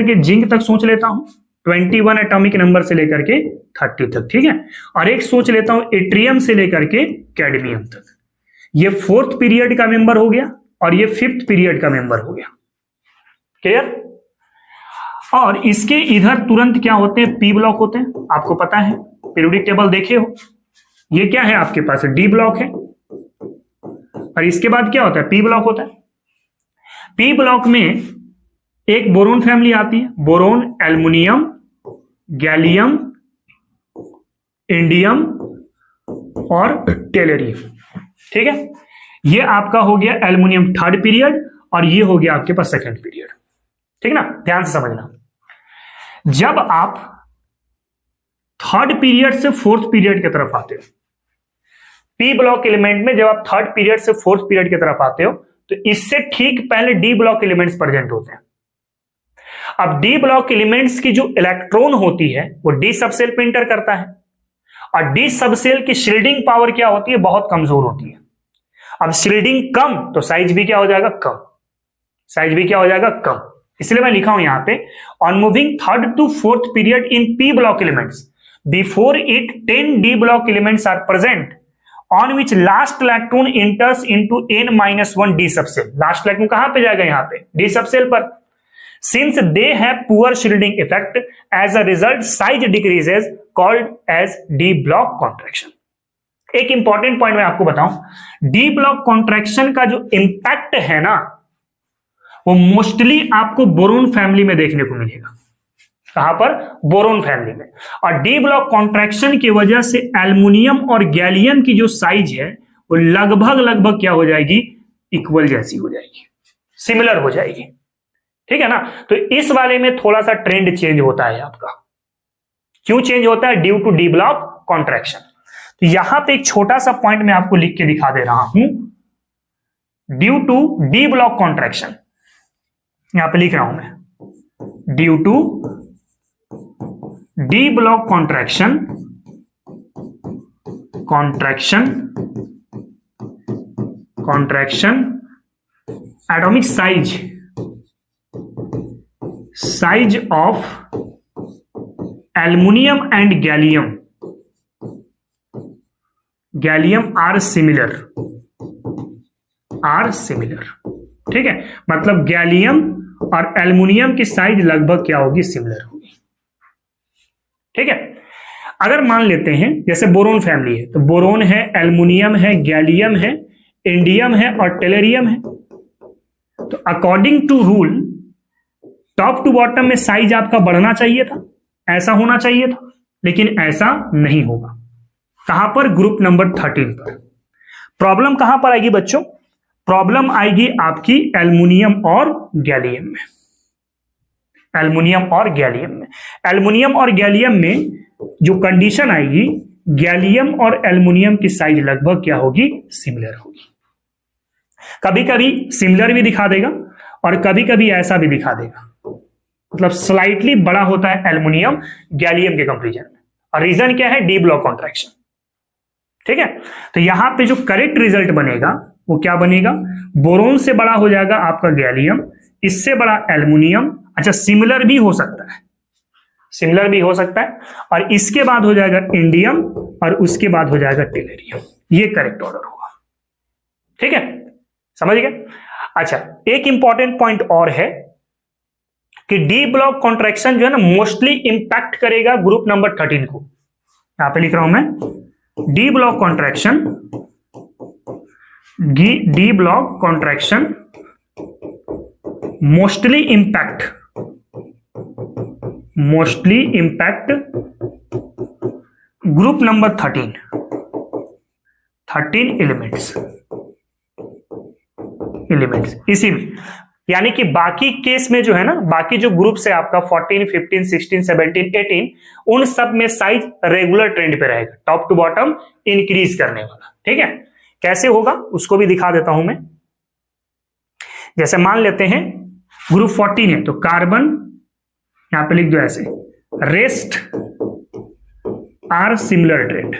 [SPEAKER 1] के जिंक तक सोच लेता हूं, 21 एटॉमिक नंबर से लेकर के 30 तक। ठीक है, और एक सोच लेता हूं एट्रियम से लेकर के कैडमियम तक। ये 4th पीरियड का मेंबर हो गया और ये 5th पीरियड का मेंबर हो गया। क्लियर? और इसके इधर तुरंत क्या होते हैं, पी ब्लॉक होते हैं। आपको पता है, पीरियोडिक टेबल देखे हो, ये क्या है आपके पास, डी ब्लॉक है। और इसके बाद क्या होता है, पी ब्लॉक होता है। पी ब्लॉक में एक बोरोन फैमिली आती है, बोरोन, एल्युमिनियम, गैलियम, इंडियम और टेलरियम। ठीक है, ये आपका हो गया एल्युमिनियम 3rd पीरियड और ये हो गया आपके पास 2nd पीरियड। ठीक ना, ध्यान से समझना। जब आप 3rd पीरियड से 4th पीरियड की तरफ आते हो, पी ब्लॉक एलिमेंट में जब आप 3rd पीरियड से 4th पीरियड की तरफ आते हो, तो इससे ठीक पहले डी ब्लॉक एलिमेंट्स प्रेजेंट होते हैं। अब डी ब्लॉक एलिमेंट्स की जो इलेक्ट्रॉन होती है वो डी सबसेल पे इंटर करता है, और डी सबसेल की शील्डिंग पावर क्या होती है, बहुत कमजोर होती है। अब शील्डिंग कम तो साइज भी क्या हो जाएगा, कम। इसलिए मैं लिखा हूं यहां पे, on moving 3rd to 4th period in P block elements before it 10 D block elements are present on which last electron enters into n-1 D subshell. Last electron कहां पे जाएगा, यहां पे डी सबसेल पर। Since they have poor shielding effect, as a result size decreases, called as D block contraction. एक important point मैं आपको बताऊं, डी ब्लॉक कॉन्ट्रैक्शन का जो इंपैक्ट है ना, वो मोस्टली आपको बोरोन फैमिली में देखने को मिलेगा। कहां पर, बोरोन फैमिली में। और डी ब्लॉक कॉन्ट्रैक्शन की वजह से एल्युमिनियम और गैलियम की जो साइज है वो लगभग क्या हो जाएगी, इक्वल जैसी हो जाएगी, सिमिलर हो जाएगी। ठीक है ना, तो इस वाले में थोड़ा सा ट्रेंड चेंज होता है आपका। क्यों चेंज होता है, due to D block contraction. तो यहां पे एक छोटा सा पॉइंट मैं आपको लिख के दिखा दे रहा हूं, due to D block contraction, यहां पे लिख रहा हूं मैं, due to D block contraction atomic size of aluminium and gallium are similar, ठीक है, मतलब गैलियम और एल्युमिनियम की साइज लगभग क्या होगी, सिमिलर होगी, ठीक है। अगर मान लेते हैं जैसे बोरोन फैमिली है, तो बोरोन है, एल्युमिनियम है, गैलियम है, इंडियम है और टेलेरियम है, तो according to rule top to bottom में साइज आपका बढ़ना चाहिए था, ऐसा होना चाहिए था, लेकिन ऐसा नहीं होगा। कहां पर, ग्रुप नंबर 13 पर। प्रॉब्लम कहां पर आएगी बच्चों, प्रॉब्लम आएगी आपकी एल्युमिनियम और गैलियम में, एल्युमिनियम और गैलियम में जो कंडीशन आएगी, गैलियम और एल्युमिनियम की साइज लगभग क्या होगी, सिमिलर होगी। कभी कभी सिमिलर भी दिखा देगा और कभी कभी ऐसा भी दिखा देगा, मतलब स्लाइटली बड़ा होता है एल्युमिनियम गैलियम के कंपैरिजन में, और रीजन क्या है, डी ब्लॉक कॉन्ट्रैक्शन, ठीक है। तो यहां पे जो करेक्ट रिजल्ट बनेगा वो क्या बनेगा, बोरोन से बड़ा हो जाएगा आपका गैलियम, इससे बड़ा एल्युमिनियम, अच्छा सिमिलर भी हो सकता है, और इसके बाद हो जाएगा इंडियम और उसके बाद हो जाएगा टेलेरियम, ये करेक्ट ऑर्डर होगा, ठीक है, समझ गए। अच्छा, एक इंपॉर्टेंट पॉइंट और है कि डी ब्लॉक कॉन्ट्रैक्शन जो है ना मोस्टली इंपैक्ट करेगा ग्रुप नंबर 13 को, यहां पे लिख रहा हूं मैं, D block contraction mostly impact group number 13 elements इसी में, यानी कि बाकी केस में जो है ना, बाकी जो ग्रुप्स है आपका 14, 15, 16, 17, 18, उन सब में साइज रेगुलर ट्रेंड पे रहेगा, टॉप टू बॉटम इंक्रीज करने वाला, ठीक है। कैसे होगा उसको भी दिखा देता हूं मैं। जैसे मान लेते हैं ग्रुप 14 है, तो कार्बन यहां पे लिख दो ऐसे, रेस्ट आर सिमिलर ट्रेंड,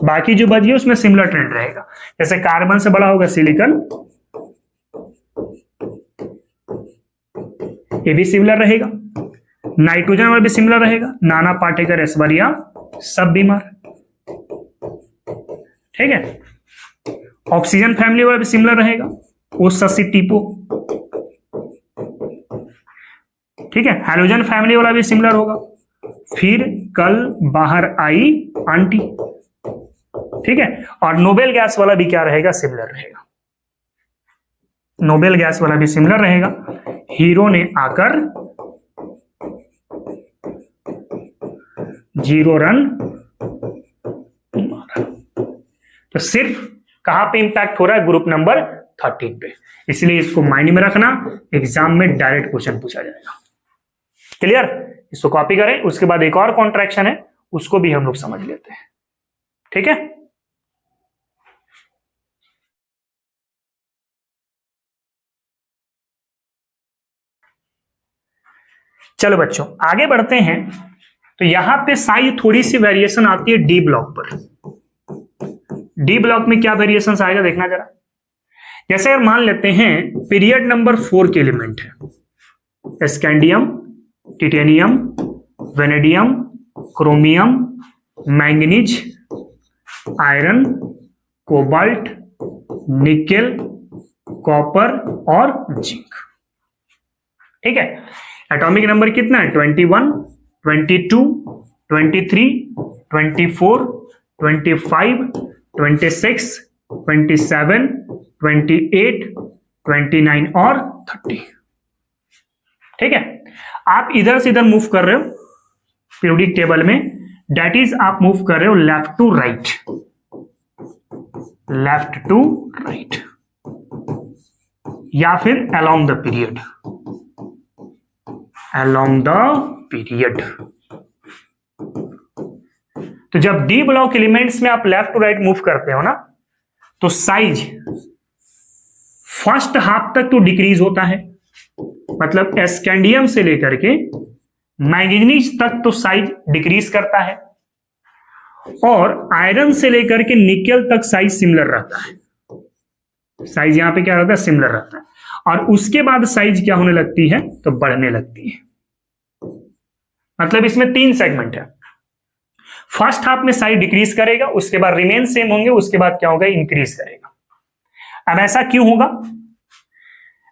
[SPEAKER 1] बाकी जो बची है उसमें सिमिलर ट्रेंड रहेगा। जैसे कार्बन से बड़ा होगा सिलिकॉन, ये भी सिमिलर रहेगा, नाइट्रोजन वाला भी सिमिलर रहेगा, नाना पार्टिकल एस्बरिया सब बीमार, ठीक है। ऑक्सीजन फैमिली वाला भी सिमिलर रहेगा, ओ ससिटिपो, ठीक है। हाइड्रोजन फैमिली वाला भी सिमिलर होगा, फिर कल बाहर आई आंटी, ठीक है। और नोबेल गैस वाला भी क्या रहेगा, सिमिलर रहेगा, नोबेल गैस वाला भी सिमिलर रहेगा। हीरो ने आकर 0 रन मारा, तो सिर्फ कहां पे इंपैक्ट हो रहा है, ग्रुप नंबर 13 पे, इसलिए इसको माइंड में रखना, एग्जाम में डायरेक्ट क्वेश्चन पूछा जाएगा। क्लियर, इसको कॉपी करें, उसके बाद एक और कॉन्ट्रैक्शन है उसको भी हम लोग समझ लेते हैं, ठीक है। चलो बच्चों आगे बढ़ते हैं। तो यहां पे साइज थोड़ी सी वेरिएशन आती है डी ब्लॉक पर। डी ब्लॉक में क्या वेरिएशन आएगा देखना जरा। जैसे अगर मान लेते हैं पीरियड नंबर 4 के एलिमेंट है, scandium, titanium, vanadium, chromium, manganese, iron, cobalt, nickel, copper और जिंक, ठीक है। एटॉमिक नंबर कितना है, 21, 22, 23, 24, 25, 26, 27, 28, 29 और 30, ठीक है। आप इधर से इधर मूव कर रहे हो पीरियोडिक टेबल में, दैट इज आप मूव कर रहे हो लेफ्ट टू राइट, या फिर अलोंग द पीरियड, तो जब डी ब्लॉक एलिमेंट्स में आप लेफ्ट टू राइट मूव करते हो ना, तो साइज फर्स्ट हाफ तक तो डिक्रीज होता है, मतलब स्कैंडियम से लेकर के मैंगनीज तक तो साइज डिक्रीज करता है, और आयरन से लेकर के निकेल तक साइज सिमिलर रहता है। साइज यहां पे क्या रहता है, सिमिलर रहता है, और उसके बाद साइज क्या होने लगती है, तो बढ़ने लगती है। मतलब इसमें 3 सेगमेंट है। फर्स्ट हाफ में साइज डिक्रीज करेगा, उसके बाद रिमेन सेम होंगे, उसके बाद क्या होगा, इंक्रीज करेगा। अब ऐसा क्यों होगा,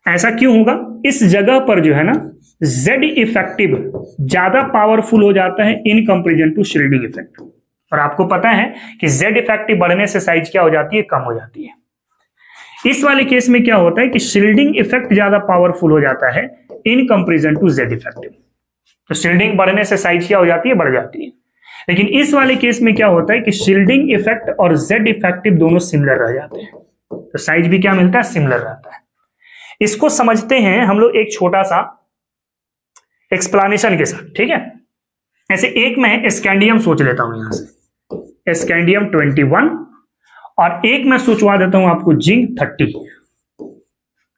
[SPEAKER 1] ऐसा क्यों होगा, इस जगह पर जो है ना Z इफेक्टिव ज्यादा पावरफुल हो जाता है in comparison to shielding effect. और आपको पता है कि Z इफेक्टिव बढ़ने से साइज क्या हो जाती है, कम हो जाती है। इस वाले केस में क्या होता है कि शिल्डिंग इफेक्ट ज्यादा पावरफुल हो जाता है in comparison to Z effective. तो शिल्डिंग बढ़ने से साइज क्या हो जाती है, बढ़ जाती है। लेकिन इस वाले केस में क्या होता है कि शिल्डिंग इफेक्ट और Z इफेक्टिव दोनों सिमिलर रह जाते हैं, तो साइज भी क्या मिलता है, सिमिलर रहता है। इसको समझते हैं हम लोग एक छोटा सा एक्सप्लेनेशन के साथ, ठीक है। ऐसे एक मैं स्कैंडियम सोच लेता हूं यहां से, स्कैंडियम 21, और एक मैं सोचवा देता हूं आपको जिंक 30।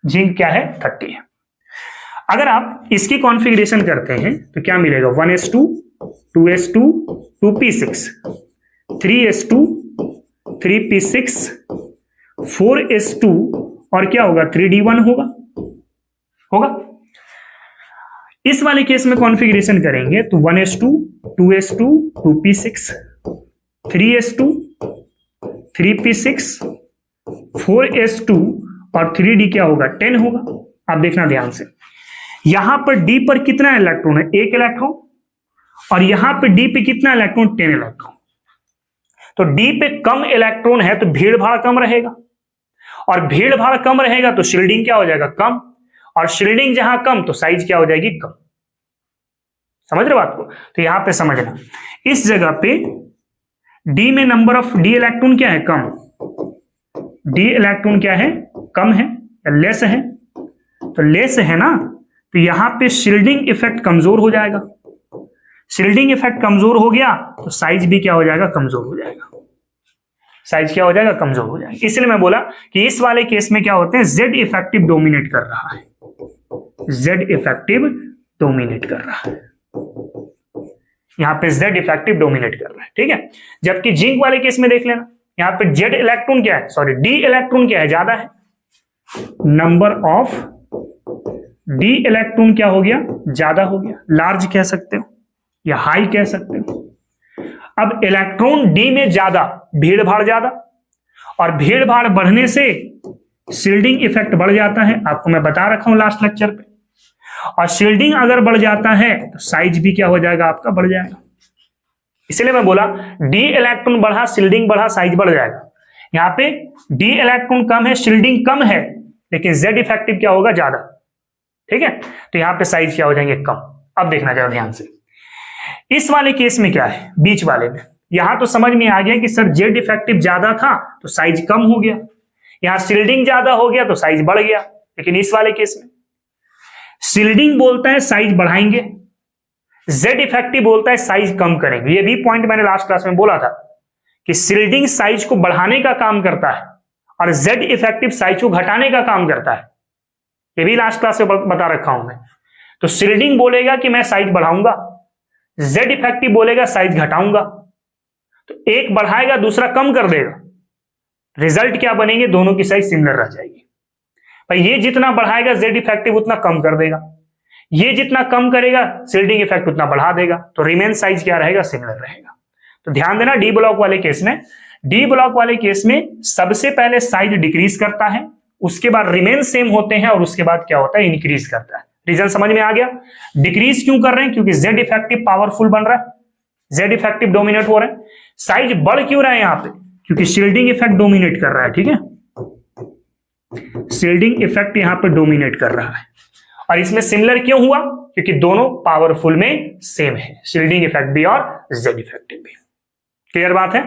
[SPEAKER 1] जिंक क्या है, 30 है। अगर आप इसकी कॉन्फ़िगरेशन करते हैं तो क्या मिलेगा, 1s2 2s2 2p6 3s2 3p6 4s2 और क्या होगा, 3d1 होगा। इस वाले केस में कॉन्फ़िगरेशन करेंगे तो 1s2 2s2 2p6 3s2 3p6 4s2 और 3d क्या होगा, 10 होगा। आप देखना ध्यान से, यहां पर d पर कितना इलेक्ट्रॉन है, 1 इलेक्ट्रॉन, और यहां पे d पे कितना इलेक्ट्रॉन, 10 इलेक्ट्रॉन। तो d पे कम इलेक्ट्रॉन है तो भीड़ भाड़ कम रहेगा, और भीड़ भाड़ कम रहेगा तो शिल्डिंग क्या हो जाएगा, कम, और शिल्डिंग जहां कम तो साइज क्या हो जाएगी, कम। समझ रहे बात को, तो यहां पे समझना, इस जगह पे d में नंबर ऑफ d इलेक्ट्रॉन क्या है, कम, d इलेक्ट्रॉन क्या है, कम है या लेस है, तो लेस है ना, तो यहां पे शिल्डिंग इफेक्ट कमजोर हो जाएगा। शिल्डिंग इफेक्ट कमजोर हो गया तो साइज भी क्या हो जाएगा, कमजोर हो जाएगा। साइज क्या हो जाएगा, कमजोर हो जाएगा। इसलिए मैं बोला कि इस वाले केस में क्या होते हैं, Z इफेक्टिव डोमिनेट कर रहा है, Z इफेक्टिव डोमिनेट कर रहा है, यहां पे Z इफेक्टिव डोमिनेट कर रहा है, ठीक है। जबकि जिंक वाले केस में देख लेना, यहां पे Z इलेक्ट्रॉन क्या है, सॉरी D इलेक्ट्रॉन क्या है, ज्यादा है, नंबर ऑफ D इलेक्ट्रॉन क्या हो गया, ज्यादा हो गया, लार्ज कह सकते हो या हाई कह सकते हो। अब इलेक्ट्रॉन D में ज्यादा, भीड़ भाड़ ज्यादा, और भीड़ भाड़ बढ़ने से शिल्डिंग इफेक्ट बढ़ जाता है, आपको मैं बता रखा हूं लास्ट लेक्चर पे। और शिल्डिंग अगर बढ़ जाता है तो साइज भी क्या हो जाएगा, आपका बढ़ जाएगा। इसलिए मैं बोला D इलेक्ट्रॉन बढ़ा, शिल्डिंग बढ़ा, साइज बढ़ जाएगा। यहां पे D इलेक्ट्रॉन कम है, शिल्डिंग कम है, लेकिन Z इफेक्टिव क्या होगा, ज्यादा, ठीक है। तो यहां पे साइज क्या हो जाएंगे, कम। अब देखना चाहिए ध्यान से, इस वाले केस में क्या है, बीच वाले में, यहां तो समझ में आ गया कि सर Z इफेक्टिव ज्यादा था तो साइज कम हो गया, यहां शिल्डिंग ज्यादा हो गया तो साइज बढ़ गया। लेकिन इस वाले केस में शिल्डिंग बोलता है साइज बढ़ाएंगे, Z इफेक्टिव बोलता है साइज कम करेंगे। ये भी पॉइंट मैंने लास्ट क्लास में बोला था कि शिल्डिंग साइज को बढ़ाने का काम करता है और Z इफेक्टिव साइज को घटाने का काम करता है। ये भी लास्ट क्लास में बता रखा हूं मैं। तो शिल्डिंग बोलेगा कि मैं साइज बढ़ाऊंगा, Z इफेक्टिव बोलेगा साइज घटाऊंगा। तो एक बढ़ाएगा, दूसरा कम कर देगा, रिजल्ट क्या बनेंगे, दोनों की साइज सिमिलर रह जाएगी। भाई ये जितना बढ़ाएगा Z इफेक्टिव उतना कम कर देगा, ये जितना कम करेगा शिल्डिंग इफेक्ट उतना बढ़ा देगा, तो रिमेन साइज क्या रहेगा, सिमिलर रहेगा। तो ध्यान देना, डी ब्लॉक वाले केस में, डी ब्लॉक वाले केस में सबसे पहले साइज डिक्रीज करता है, उसके बाद रिमेन सेम होते हैं, और उसके बाद क्या होता है, इंक्रीज करता है। रीजन समझ में आ गया। डिक्रीज क्यों कर रहे हैं, क्योंकि Z इफेक्टिव पावरफुल बन रहा है, Z इफेक्टिव डोमिनेट हो रहा है। साइज बढ़ क्यों रहा है यहां पे, क्योंकि शिल्डिंग इफेक्ट डोमिनेट कर रहा है, ठीक है। शिल्डिंग इफेक्ट यहां पे डोमिनेट कर रहा है, और इसमें सिमिलर क्यों हुआ, क्योंकि दोनों पावरफुल में सेम है, शिल्डिंग इफेक्ट भी और Z इफेक्टिव भी। क्लियर बात है।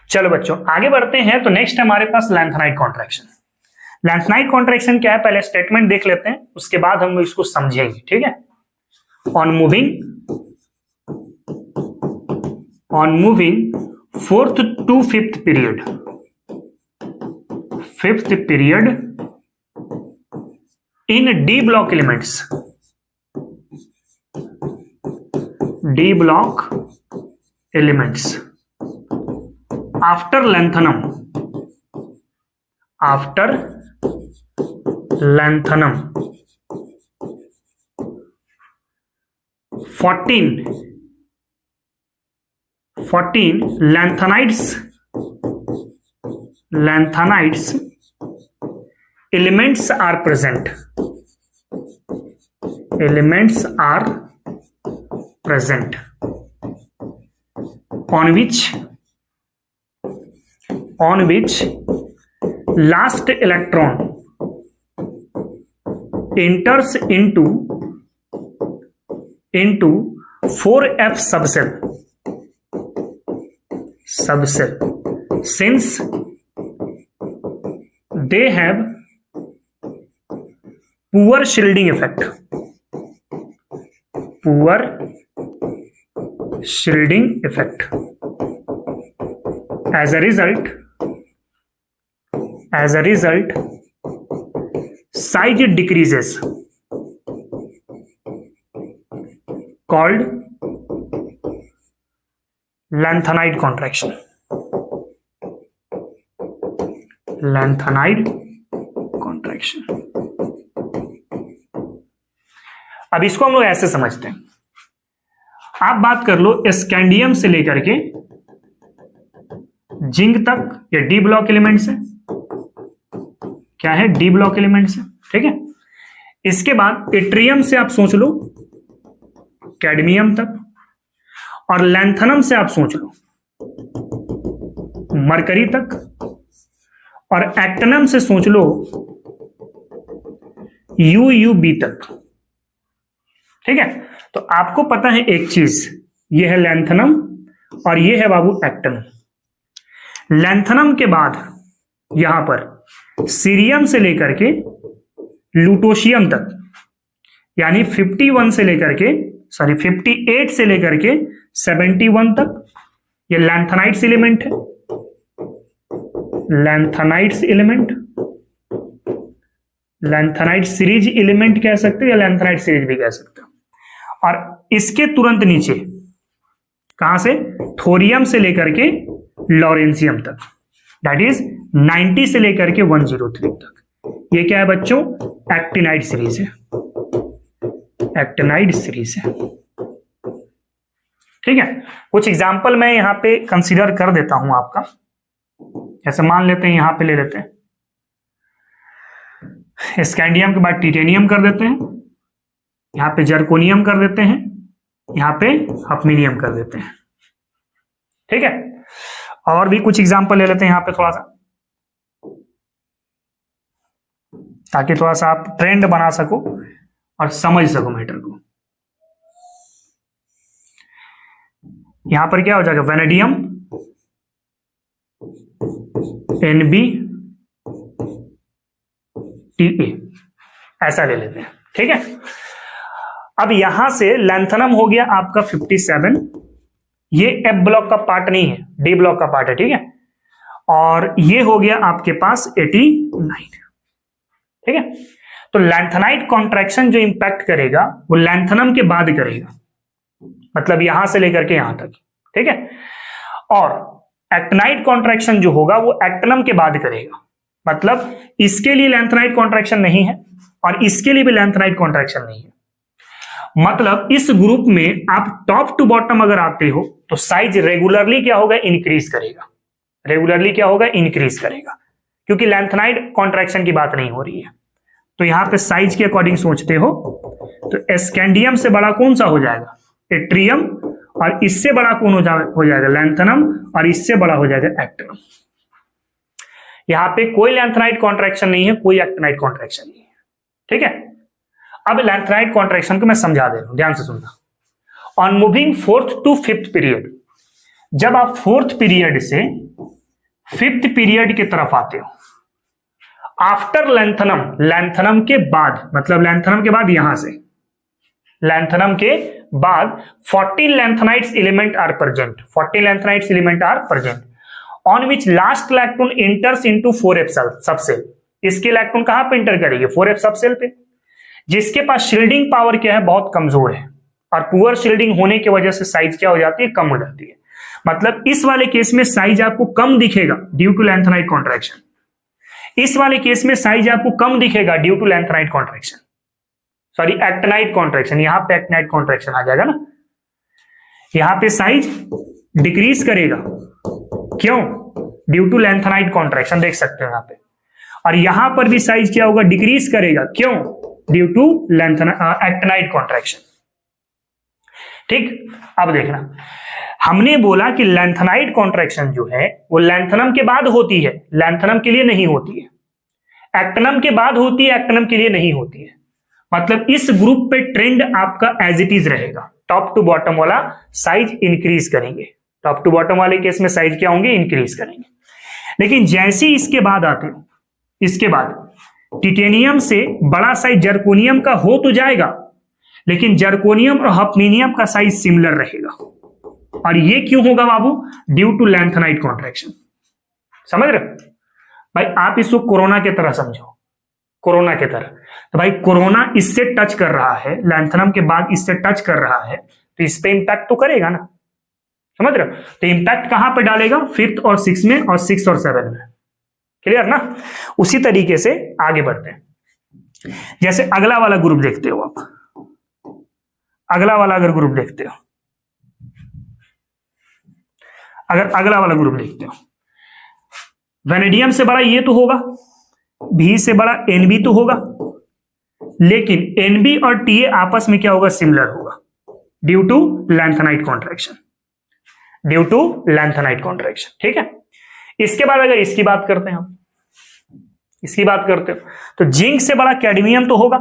[SPEAKER 1] चलो बच्चों आगे बढ़ते हैं। तो नेक्स्ट हमारे पास लैंथेनाइट कॉन्ट्रैक्शन। लैंथेनाइड कॉन्ट्रैक्शन क्या है, पहले स्टेटमेंट देख लेते हैं, उसके बाद हम इसको समझेंगे, ठीक है। On moving fourth to fifth period, fifth period in D block elements, D block elements after lanthanum 14 lanthanides elements are present, on which last electron enters into 4f subcell, since they have poor shielding effect, as a result size decreases, called lanthanide contraction. अब इसको हम लोग ऐसे समझते हैं, आप बात कर लो स्कैंडियम से लेकर के जिंक तक, ये डी ब्लॉक एलिमेंट्स है, क्या है, डी ब्लॉक एलिमेंट्स है, ठीक है। इसके बाद इट्रियम से आप सोच लो कैडमियम तक, और लैंथनम से आप सोच लो मरकरी तक, और एक्टिनम से सोच लो यूयूबी तक, ठीक है। तो आपको पता है एक चीज, ये है लैंथनम और ये है बाबू एक्टिनम। लैंथनम के बाद यहां पर सीरियम से लेकर के लूटोशियम तक, यानी 58 से लेकर के 71 तक, ये लैंथनाइड्स एलिमेंट है, लैंथनाइड सीरीज एलिमेंट कह सकते हो या लैंथनाइड सीरीज भी कह सकते हो। और इसके तुरंत नीचे कहां से, थोरियम से लेकर के लॉरेंसियम तक, दैट इज 90 से लेकर के 103 तक, ये क्या है बच्चों, एक्टिनाइड सीरीज है, ठीक है। कुछ एग्जाम्पल मैं यहां पे कंसीडर कर देता हूं आपका, जैसे मान लेते हैं, यहां पे ले लेते हैं स्कैंडियम के बाद टिटेनियम कर देते हैं, यहां पे जर्कोनियम कर देते हैं, यहां पे हफनीनियम कर देते हैं, ठीक है। और भी कुछ एग्जाम्पल ले लेते हैं यहां पे थोड़ा सा, ताकि थोड़ा सा आप ट्रेंड बना सको और समझ सको मैटर को। यहां पर क्या हो जाएगा, वेनेडियम, NbTa, ऐसा ले लेते हैं, ठीक है। अब यहां से लैंथनम हो गया आपका 57, ये एफ ब्लॉक का पार्ट नहीं है, डी ब्लॉक का पार्ट है, ठीक है। और ये हो गया आपके पास 89, ठीक है। तो लैंथनाइड कॉन्ट्रैक्शन जो इंपैक्ट करेगा वो लैंथनम के बाद करेगा, मतलब यहां से लेकर के यहां तक, ठीक है। और एक्टिनाइड कॉन्ट्रैक्शन जो होगा वो एक्टिनम के बाद करेगा, मतलब इसके लिए लैंथनाइड कॉन्ट्रैक्शन नहीं है और इसके लिए भी लैंथनाइड कॉन्ट्रैक्शन नहीं है। मतलब इस ग्रुप में आप टॉप टू बॉटम अगर आते हो तो साइज रेगुलरली क्या होगा, इंक्रीज करेगा, क्योंकि लैंथनाइड कॉन्ट्रैक्शन की बात नहीं हो रही है। तो यहां पे साइज के अकॉर्डिंग सोचते हो तो स्कैंडियम से बड़ा कौन सा हो जाएगा, एट्रियम, और इससे बड़ा कौन हो जाएगा, लैंथनम, और इससे बड़ा हो जाएगा एक्टिनम। यहां पे कोई लैंथनाइड कॉन्ट्रैक्शन नहीं है, कोई एक्टिनाइड कॉन्ट्रैक्शन नहीं है, ठीक है। अब लैंथनाइड कॉन्ट्रैक्शन को मैं समझा दे रहा हूं, ध्यान से सुनना। On moving 4th to 5th period, जब आप 4th पीरियड से 5th पीरियड की तरफ आते हो, आफ्टर लैंथनम, लैंथनम के बाद, मतलब लैंथनम के बाद यहां से, लैंथनम के बाद 14 lanthanides element are present, 14 lanthanides element are present on which last electron enters into 4f subshell. इसके लैक्टोन कहां पे इंटर करेगी? 4f सबसेल पे, जिसके पास शील्डिंग पावर क्या है? बहुत कमजोर है, और पुअर शील्डिंग होने की वजह से साइज क्या हो जाती है? कम हो जाती है। मतलब इस वाले केस में साइज आपको कम दिखेगा ड्यू टू लैंथनाइट कॉन्ट्रैक्शन, इस वाले केस में साइज आपको कम दिखेगा due to lanthanide contraction, sorry actinide contraction, यहां पे एक्टिनाइट कॉन्ट्रैक्शन आ जाएगा ना, यहां पे साइज डिक्रीज करेगा, क्यों? ड्यू टू लैंथनाइट कॉन्ट्रैक्शन, देख सकते हो यहां पे, और यहां पर भी साइज क्या होगा? डिक्रीज करेगा, क्यों? Due to actinide contraction. ठीक, अब देखना, हमने बोला कि लैंथनाइट कॉन्ट्रैक्शन जो है वो लैंथनम के बाद होती है, लैंथनम के लिए नहीं होती है, एक्टिनम के बाद होती है, एक्टिनम के लिए नहीं होती है। मतलब इस ग्रुप पे ट्रेंड आपका एज इट इज रहेगा, टॉप टू बॉटम वाला साइज इंक्रीज करेंगे, टॉप टू बॉटम वाले केस में साइज क्या होंगे? इंक्रीज करेंगे। लेकिन जैसे ही इसके बाद आते हो, इसके बाद टिटेनियम से बड़ा साइज जर्कोनियम का हो तो जाएगा, लेकिन जर्कोनियम और हफनीनियम का साइज सिमिलर रहेगा, और ये क्यों होगा बाबू? Due to lanthanide contraction. समझ रहे भाई? आप इसको कोरोना की तरह समझो, कोरोना की तरह। तो भाई कोरोना इससे टच कर रहा है, लैंथनम के बाद इससे टच कर रहा है, तो इस पे इंपैक्ट तो करेगा ना, समझ रहे हो? तो इंपैक्ट कहां पे डालेगा? 5th और 6th में, और 6th और 7th में। क्लियर ना? उसी तरीके से आगे बढ़ते हैं। जैसे अगला वाला ग्रुप देखते हो आप, अगला वाला अगर ग्रुप देखते हो, अगर अगला वाला ग्रुप देखते हो, वेनेडियम से बड़ा ये तो होगा, भी से बड़ा एनबी तो होगा, लेकिन एनबी और टीए आपस में क्या होगा? सिमिलर होगा, due to lanthanide contraction, due to lanthanide contraction. ठीक है, इसके बाद अगर इसकी बात करते हैं हम, इसकी बात करते हो तो जिंक से बड़ा कैडमियम तो होगा,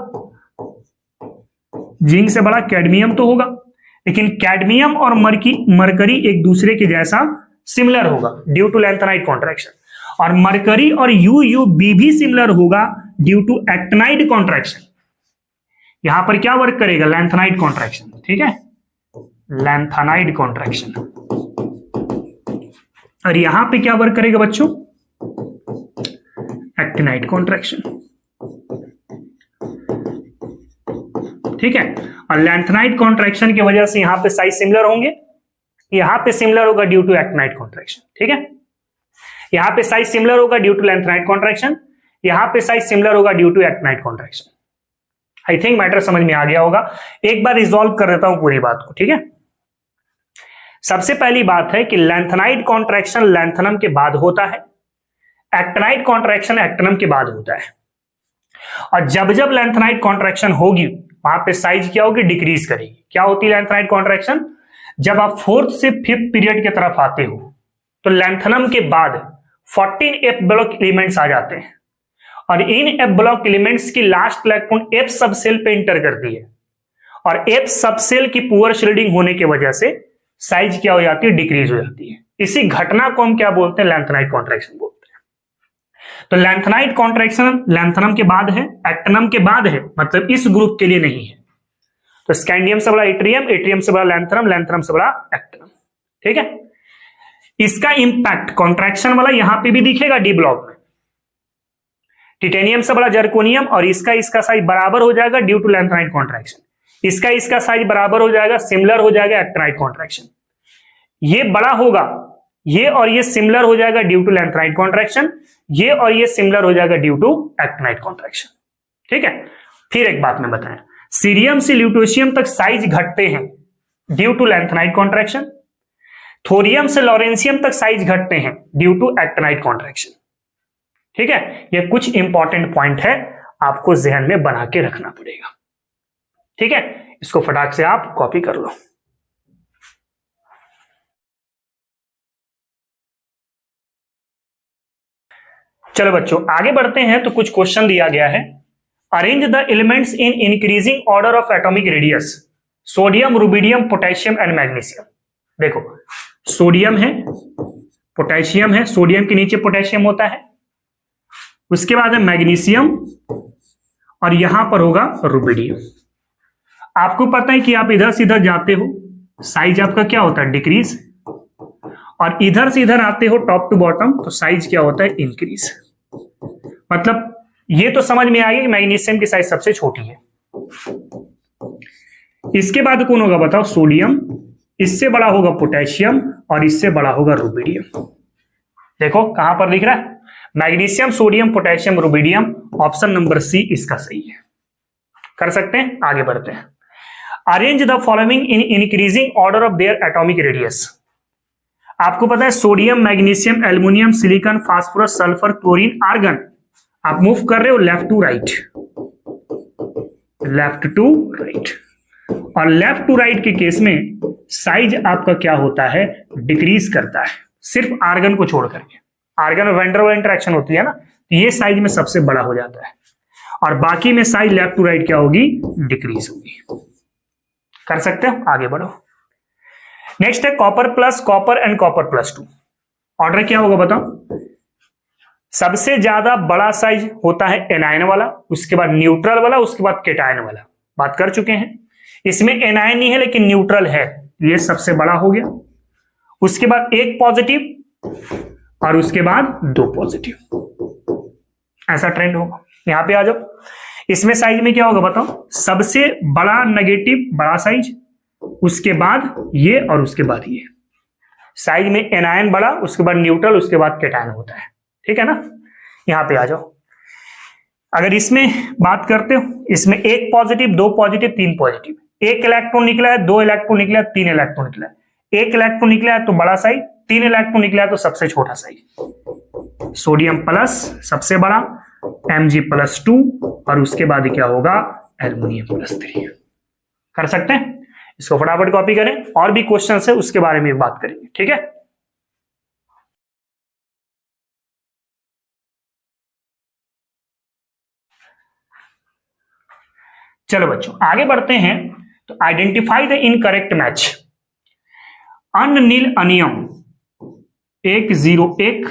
[SPEAKER 1] जिंक से बड़ा कैडमियम तो होगा, लेकिन कैडमियम और मरकरी एक दूसरे के जैसा सिमिलर होगा ड्यू टू लैंथनाइट कॉन्ट्रैक्शन, और मरकरी और यूयूबी भी सिमिलर होगा ड्यू टू एक्टिनाइट कॉन्ट्रैक्शन। यहां पर क्या वर्क करेगा? लैंथनाइट कॉन्ट्रैक्शन। ठीक है, लैंथनाइट कॉन्ट्रैक्शन, और यहां पे क्या वर्क करेगा बच्चों? Actinide contraction. ठीक है, और लैंथनाइट कॉन्ट्रैक्शन की वजह से यहां पे साइज सिमिलर होंगे, यहां पे सिमिलर होगा ड्यू टू एक्टिनाइट कॉन्ट्रैक्शन। ठीक है, यहां पे साइज सिमिलर होगा ड्यू टू लैंथनाइट कॉन्ट्रैक्शन, यहां पे साइज सिमिलर होगा due to actinide contraction. I think matter समझ में आ गया होगा। एक बार रिजॉल्व कर देता हूं पूरी बात को। ठीक है, सबसे पहली बात है कि लैंथनाइट कॉन्ट्रैक्शन लैंथनम के बाद होता है, एक्टिनाइट कॉन्ट्रैक्शन एक्टिनम के बाद होता है, और जब जब लैंथनाइट कॉन्ट्रैक्शन होगी वहां पे साइज क्या होगी? डिक्रीज करेगी। क्या होती है लैंथनाइट कॉन्ट्रैक्शन? जब आप 4th से 5th पीरियड की तरफ आते हो तो लैंथनम के बाद 14 एफ ब्लॉक एलिमेंट्स आ जाते हैं, और इन एफ ब्लॉक एलिमेंट्स की लास्ट इलेक्ट्रॉन एफ सबसेल पे इंटर करती है, और एफ सबसेल की पुअर शील्डिंग होने की वजह से साइज क्या हो जाती है? डिक्रीज हो जाती है। इसी घटना को हम क्या बोलते हैं? लैंथनाइट कॉन्ट्रैक्शन बोलते हैं। तो लैंथनाइट कॉन्ट्रैक्शन लैंथनम के बाद है, एक्टिनम के बाद है, मतलब इस ग्रुप के लिए नहीं है। तो स्कैंडियम से बड़ा एट्रियम, एट्रियम से बड़ा लैंथनम, लैंथनम से बड़ा एक्टिनम। ठीक है, इसका इंपैक्ट कॉन्ट्रैक्शन वाला यहां पे भी दिखेगा डी ब्लॉक में, टिटेनियम से बड़ा जर्कोनियम, और इसका साइज बराबर हो जाएगा ड्यू टू लैंथनाइट कॉन्ट्रैक्शन, इसका साइज बराबर हो जाएगा, सिमिलर हो जाएगा एक्टिनाइट कॉन्ट्रैक्शन। ये बड़ा होगा, ये और ये सिमिलर हो जाएगा ड्यू टू लैंथनाइट कॉन्ट्रैक्शन, ये और ये सिमिलर हो जाएगा ड्यू टू एक्टिनाइट कॉन्ट्रैक्शन। ठीक है, फिर एक बात मैं बताएं, सीरियम से ल्यूटोशियम तक साइज घटते हैं due to lanthanide contraction, thorium से लॉरेंसियम तक साइज घटते हैं ड्यू टू एक्टिनाइट कॉन्ट्रैक्शन। ठीक है, ये कुछ इंपॉर्टेंट पॉइंट है, आपको जहन में बना के रखना पड़ेगा। ठीक है, इसको फटाक से आप कॉपी कर लो। चलो बच्चों आगे बढ़ते हैं। तो कुछ क्वेश्चन दिया गया है, arrange the elements in increasing order of atomic radius, sodium, rubidium, potassium and magnesium. देखो सोडियम है, पोटेशियम है, सोडियम के नीचे पोटेशियम होता है, उसके बाद है मैग्नीशियम, और यहां पर होगा रुबिडियम। आपको पता है कि आप इधर से इधर जाते हो, साइज आपका क्या होता है, डिक्रीज, और इधर से इधर आते हो टॉप टू बॉटम, तो साइज क्या होता है, इंक्रीज। मतलब ये तो समझ में आ गया कि मैग्नीशियम की साइज सबसे छोटी है। इसके बाद कौन होगा बताओ, सोडियम, इससे बड़ा होगा पोटेशियम, और इससे बड़ा होगा रुबिडियम। देखो कहां पर दिख रहा है, magnesium, sodium, potassium, rubidium. Option number C इसका सही है। कर सकते हैं, आगे बढ़ते हैं। Arrange the following in increasing order of their atomic radius. आपको पता है sodium, magnesium, aluminium, silicon, phosphorus, sulphur, chlorine, argon, आप मूव कर रहे हो left to right, left to right. और लेफ्ट टू राइट के केस में साइज आपका क्या होता है, डिक्रीज करता है, सिर्फ आर्गन को छोड़ करके। आर्गन और वैन डर वाल्स इंटरेक्शन होती है ना, तो ये साइज में सबसे बड़ा हो जाता है, और बाकी में साइज लेफ्ट टू राइट क्या होगी, डिक्रीज होगी। कर सकते हो, आगे बढ़ो। नेक्स्ट है copper plus copper and copper plus 2। Order क्या होगा बताओ। सबसे ज्यादा बड़ा साइज होता है एनायन वाला, उसके बाद न्यूट्रल वाला, उसके बाद केटायन वाला, बात कर चुके हैं। इसमें एनायन नहीं है लेकिन न्यूट्रल है, ये सबसे बड़ा हो गया। उसके बाद एक पॉजिटिव और उसके बाद दो पॉजिटिव, ऐसा ट्रेंड होगा। यहां पे आ जाओ, इसमें साइज में क्या होगा बताओ, सबसे बड़ा नेगेटिव बड़ा साइज, उसके बाद ये और उसके बाद ये। साइज में एनायन बड़ा, उसके बाद न्यूट्रल, उसके बाद केटायन होता है, ठीक है ना। यहां पे आ जाओ, अगर इसमें बात करते हो, इसमें एक पॉजिटिव, दो पॉजिटिव, तीन पॉजिटिव, एक इलेक्ट्रॉन निकला है, दो इलेक्ट्रॉन निकला है, तीन इलेक्ट्रॉन निकला है, एक इलेक्ट्रॉन निकला है तो बड़ा साइज, तीन इलेक्ट्रॉन निकला है तो सबसे छोटा साइज। सोडियम प्लस सबसे बड़ा, Mg+2, और उसके बाद क्या होगा, एल्युमिनियम +3। कर सकते हैं, इसको फटाफट कॉपी करें, और भी क्वेश्चन है उसके बारे में बात करेंगे, ठीक है। चलो बच्चों आगे बढ़ते हैं। तो आइडेंटिफाई द इनकरेक्ट मैच। अननील अनियम 101,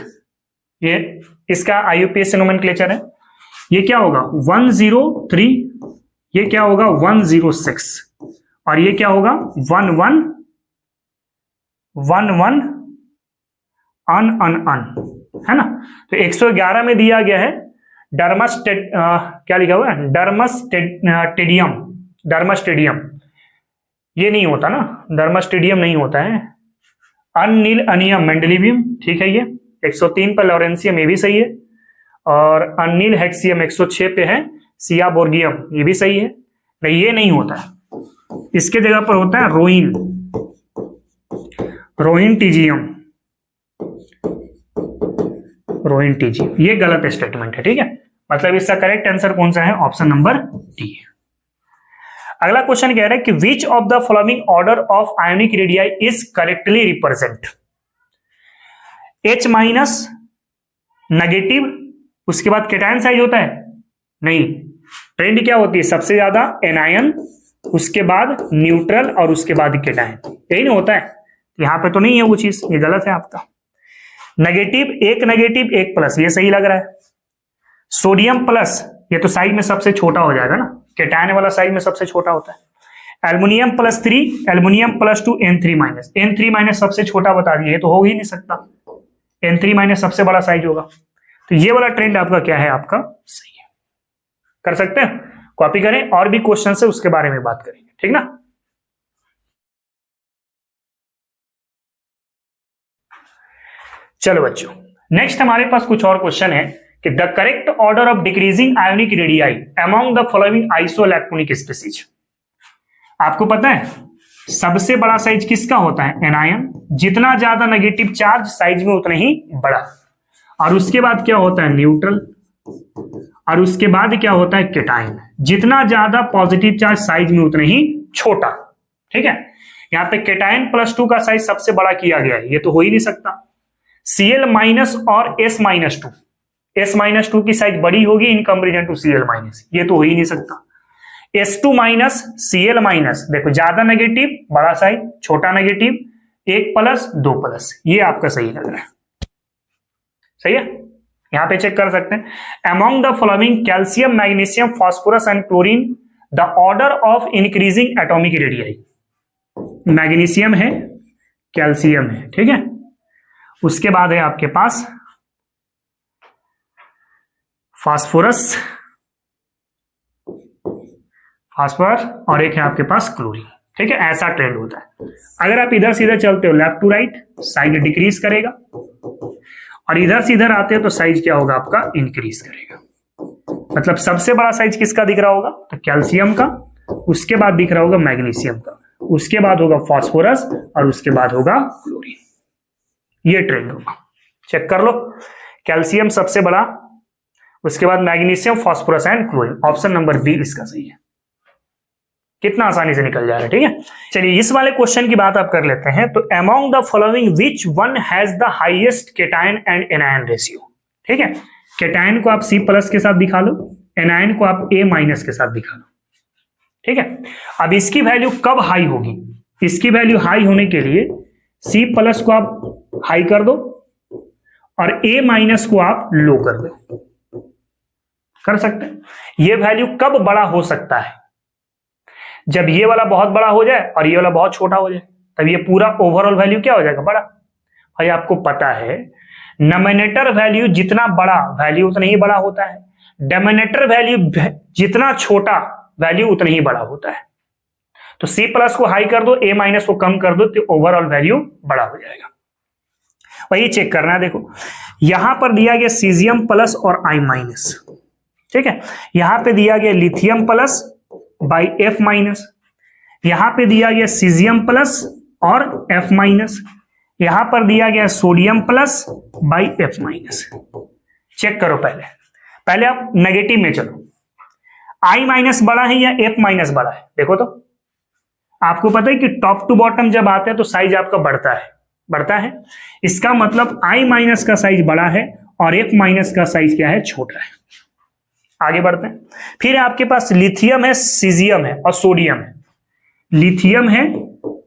[SPEAKER 1] ये इसका IUPAC नोमेनक्लेचर है। ये क्या होगा 103, ये क्या होगा 106, और ये क्या होगा 1111 अन है ना। तो 111 में दिया गया है क्या लिखा हुआ है, डर्मस्टेडियम। ये नहीं होता ना, डर्मस्टेडियम नहीं होता है। अननील अनियम मेंडेलिवियम, ठीक है। ये 103 पर लॉरेंसियम, ये भी सही है। और अननील हेक्सियम 106 पे है सियाबोर्गियम, ये भी सही है। नहीं, ये नहीं होता है, इसके जगह पर होता है रोहिनटीजियम। ये गलत स्टेटमेंट है, ठीक है। मतलब इसका करेक्ट आंसर कौन सा है, ऑप्शन नंबर डी। अगला क्वेश्चन कह रहा है कि which of the following order of ionic radii is correctly represent. H- negative, उसके बाद केटायन साइज होता है, नहीं। ट्रेंड क्या होती है, सबसे ज्यादा एनायन, उसके बाद न्यूट्रल, और उसके बाद केटायन, यही नहीं होता है। यहां पे तो नहीं है वो चीज, ये गलत है आपका। नेगेटिव एक प्लस, ये सही लग रहा है। सोडियम प्लस, ये तो साइज में सबसे छोटा हो जाएगा ना, केटायन वाला साइज में सबसे छोटा होता है। एल्युमिनियम +3, एल्युमिनियम +2, N3- सबसे छोटा बता दिए, ये तो हो ही नहीं सकता। N3- सबसे बड़ा साइज होगा। तो ये वाला ट्रेंड आपका क्या है, आपका सही है। कर सकते हैं, कॉपी करें, और भी क्वेश्चन है उसके बारे में बात करेंगे, ठीक ना। चलो बच्चों, नेक्स्ट हमारे पास कुछ और क्वेश्चन है कि the correct order of decreasing ionic radii among the following isoelectronic species. आपको पता है सबसे बड़ा साइज किसका होता है, एनायन। जितना ज्यादा नेगेटिव चार्ज साइज में उतना ही बड़ा, और उसके बाद क्या होता है न्यूट्रल, और उसके बाद क्या होता है केटायन। जितना ज्यादा पॉजिटिव चार्ज साइज में उतना ही छोटा, ठीक है। यहाँ पे केटायन +2 का साइज सबसे बड़ा किया गया है, ये तो हो ही नहीं सकता। Cl- और S-2, S-2 की साइज बड़ी होगी इन कंपेरिजन टू Cl-, ये तो हो ही नहीं सकता। S2- Cl-, देखो ज्यादा नेगेटिव बड़ा साइज, छोटा नेगेटिव, 1+, 2+, ये आपका सही लग रहा है, सही है। यहां पे चेक कर सकते हैं, among the following calcium, magnesium, phosphorus and chlorine the order of increasing atomic radii. Magnesium है, कैल्शियम है, ठीक है, उसके बाद है आपके पास फास्फोरस और एक है आपके पास क्लोरीन, ठीक है, ऐसा ट्रेंड होता है। अगर आप इधर से इधर चलते हो left to right, size decrease करेगा, और इधर से इधर आते हो तो साइज क्या होगा आपका, इंक्रीज करेगा। मतलब सबसे बड़ा साइज किसका दिख रहा होगा, तो कैल्शियम का, उसके बाद दिख रहा होगा मैग्नीशियम का, उसके बाद होगा फास्फोरस और उसके बाद होगा क्लोरीन। ये ट्रेंड होगा, चेक कर लो, कैल्शियम सबसे बड़ा, उसके बाद magnesium, phosphorus and chlorine. Option number B इसका सही है। कितना आसानी से निकल जा रहा है, ठीक है। चलिए इस वाले क्वेश्चन की बात आप कर लेते हैं। तो among the following which one has the highest cation and anion ratio, ठीक है। केटायन को आप C+ के साथ दिखा लो, एनायन को आप A- के साथ दिखा लो, ठीक है। अब इसकी वैल्यू कब हाई होगी, इसकी वैल्यू हाई होने के लिए C+ को आप हाई कर दो और A- को आप लो कर दो, कर सकते हैं। ये वैल्यू कब बड़ा हो सकता है, जब ये वाला बहुत बड़ा हो जाए और ये वाला बहुत छोटा हो जाए, तब ये पूरा ओवरऑल वैल्यू क्या हो जाएगा, बड़ा। भाई आपको पता है नोमिनेटर वैल्यू जितना बड़ा वैल्यू उतना ही बड़ा होता है, डिनोमिनेटर वैल्यू जितना छोटा वैल्यू उतना ही बड़ा होता है। तो C+ को हाई कर दो, A- को कम कर दो, तो ओवरऑल वैल्यू बड़ा हो जाएगा। वही चेक करना है, देखो यहां पर दिया गया सीजियम प्लस और I-, ठीक है। यहां पे दिया गया लिथियम प्लस बाई F-, यहां पे दिया गया सीजियम प्लस और F-, यहां पर दिया गया sodium plus by F-। Check करो, पहले आप नेगेटिव में चलो, I- बड़ा है या F- बड़ा है, देखो तो। आपको पता है कि टॉप टू बॉटम जब आता है तो साइज आपका बढ़ता है। इसका मतलब I- का साइज बड़ा है और F- का साइज क्या है, छोटा है। आगे बढ़ते हैं। फिर आपके पास लिथियम है, सीजियम है और सोडियम है। लिथियम है,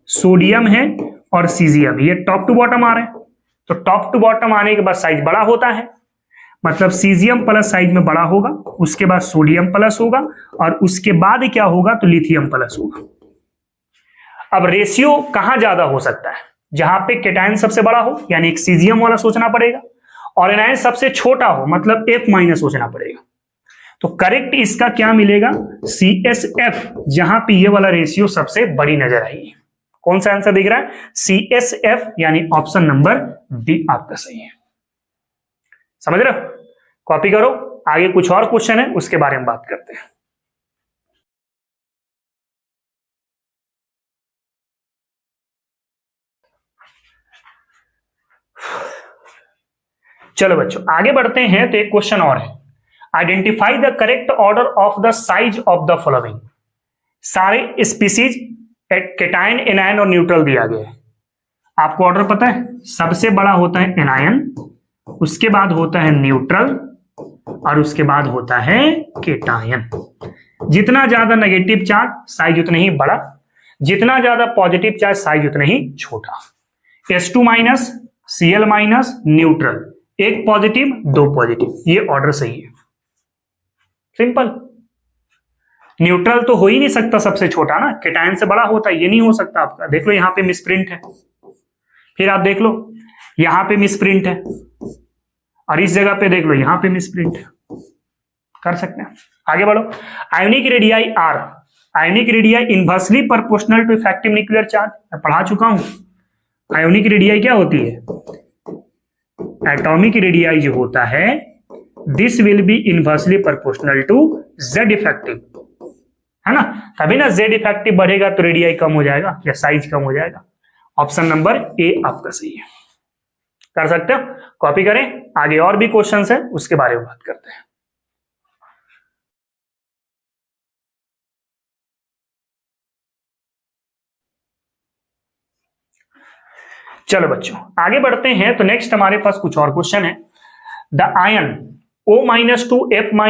[SPEAKER 1] सोडियम है और सीजियम, ये टॉप टू बॉटम आ रहे हैं। तो टॉप टू बॉटम आने के बाद साइज बड़ा होता है, मतलब सीजियम प्लस साइज में बड़ा होगा, उसके बाद सोडियम प्लस होगा और उसके बाद क्या होगा, तो लिथियम प्लस होगा। अब रेशियो कहां ज्यादा हो सकता है, जहां पे केटायन सबसे बड़ा हो, यानी एक सीजियम वाला सोचना पड़ेगा, और एनायन सबसे छोटा हो, मतलब F- सोचना पड़ेगा। तो करेक्ट इसका क्या मिलेगा, CSF, जहां पे ये वाला रेशियो सबसे बड़ी नजर आएगी। कौन सा आंसर दिख रहा है, CSF, यानी ऑप्शन नंबर बी आपका सही है। समझ रहे हो, कॉपी करो। आगे कुछ और क्वेश्चन है, उसके बारे में बात करते हैं। चलो बच्चों आगे बढ़ते हैं। तो एक क्वेश्चन और है, identify the correct order of the size of the following. सारे स्पीसीज केटायन, एनायन और न्यूट्रल दिया गया है। आपको ऑर्डर पता है, सबसे बड़ा होता है एनायन, उसके बाद होता है न्यूट्रल और उसके बाद होता है केटायन। जितना ज्यादा नेगेटिव चार्ज साइज उतना ही बड़ा, जितना ज्यादा पॉजिटिव चार्ज साइज उतना ही छोटा। H2-, Cl-, न्यूट्रल, एक पॉजिटिव दो पॉजिटिव, ये ऑर्डर सही है, सिंपल। न्यूट्रल तो हो ही नहीं सकता सबसे छोटा ना, केटायन से बड़ा होता है, ये नहीं हो सकता आपका। देख लो यहां पे मिसप्रिंट है, फिर आप देख लो यहां पे मिसप्रिंट है, और इस जगह पे देख लो यहां पे मिसप्रिंट है, कर सकते हैं। आगे बढ़ो। Ionic radii are, ionic radii inversely proportional to effective nuclear charge, मैं पढ़ा चुका हूं। आयोनिक रेडियाई क्या होती है, एटॉमिक रेडियाई जो होता है, this will be inversely proportional to Z effective, है ना। तभी ना Z इफेक्टिव बढ़ेगा तो रेडियाई कम हो जाएगा या साइज कम हो जाएगा। ऑप्शन नंबर ए आपका सही है, कर सकते हो, कॉपी करें। आगे और भी क्वेश्चंस है, उसके बारे में बात करते हैं। चलो बच्चों आगे बढ़ते हैं। तो नेक्स्ट हमारे पास कुछ और क्वेश्चन है। The ion O-2, F-, Na+,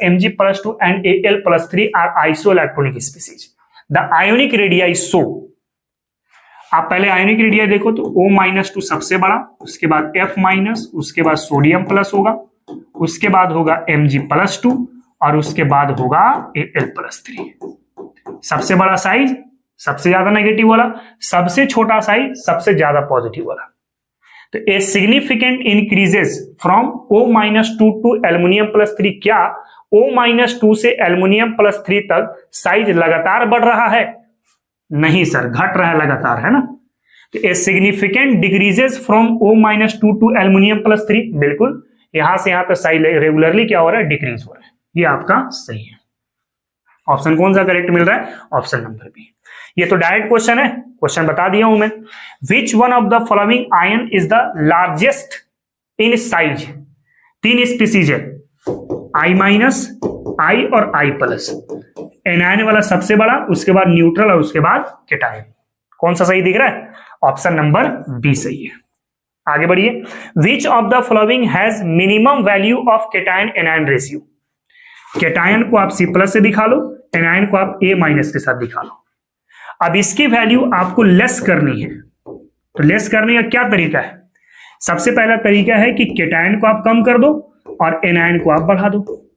[SPEAKER 1] Mg+2 and Al+3 are isoelectronic species. The ionic radii show आप पहले आयोनिक रेडियाई देखो तो O-2 सबसे बड़ा, उसके बाद F-, उसके बाद सोडियम प्लस होगा, उसके बाद होगा Mg+2 और उसके बाद होगा Al+3। सबसे बड़ा साइज सबसे ज्यादा नेगेटिव वाला, सबसे छोटा साइज सबसे ज्यादा पॉजिटिव वाला। तो a significant increases from O-2 to Al+3। क्या O-2 से Al+3 तक साइज लगातार बढ़ रहा है? नहीं सर, घट रहा है लगातार, है ना। तो a significant decreases from O-2 to Al+3, बिल्कुल यहां से यहां तक साइज रेगुलरली क्या हो रहा है? डिक्रीज हो रहा है। ये आपका सही है। ऑप्शन कौन सा करेक्ट मिल रहा है? Option number B. ये तो डायरेक्ट क्वेश्चन है, क्वेश्चन बता दिया हूं मैं। Which one of the following ion is the largest in size? 3 species है, I-, I और I+। एनायन वाला सबसे बड़ा, उसके बाद न्यूट्रल और उसके बाद केटायन। कौन सा सही दिख रहा है? ऑप्शन नंबर बी सही है। आगे बढ़िए। Which of the following has minimum value of cation anion ratio? Cation को आप C+ से दिखा लो, एनायन को आप A- के साथ दिखा लो। अब इसकी वैल्यू आपको लेस करनी है, तो लेस करने का क्या तरीका है? सबसे पहला तरीका है कि केटायन को आप कम कर दो और एनायन को आप बढ़ा दो।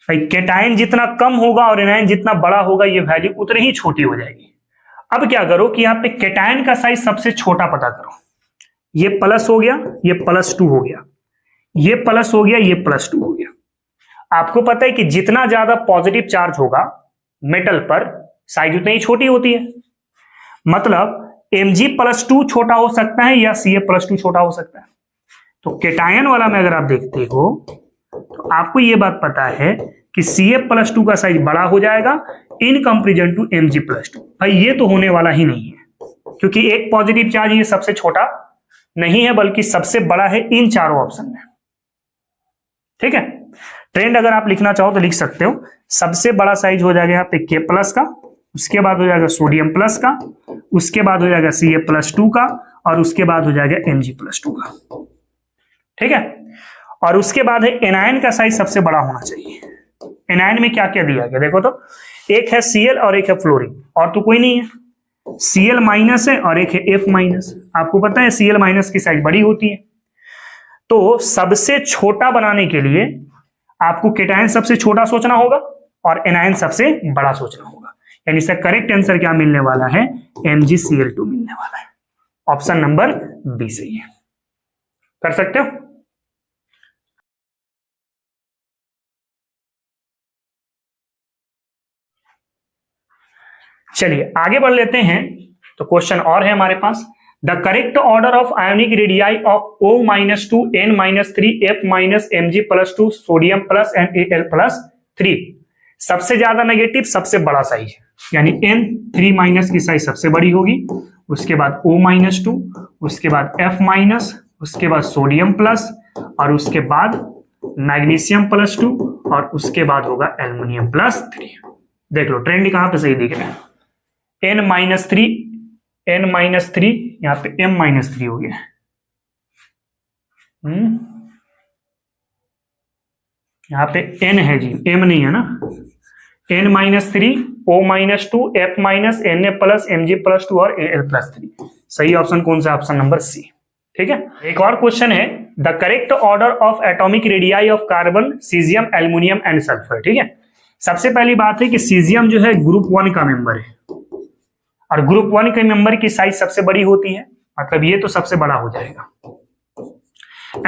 [SPEAKER 1] भाई केटायन जितना कम होगा और एनायन जितना बड़ा होगा, ये वैल्यू उतनी ही छोटी हो जाएगी। अब क्या करो कि यहाँ पे केटायन का साइज सबसे छोटा पता करो। ये प्लस हो गया, ये +2 हो गया, ये प्लस हो गया, ये +2 हो गया। आपको पता है कि जितना ज्यादा पॉजिटिव चार्ज होगा मेटल पर, साइज उतनी ही छोटी होती है। मतलब Mg+2 छोटा हो सकता है या Ca+2 छोटा हो सकता है। तो केटायन वाला में अगर आप देखते हो तो आपको यह बात पता है कि Ca+2 का साइज बड़ा हो जाएगा इन कंपेरिजन टू Mg+2। भाई ये तो होने वाला ही नहीं है, क्योंकि एक पॉजिटिव चार्ज ये सबसे छोटा नहीं है बल्कि सबसे बड़ा है इन चारों ऑप्शन में। ठीक है, ट्रेंड अगर आप लिखना चाहो तो लिख सकते हो। सबसे बड़ा साइज हो जाएगा यहाँ पे K+ का, उसके बाद हो जाएगा सोडियम प्लस का, उसके बाद हो जाएगा Ca+2 का और उसके बाद हो जाएगा Mg+2 का। ठीक है, और उसके बाद है एनायन का साइज सबसे बड़ा होना चाहिए। एनायन में क्या क्या दिया गया देखो तो, एक है Cl और एक है फ्लोरीन, और तो कोई नहीं है। Cl- है और एक है F-। आपको पता है Cl- की साइज बड़ी होती है। तो सबसे छोटा बनाने के लिए आपको केटायन सबसे छोटा सोचना होगा और एनायन सबसे बड़ा सोचना होगा। यानी इसका करेक्ट आंसर क्या मिलने वाला है? MgCl2 मिलने वाला है। ऑप्शन नंबर बी सही है। कर सकते हो। चलिए आगे बढ़ लेते हैं। तो क्वेश्चन और है हमारे पास। The correct order of ionic radii of O-2, N-3, F- Mg+2, sodium plus and Al+3। सबसे ज्यादा नेगेटिव सबसे बड़ा साइज, यानी N3- की साइज सबसे बड़ी होगी, उसके बाद O-2, उसके बाद F-, उसके बाद सोडियम प्लस और उसके बाद मैग्नीशियम+2 और उसके बाद होगा Al+3। देख लो ट्रेंड कहां पे सही दिख रहा है। N-3 यहां पे M-3 हो गया। यहां पे N है जी, M नहीं है ना। N-3, O-2, F-, Na+, Mg+2 और Al+3। सही ऑप्शन कौन सा? Option number C. ठीक है, एक और क्वेश्चन है। The correct order of atomic radii of carbon, caesium, aluminium and sulphur. ठीक है, सबसे पहली बात है कि सीजियम जो है ग्रुप 1 का मेंबर है और ग्रुप 1 के मेंबर की साइज सबसे बड़ी होती है, मतलब ये तो सबसे बड़ा हो जाएगा।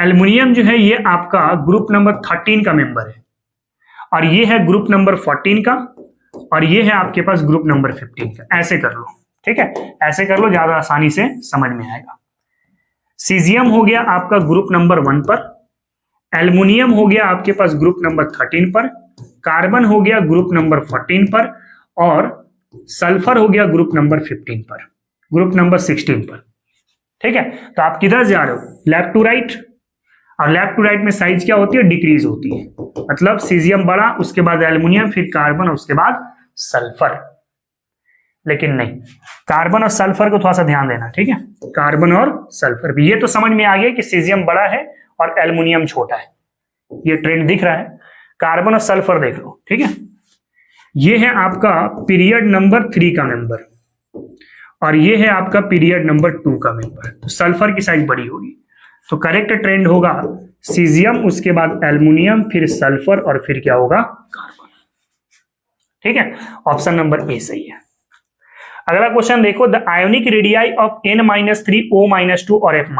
[SPEAKER 1] एल्युमिनियम जो है ये आपका ग्रुप नंबर 13 का मेंबर है और ये है ग्रुप नंबर 14 का और ये है आपके पास ग्रुप नंबर 15 का। ऐसे कर लो, ठीक है, ऐसे कर लो, ज्यादा आसानी से समझ में आएगा। सीजियम हो गया आपका ग्रुप नंबर 1 पर, एल्युमिनियम हो गया आपके पास ग्रुप नंबर 13 पर, कार्बन हो गया ग्रुप नंबर 14 पर और सल्फर हो गया ग्रुप नंबर 15 पर, ग्रुप नंबर 16 पर। ठीक है, तो आप किधर जा रहे हो? लेफ्ट टू राइट, और लेफ्ट टू राइट में साइज क्या होती है? डिक्रीज होती है। मतलब सीजियम बड़ा, उसके बाद एल्युमिनियम, फिर कार्बन और उसके बाद सल्फर। लेकिन नहीं, कार्बन और सल्फर को थोड़ा सा ध्यान देना। ठीक है, कार्बन और सल्फर भी, ये तो समझ में आ गया कि सीजियम बड़ा है और एल्युमिनियम छोटा है, ये ट्रेंड दिख रहा है। कार्बन और सल्फर देख लो। ठीक है, ये है आपका पीरियड नंबर 3 का मेंबर और ये है आपका पीरियड नंबर 2 का मेंबर, तो सल्फर की साइज बड़ी होगी, तो करेक्ट ट्रेंड होगा सीजियम, उसके बाद एल्युमिनियम, फिर सल्फर और फिर क्या होगा कार्बन। ठीक है, ऑप्शन नंबर ए सही है। अगला क्वेश्चन देखो, the ionic radii of n-3 O-2 और F-।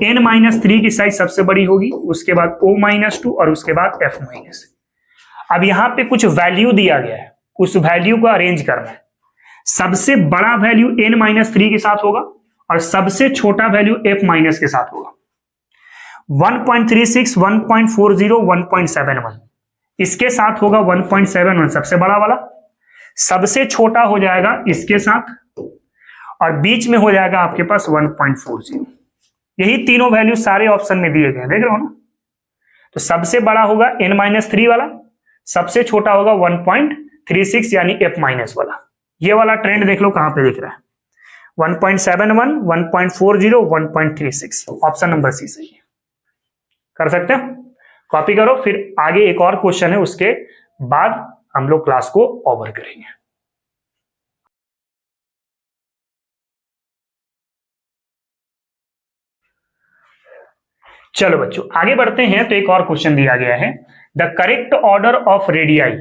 [SPEAKER 1] n-3 की साइज सबसे बड़ी होगी, उसके बाद O-2 और उसके बाद F-। अब यहां पे कुछ वैल्यू दिया गया है, उस वैल्यू को अरेंज करना है। सबसे बड़ा वैल्यू n-3 के साथ होगा और सबसे छोटा वैल्यू F- के साथ होगा। 1.36, 1.40, 1.71 इसके साथ होगा 1.71 सबसे बड़ा वाला, सबसे छोटा हो जाएगा इसके साथ, और बीच में हो जाएगा आपके पास 1.40। यही तीनों वैल्यू सारे ऑप्शन में दिए गए, देख रहे हो ना। तो सबसे बड़ा होगा n-3 वाला, सबसे छोटा होगा 1.36 यानी F- वाला। ये वाला ट्रेंड देख लो कहां पे दिख रहा है, 1.71, 1.40, 1.36, ऑप्शन नंबर सी सही है। कर सकते हो, कॉपी करो, फिर आगे एक और क्वेश्चन है, उसके बाद हम लोग क्लास को ओवर करेंगे। चलो बच्चों आगे बढ़ते हैं, तो एक और क्वेश्चन दिया गया है, the correct order of radii.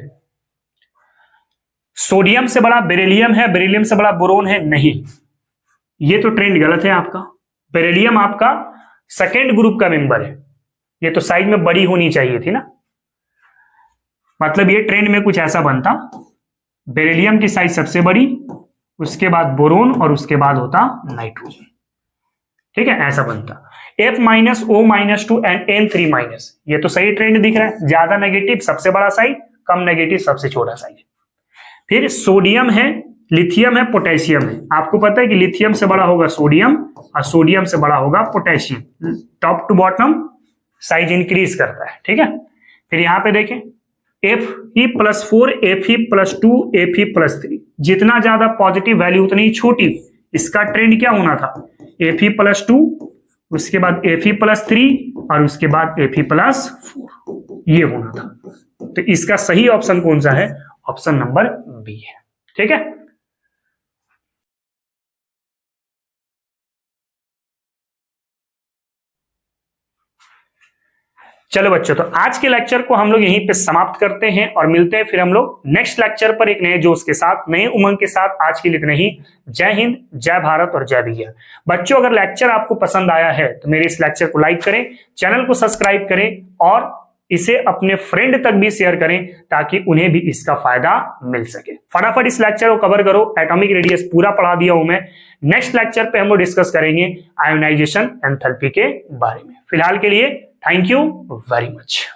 [SPEAKER 1] Sodium से बड़ा बेरिलियम है, बेरिलियम से बड़ा बोरोन है, नहीं, ये तो ट्रेंड गलत है आपका। बेरिलियम आपका सेकेंड ग्रुप का मेंबर है, ये तो साइज में बड़ी होनी चाहिए थी ना, मतलब ये ट्रेंड में कुछ ऐसा बनता, बेरिलियम की साइज सबसे बड़ी, उसके बाद बोरोन और उसके बाद होता नाइट्रोजन। ठीक है, ऐसा बनता F- O-2 एंड N3-, ये तो सही ट्रेंड दिख रहा है, ज्यादा नेगेटिव सबसे बड़ा साइज, कम नेगेटिव सबसे छोटा साइज। फिर सोडियम है, लिथियम है, पोटेशियम है। आपको पता है कि लिथियम से बड़ा होगा सोडियम और सोडियम से बड़ा होगा potassium, top to bottom size increase करता है। ठीक है, फिर यहां पे देखें Fe+4, Fe+2, Fe+3, जितना ज्यादा पॉजिटिव वैल्यू उतनी ही छोटी, इसका ट्रेंड क्या होना था, Fe+2, उसके बाद Fe+3 और उसके बाद Fe+4, ये होना था। तो इसका सही ऑप्शन कौन सा है, ऑप्शन नंबर बी है। ठीक है, चलो बच्चों, तो आज के लेक्चर को हम लोग यहीं पे समाप्त करते हैं और मिलते हैं फिर हम लोग नेक्स्ट लेक्चर पर एक नए जोश के साथ, नए उमंग के साथ। आज के लिए इतना ही। जय हिंद, जय भारत और जय विज्ञान। बच्चों अगर लेक्चर आपको पसंद आया है तो मेरे इस लेक्चर को लाइक करें, चैनल को सब्सक्राइब करें और इसे अपने फ्रेंड तक भी शेयर करें ताकि उन्हें भी इसका फायदा मिल सके। फटाफट इस लेक्चर को कवर करो, एटॉमिक रेडियस पूरा पढ़ा दिया हूं मैं। नेक्स्ट लेक्चर पे हम लोग डिस्कस करेंगे आयोनाइजेशन एंथैल्पी के बारे में। फिलहाल के लिए थैंक यू वेरी मच।